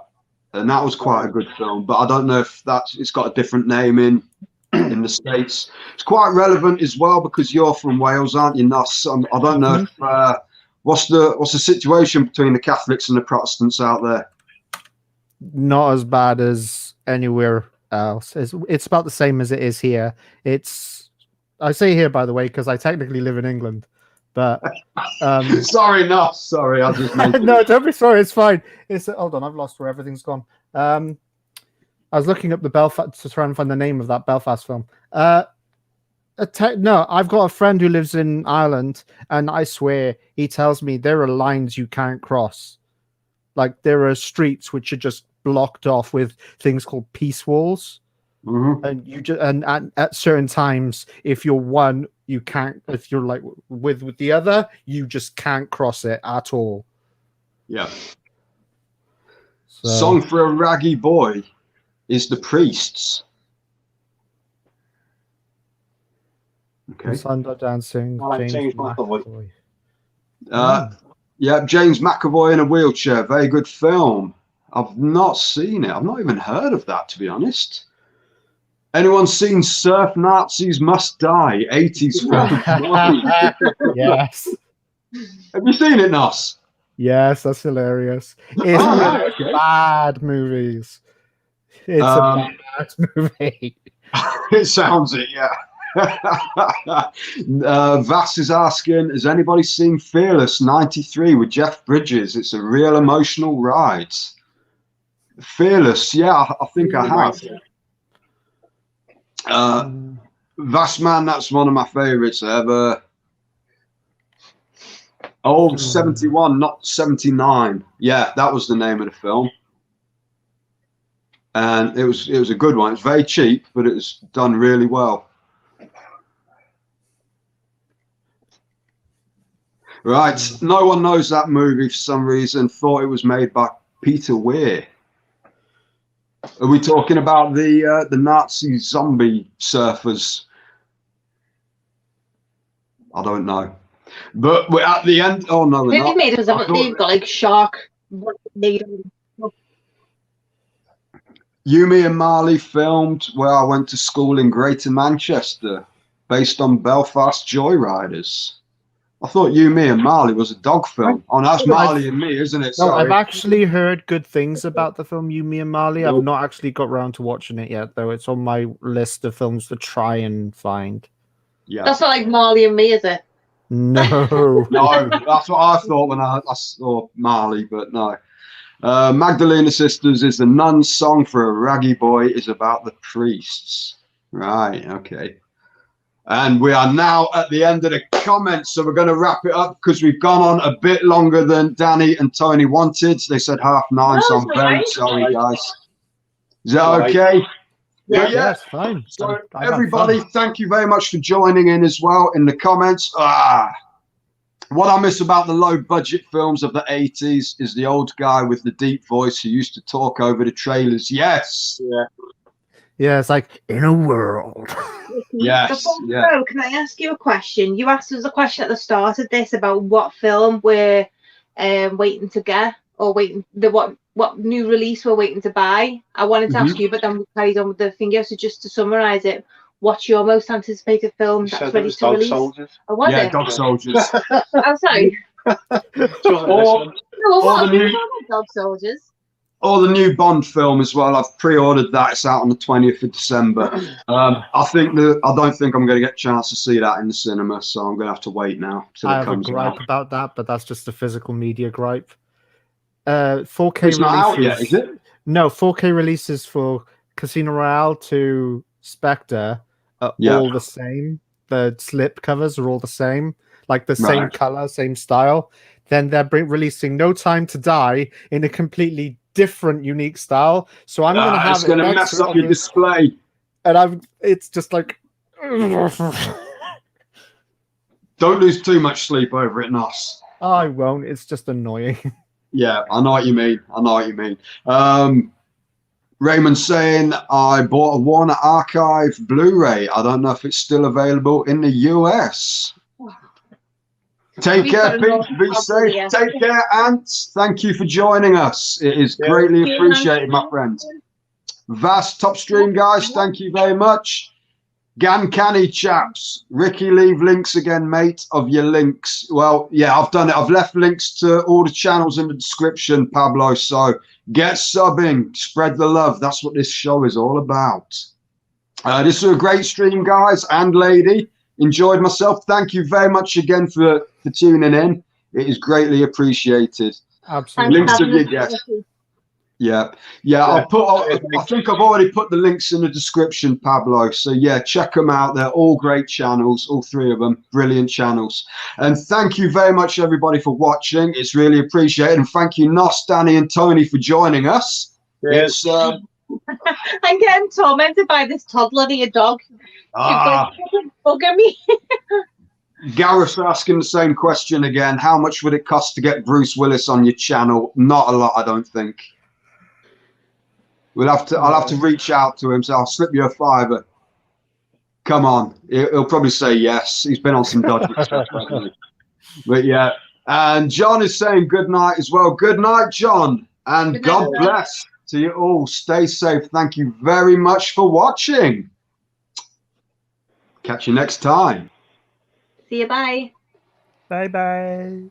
And that was quite a good film, but I don't know if it's got a different name in the States. It's quite relevant as well because you're from Wales, aren't you, Nos? I don't know if what's the situation between the Catholics and the Protestants out there? Not as bad as anywhere else. It's about the same as it is here. I say here, by the way, because I technically live in England. But sorry, Nos. Sorry, I just no, don't be sorry. It's fine. Hold on, I've lost where everything's gone. I was looking up the Belfast to try and find the name of that Belfast film. No, I've got a friend who lives in Ireland, and I swear he tells me there are lines you can't cross. Like there are streets which are just blocked off with things called peace walls. Mm-hmm. And you just and at certain times, if you're one, you can't. If you're like with the other, you just can't cross it at all. Yeah. So, Song for a Raggy Boy is The Priests. Okay. Sunday Dancing. James McAvoy. Yeah, James McAvoy in a wheelchair. Very good film. I've not seen it. I've not even heard of that, to be honest. Anyone seen Surf Nazis Must Die? 80s film. Yes. Have you seen it, Nos? Yes, that's hilarious. It's bad movies. It's a bad movie. It sounds it, yeah. Vass is asking, has anybody seen Fearless 93 with Jeff Bridges? It's a real emotional ride. Fearless, yeah, I think I have. Vast Man, that's one of my favorites ever. Oh, 71, not 79. Yeah, that was the name of the film. And it was a good one. It's very cheap, but it was done really well. Right, no one knows that movie for some reason. Thought it was made by Peter Weir. Are we talking about the Nazi zombie surfers? I don't know, but we're at the end. Oh no, we're not. They've got like shark. Yumi and Marley filmed where I went to school in Greater Manchester, based on Belfast Joyriders. I thought You, Me and Marley was a dog film. Oh, that's Marley and Me, isn't it? No, Sorry. I've actually heard good things about the film You, Me and Marley. I've not actually got around to watching it yet, though. It's on my list of films to try and find. Yeah. That's not like Marley and Me, is it? No. No, that's what I thought when I saw Marley, but no. Magdalena Sisters is the Nun Song for a Raggy Boy is about the priests. Right, okay. And we are now at the end of the comments, so we're going to wrap it up because we've gone on a bit longer than Danny and Tony wanted. They said 9:30, so I'm very sorry, guys. Is that okay? Yeah, it's fine. So everybody, thank you very much for joining in as well in the comments. What I miss about the low-budget films of the 80s is the old guy with the deep voice who used to talk over the trailers. Yes. Yeah. Yeah, it's like in a world. Yes. Yeah. Can I ask you a question? You asked us a question at the start of this about what film we're waiting to get, or what new release we're waiting to buy. I wanted to ask you, but then we carried on with the finger. So just to summarize it, what's your most anticipated film that's ready to release? Soldiers. Or was it? Dog Soldiers. I'm sorry. Dog Soldiers. Or the new Bond film as well. I've pre-ordered that. It's out on the 20th of December. I don't think I'm going to get a chance to see that in the cinema, so I'm going to have to wait now till it comes out. I have a gripe about that, but that's just a physical media gripe. 4K it's not out yet, is it? No, 4K releases for Casino Royale to Spectre are all the same. The slip covers are all the same, like the same color, same style. Then they're releasing No Time to Die in a completely different, unique style. So I'm going to have it's going to mess up your display. And it's just like... Don't lose too much sleep over it, Nos. I won't. It's just annoying. Yeah, I know what you mean. Raymond saying, I bought a Warner Archive Blu-ray. I don't know if it's still available in the US. Take care, got Pete. Be safe. yeah. Take care, Ants. Thank you for joining us. It is Yeah. greatly appreciated, my friend. Vast top stream, guys. Thank you very much. Gan Canny chaps. Ricky, leave links again, mate, of your links. Well, yeah, I've done it. I've left links to all the channels in the description, Pablo. So get subbing, spread the love. That's what this show is all about. This was a great stream, guys and lady. Enjoyed myself. Thank you very much again for tuning in. It is greatly appreciated. Absolutely. Links of your guests. Yeah. I think I've already put the links in the description, Pablo. So yeah, check them out. They're all great channels, all three of them, brilliant channels. And thank you very much, everybody, for watching. It's really appreciated. And thank you, Nos, Danny, and Tony for joining us. Yes. I'm getting tormented by this toddler, your dog. She's bugging me. Gareth's asking the same question again. How much would it cost to get Bruce Willis on your channel? Not a lot, I don't think. I'll have to reach out to him, so I'll slip you a $5. Come on. He'll probably say yes. He's been on some dodgy stuff, hasn't he? But yeah. And John is saying good night as well. Good night, John. And Good night, God bless to you all. Stay safe. Thank you very much for watching. Catch you next time. See you, bye. Bye-bye.